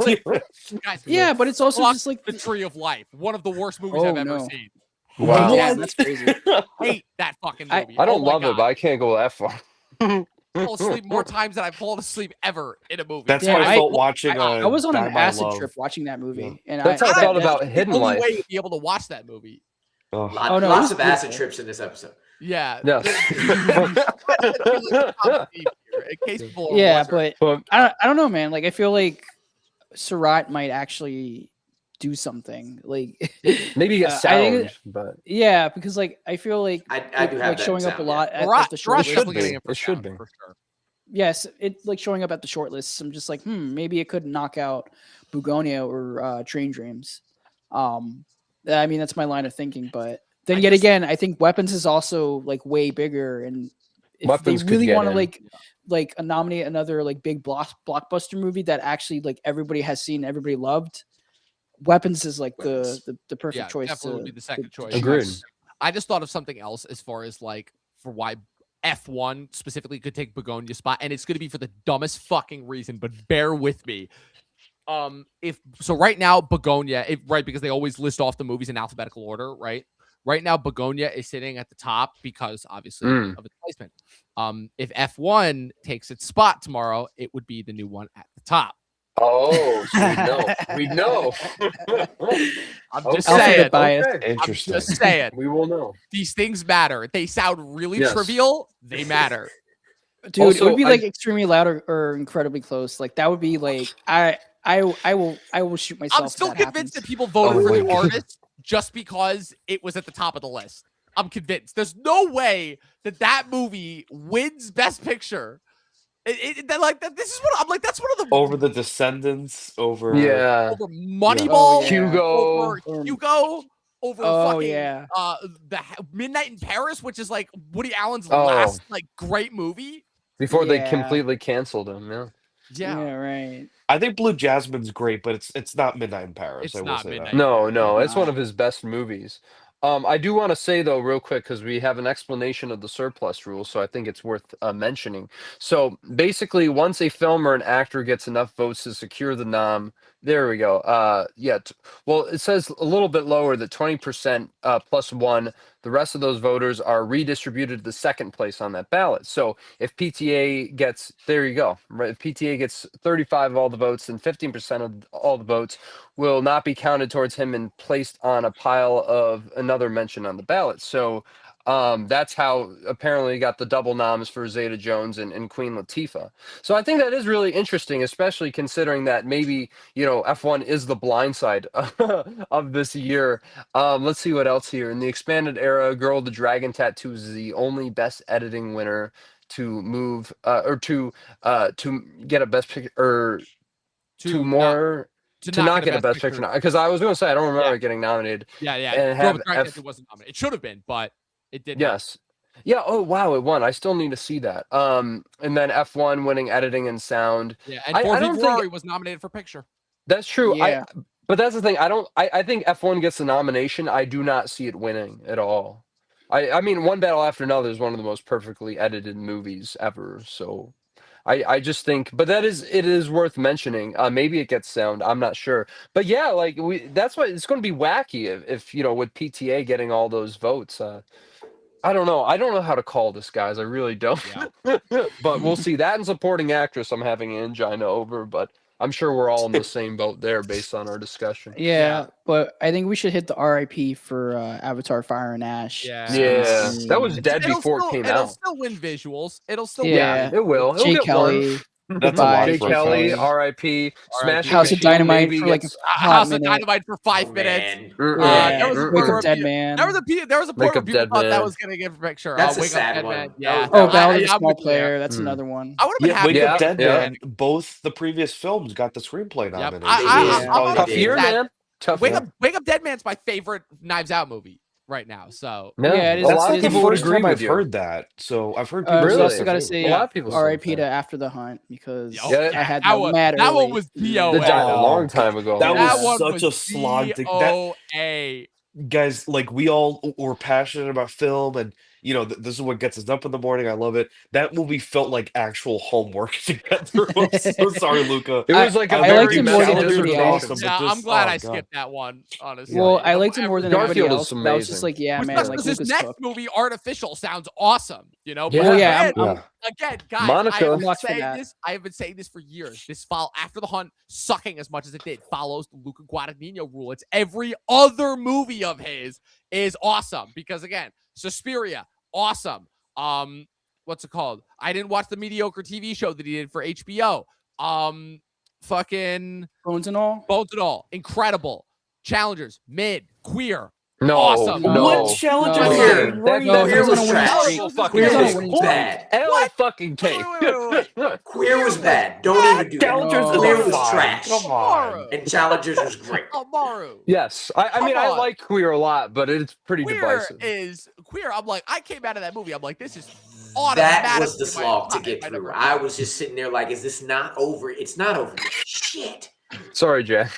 Guys, Yeah, but it's also fuck just like The Tree of Life, one of the worst movies Oh, I've ever no. seen. Wow. yeah, that's crazy. Hate that fucking I- movie. I don't Oh my love it, God. but I can't go that far. I fall asleep more times than I've fallen asleep ever in a movie. That's Yeah, how I I- felt watching. I was on Die an by acid Love. trip watching that movie, and That's how I thought that- about the Hidden only Life. way to be able to watch that movie. Ugh. Oh, no, it Lots was of acid beautiful. trips in this episode. Yeah. Yes. In case people are Yeah, wondering. but But I don't know, man. Like I feel like Surratt might actually do something like Maybe a I sound, think, but yeah, because like I feel like I it, do have like that showing up a sound, yeah. lot at Garage the Garage short is should definitely list. getting be. it for It should sound, be. for sure. Yes, it like showing up at the short lists. I'm just like, maybe it could knock out Bugonia or Train Dreams. I mean, that's my line of thinking. But then I yet just- again, I think Weapons is also like way bigger, and if Weapons they could really get want to in. like nominate another like big blockbuster movie that actually like everybody has seen, everybody loved, Weapons is like Weapons. the perfect Yeah, choice definitely to, would be the second choice. Agreed. I just thought of something else as far as like for why F1 specifically could take Begonia's spot, and it's going to be for the dumbest fucking reason, but bear with me. If so, right now Begonia, right, because they always list off the movies in alphabetical order, right? Right now, Begonia is sitting at the top because obviously of its placement. If F1 takes its spot tomorrow, it would be the new one at the top. Oh, so we know. We know. I'm just Alphabet saying. bias. Okay. I'm Interesting. just saying. We will know. These things matter. They sound really Yes. trivial. They matter. Dude, it Also, would be I- like extremely loud or incredibly close. Like that would be like I will shoot myself. I'm if still that convinced that happens. people voted Oh for my the God. artist just because it was at the top of the list. I'm convinced. There's no way that movie wins Best Picture. This is what I'm like. That's one of the Over the Descendants, over Yeah. over Moneyball, Oh, yeah. Hugo. over Hugo, over Oh, fucking yeah. Midnight in Paris, which is like Woody Allen's Oh. last like great movie. Before they Yeah. completely canceled him. Yeah. Yeah, right. I think Blue Jasmine's great, but it's not Midnight in Paris. It's I will not say Midnight. that. No, no, It's it's one not. of his best movies. I do want to say though, real quick, because we have an explanation of the surplus rule, so I think it's worth mentioning. So basically, once a film or an actor gets enough votes to secure the nom, there we go. Well, it says a little bit lower that 20% plus one. The rest of those voters are redistributed to the second place on that ballot. So if PTA gets, there you go, right? If PTA gets 35 of all the votes, then 15% of all the votes will not be counted towards him and placed on a pile of another mention on the ballot. So that's how apparently he got the double noms for Zeta Jones and Queen Latifah. So I think that is really interesting, especially considering that maybe, F1 is the blind side of this year. Let's see what else here. In the expanded era, Girl with the Dragon Tattoos is the only best editing winner to move to get a best picture or to not get a best picture because I was going to say I don't remember Yeah. it getting nominated. Yeah. And Girl have with Dragon F- Tattoo wasn't nominated. It should have been, but it did not. Yes. Yeah. Oh wow, it won. I still need to see that. And then F1 winning editing and sound. Yeah, and I Ford v don't Ferrari think was nominated for picture. that's true. Yeah. But that's the thing. I think F1 gets the nomination. I do not see it winning at all. I mean, One Battle After Another is one of the most perfectly edited movies ever. So I just think, but it is worth mentioning. Maybe it gets sound. I'm not sure. But yeah, like that's why it's going to be wacky if with PTA getting all those votes. I don't know. I don't know how to call this, guys. I really don't. Yeah. But we'll see. That and supporting actress, I'm having an angina over. But I'm sure we're all in the same boat there based on our discussion. Yeah, but I think we should hit the RIP for Avatar: Fire and Ash. Yeah. Yeah, that was Soon. dead before it came It'll out. still win visuals. It'll still Yeah. win. It will. It'll Jay get Kelly. one. That's a lot Jay for a Kelly, cast. R.I.P. Smashing House of Machine Dynamite maybe for like a gets- hot House of minute. Dynamite for 5 Oh, minutes. man. There was a Wake point Up Dead Man. There was a point Wake where Up people Dead thought that Man. was gonna get a picture. That's a Wake Up sad Dead one. Man. That Yeah. was- Oh, I- Ballad of the I'm Small with you there. Player. That's Hmm. another one. I would have been Yeah, happy. Wake Yeah, Up Dead yeah. Man. Both the previous films got the screenplay Yep. nominated. They so did. this is Yeah. probably Tough the year, favorite. man. Tough Wake year. Up Wake Up Dead Man's my favorite Knives Out movie right now. So Yeah, it is- a That's lot not of the people would first agree time with I've you. heard that. So I've heard people We say Really? it's also their got to favorite. say A lot of people say RIP that. to After the Hunt because Yeah, I had that that one- mad that one early. was in the DOA. That died a Oh, long time ago. That Yeah. was one such a slog. DOA. Guys, like we all were passionate about film, and this is what gets us up in the morning. I love it. That movie felt like actual homework to get through. I'm so sorry, Luca. It was like a I I liked very it more than messy Calendar everybody was else. awesome, but Yeah, I'm this- glad oh, I God. skipped that one, honestly. Well, I liked it more than everybody Garfield is else. But I was just amazing. like, yeah, Which man, sucks like because this Lucas next Cook. movie, Artificial, sounds awesome. Yeah. Well, yeah, Again, I'm- Yeah. guys, Monica. I have I'm been watching saying that. this. I have been saying this for years. This file After the Hunt, sucking as much as it did, follows the Luca Guadagnino rule. It's every other movie of his is awesome because again, Suspiria, awesome. What's it called? I didn't watch the mediocre TV show that he did for HBO. Fucking Bones and all. Bones and All, incredible. Challengers, mid, queer. No, Awesome. no. What Challengers No. are Queer. great? No, Queer he was on was a winning trash. streak. Fucking He was on a Queer winning was streak. bad. L fucking Wait, wait, cake. Queer was bad. Don't even do that. Challengers No. is Queer a was five. trash. Come on. Amaru. And Challengers was great. Amaru. Yes, I mean I Come on. like Queer a lot, but it's pretty divisive. Queer. I'm like, I came out of that movie. I'm like, this is That automatic. was the slog to get through. I was just sitting there like, is this not over? It's not over. Shit. Sorry, Jack.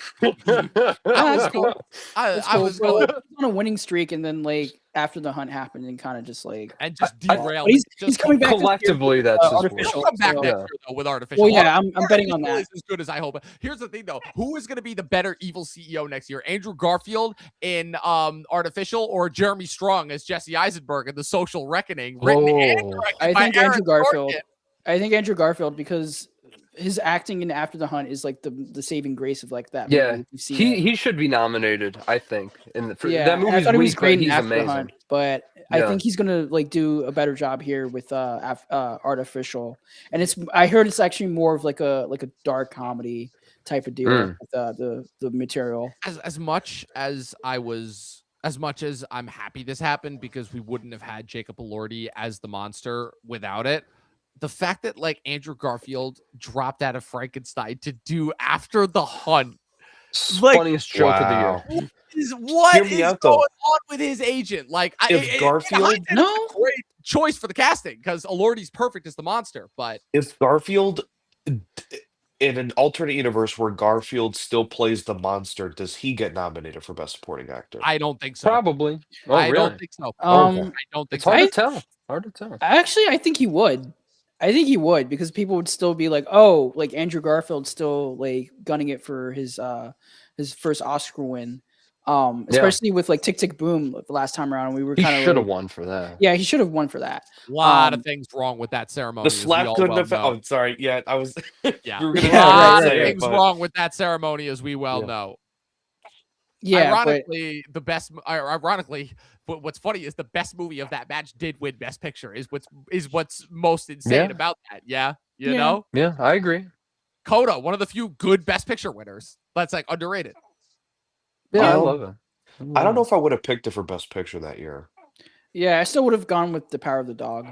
That's cool. I Cool, was but, going like, he was on a winning streak, and then like after the hunt happened, and kind of just like. and just I- derailed. But he's Just coming back. this year Collectively, with, that's his artificial. He'll come back so- next Yeah. year though with artificial. Well, yeah, I'm betting on Artificial that. is as good as I hope. Here's the thing though: who is going to be the better evil CEO next year? Andrew Garfield in Artificial, or Jeremy Strong as Jesse Eisenberg in The Social Reckoning? Written and directed I by think Aaron Andrew Garfield. Sorkin. I think Andrew Garfield, because his acting in After the Hunt is like the saving grace of like that. Yeah, movie. We've seen it. he should be nominated. I think. Yeah, That and I movie's thought he was weak, great but in he's After the amazing. Hunt, but I Yeah. think he's gonna like do a better job here with Artificial. And I heard it's actually more of like a dark comedy type of deal Mm. with the material. As much as I'm happy this happened because we wouldn't have had Jacob Elordi as the monster without it. The fact that like Andrew Garfield dropped out of Frankenstein to do After the Hunt Like- Funniest joke of the Wow. year. is what Hear is me going out, though. on with his agent. Like, If Garfield- No, great choice for the casting because Elordi's perfect as the monster, but If Garfield, in an alternate universe where Garfield still plays the monster, does he get nominated for Best Supporting Actor? I don't think so. Probably. Oh, I really? don't think so. Um, Okay. I don't think It's so. hard I- to tell. Hard to tell. actually, I think he would. I think he would, because people would still be like, "Oh, like Andrew Garfield's still like gunning it for his first Oscar win." Especially with like Tick Tick Boom the last time around, we were He kind of should have won for that. Yeah, he should have won for that. A lot Um, of things wrong with that ceremony. The as we slap all couldn't well have. know. Oh, sorry. Yeah, I was. Yeah, we were gonna a Yeah, lot right, of right, things but- wrong with that ceremony, as we well Yeah. know. Yeah, but Ironically, what's funny is the best movie of that match did win Best Picture. Is what's most insane Yeah. about that. Yeah, you Yeah. know, Yeah, I agree. Coda, one of the few good Best Picture winners. That's like underrated. Yeah, I Um, love it. I don't know if I would have picked it for Best Picture that year. yeah, I still would have gone with The Power of the Dog.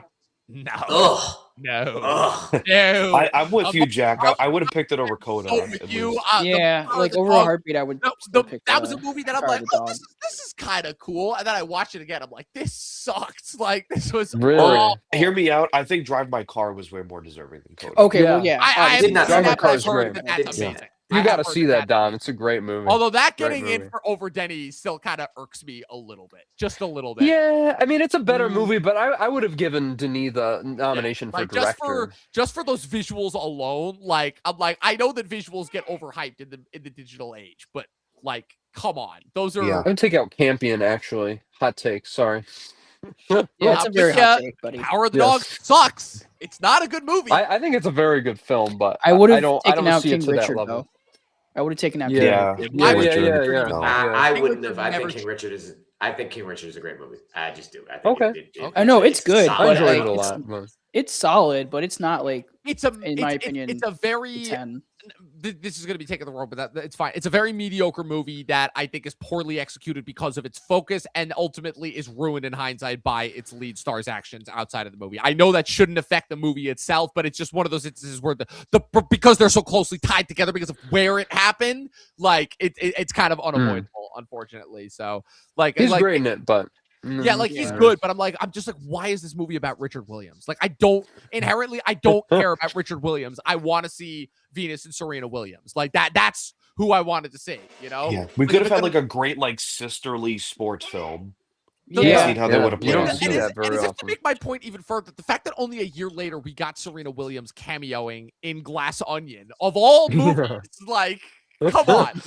No, Ugh. no, Ugh. no. I'm with you, Jack. I would have picked it over Coda. So at with you, least. the Yeah, Power of like the over Dog- a heartbeat, I would. No, still pick, that was a movie that I'm Power like, of the oh, Dog. this is kind of cool. And then I watch it again. I'm like, this sucked. Like, this was Really? awful. Hear me out. I think Drive My Car was way more deserving than Coda. Okay, well, Yeah. yeah. I obviously. did not see haven't that. seen that, but I've Car's heard great. that I didn't that's see amazing. that. I You have got to heard see that, that's Dom. It's a great movie. Although that Great getting in movie. for over Denny still kind of irks me a little bit, just a little bit. Yeah, I mean it's a better Mm. movie, but I would have given Denis the nomination for Like director. just for those visuals alone, like I'm like I know that visuals get overhyped in the digital age, but like come on, those are Yeah. I would take out Campion actually. Hot take. Sorry. Yeah, it's a I'm very with hot ya. take, buddy. Power of the Yes. Dog sucks. It's not a good movie. I think it's a very good film, but I would I have don't taken out see King it to that Richard level. though. I would have taken out. Yeah. King Yeah, I Yeah, would yeah, Richard, yeah, yeah. no. I King wouldn't Richard have. I never think King Richard is. I think King Richard is a great movie. I just do. I think Okay. I know, it's good, I but, solid. enjoyed like, it a it's- lot. but- It's solid, but it's not like it's a in my opinion, it's a very 10. this is going to be taking the road, but it's fine. It's a very mediocre movie that I think is poorly executed because of its focus and ultimately is ruined in hindsight by its lead star's actions outside of the movie. I know that shouldn't affect the movie itself, but it's just one of those instances where because they're so closely tied together because of where it happened, like it's kind of unavoidable, unfortunately. So like He's like, great in it, but yeah, like he's Yeah. good, but I'm just like, why is this movie about Richard Williams? Like, I don't care about Richard Williams. I want to see Venus and Serena Williams. Like that's who I wanted to see, you know? Yeah, we Like, could have but had then- like a great like sisterly sports film. Yeah. Seen how they would have You played don't it. see and as- that very and as if to often. make my point even further, the fact that only a year later we got Serena Williams cameoing in Glass Onion of all movies, like, come on.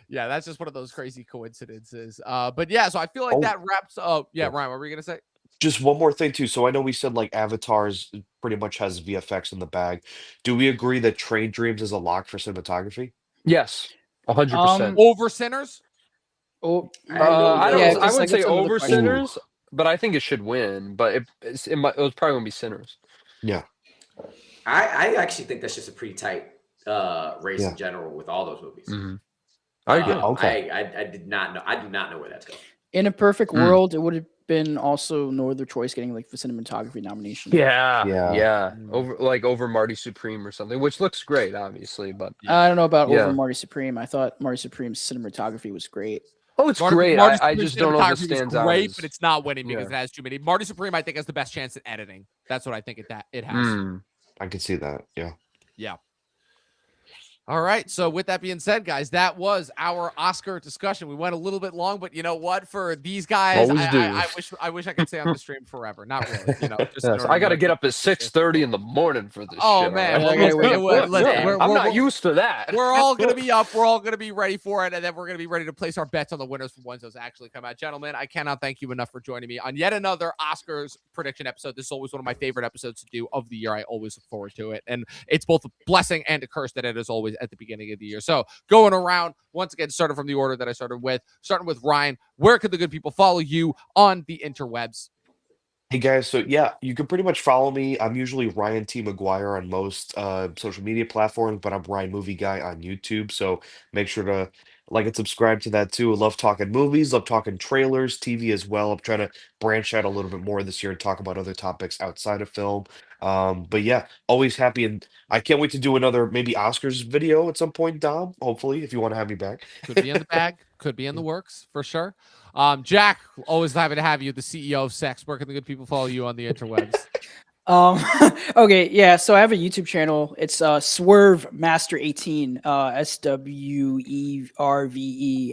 Yeah, that's just one of those crazy coincidences. But yeah, so I feel like Oh. that wraps up. Yeah, Yeah. Ryan, what were you gonna say? Just one more thing too. So I know we said like Avatars pretty much has VFX in the bag. Do we agree that Train Dreams is a lock for cinematography? Yes, 100%. Over Sinners? Oh, I yeah, don't. I it's wouldn't like say it's another over question. Sinners, but I think it should win. But it was probably gonna be Sinners. Yeah. I actually think that's just a pretty tight race Yeah. in general with all those movies. Mhm. I agree. Okay. I did not know. I do not know where that's going. In a perfect world, it would have been also no other choice getting like the cinematography nomination. Yeah. Over Marty Supreme or something, which looks great, obviously, but I don't know about Yeah. over Marty Supreme. I thought Marty Supreme's cinematography was great. oh, it's great. Marty I Supreme's just don't know if it cinematography was stands out great, as but it's not winning because yeah. it has too many. Marty Supreme, I think, has the best chance at editing. That's what I think it has. I can see that. Yeah. Yeah. All right. So with that being said, guys, that was our Oscar discussion. We went a little bit long, but you know what? For these guys, Always do. I wish I could stay on the stream forever. Not really. You know, just in Yes, order I got to to get up at 6:30 in the morning for this Oh shit. man, all right? Yeah, I gotta wake up. listen, I'm not used to that. we're all gonna be up. We're all gonna be ready for it, and then we're gonna be ready to place our bets on the winners for ones those actually come out. Gentlemen, I cannot thank you enough for joining me on yet another Oscars prediction episode. This is always one of my favorite episodes to do of the year. I always look forward to it, and it's both a blessing and a curse that it is always at the beginning of the year. So going around once again, starting from the order that I started with, starting with Ryan. Where could the good people follow you on the interwebs? Hey guys, so yeah, you can pretty much follow me. I'm usually Ryan T. McGuire on most social media platforms, but I'm Ryan Movie Guy on YouTube. So make sure to like and subscribe to that too. I love talking movies, love talking trailers, TV as well. I'm trying to branch out a little bit more this year and talk about other topics outside of film. But yeah, always happy, and I can't wait to do another maybe Oscars video at some point, Dom. Hopefully, if you want to have me back. Could be in the bag, could be in the works for sure. Jack, always happy to have you, the CEO of Sex. Where can the good people follow you on the interwebs? Okay, yeah. So I have a YouTube channel. It's Swerve Master 18, SWERVE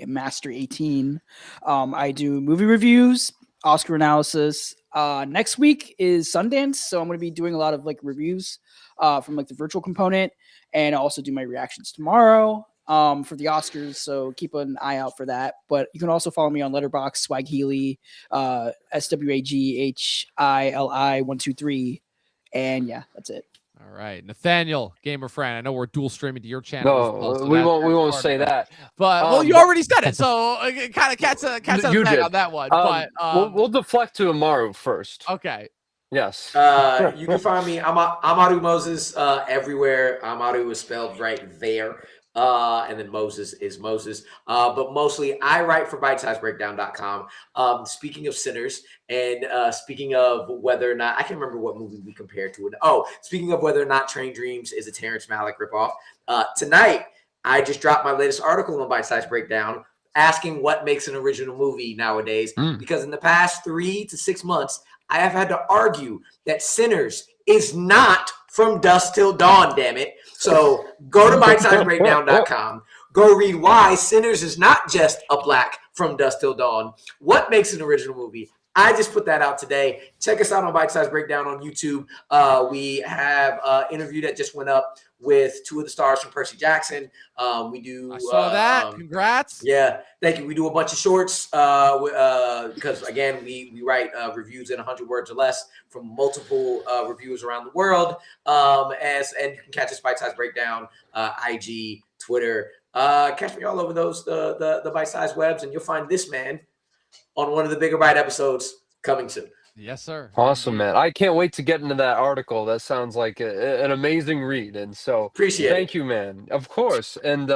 Master 18. I do movie reviews, Oscar analysis. Next week is Sundance, so I'm going to be doing a lot of like reviews from like the virtual component, and I also do my reactions tomorrow for the Oscars. So keep an eye out for that. But you can also follow me on Letterboxd, Swag Healy, SWAGHILI123. And yeah, that's it. All right, Nathaniel, gamer friend. I know we're dual streaming to your channel as well. No, So we that's won't part say of it. that. But well, you already said it, so kind of catch out You the bag did. on that one. We'll deflect to Amaru first. Okay. Yes. You can find me. Amaru Moses everywhere. Amaru is spelled right there. And then Moses is Moses. But mostly I write for bitesizebreakdown.com. Speaking of sinners and speaking of whether or not, I can remember what movie we compared to it. Oh, speaking of whether or not Train Dreams is a Terrence Malick ripoff. Tonight, I just dropped my latest article on Bite Size Breakdown asking what makes an original movie nowadays. Because in the past 3 to 6 months, I have had to argue that Sinners is not From Dusk Till Dawn, damn it. So go to bitesizebreakdown.com. Go read why Sinners is not just a black From Dusk Till Dawn. What makes an original movie? I just put that out today. Check us out on Bite Size Breakdown on YouTube. We have an interview that just went up with 2 of the stars from Percy Jackson. We do. I saw that. Congrats. Yeah, thank you. We do a bunch of shorts because again, we write reviews in 100 words or less from multiple reviewers around the world. And you can catch us Bite Size Breakdown, IG, Twitter. Catch me all over those the Bite Size webs, and you'll find this man on one of the Bigger Bite episodes coming soon. Yes, sir. Awesome, man. I can't wait to get into that article. That sounds like an amazing read. And so thank you, man. Of course. And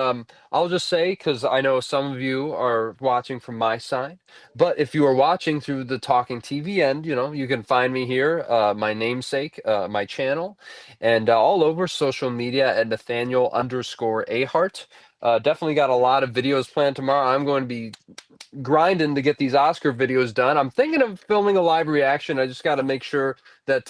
I'll just say, because I know some of you are watching from my side, but if you are watching through the Talking TV end, you can find me here, my namesake, my channel, and all over social media at Nathaniel_Ahart. Definitely got a lot of videos planned tomorrow. I'm going to be grinding to get these Oscar videos done. I'm thinking of filming a live reaction. I just got to make sure that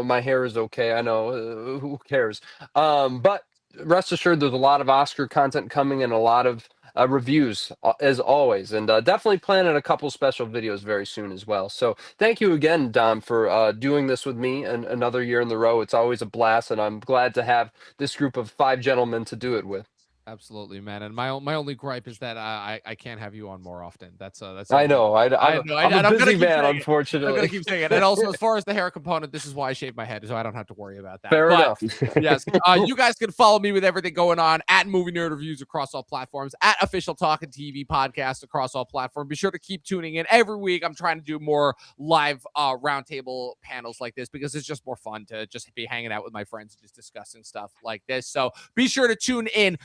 my hair is okay. I know who cares, but rest assured, there's a lot of Oscar content coming and a lot of reviews as always, and definitely planning a couple special videos very soon as well. So thank you again, Dom, for doing this with me and another year in the row. It's always a blast, and I'm glad to have this group of 5 gentlemen to do it with. Absolutely, man. And my only gripe is that I can't have you on more often. That's I know. I'm a busy man, unfortunately. I'm gonna keep saying it. And also, as far as the hair component, this is why I shave my head, so I don't have to worry about that. Fair enough. Yes, you guys can follow me with everything going on at Movie Nerd Reviews across all platforms, at Official Talkin TV Podcast across all platforms. Be sure to keep tuning in every week. I'm trying to do more live roundtable panels like this because it's just more fun to just be hanging out with my friends and just discussing stuff like this. So be sure to tune in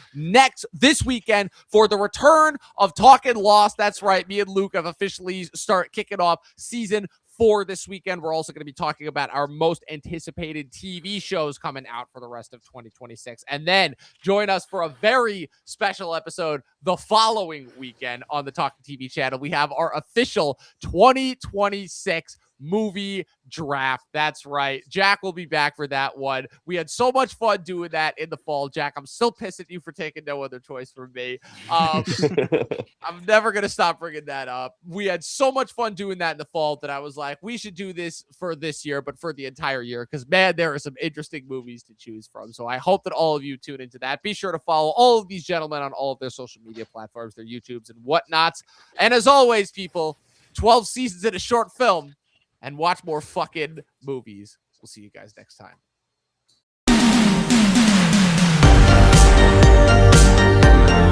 this weekend for the return of Talkin Lost. That's right. Me and Luke have officially start kicking off season 4 this weekend. We're also going to be talking about our most anticipated TV shows coming out for the rest of 2026. And then join us for a very special episode the following weekend on the Talkin TV channel. We have our official 2026 movie draft. That's right. Jack will be back for that one. We had so much fun doing that in the fall. Jack, I'm still pissed at you for taking no other choice from me. I'm never going to stop bringing that up. We had so much fun doing that in the fall that I was like, we should do this for this year, but for the entire year, because, man, there are some interesting movies to choose from. So I hope that all of you tune into that. Be sure to follow all of these gentlemen on all of their social media platforms, their YouTubes and whatnots. And as always, people, 12 seasons in a short film, and watch more fucking movies. We'll see you guys next time.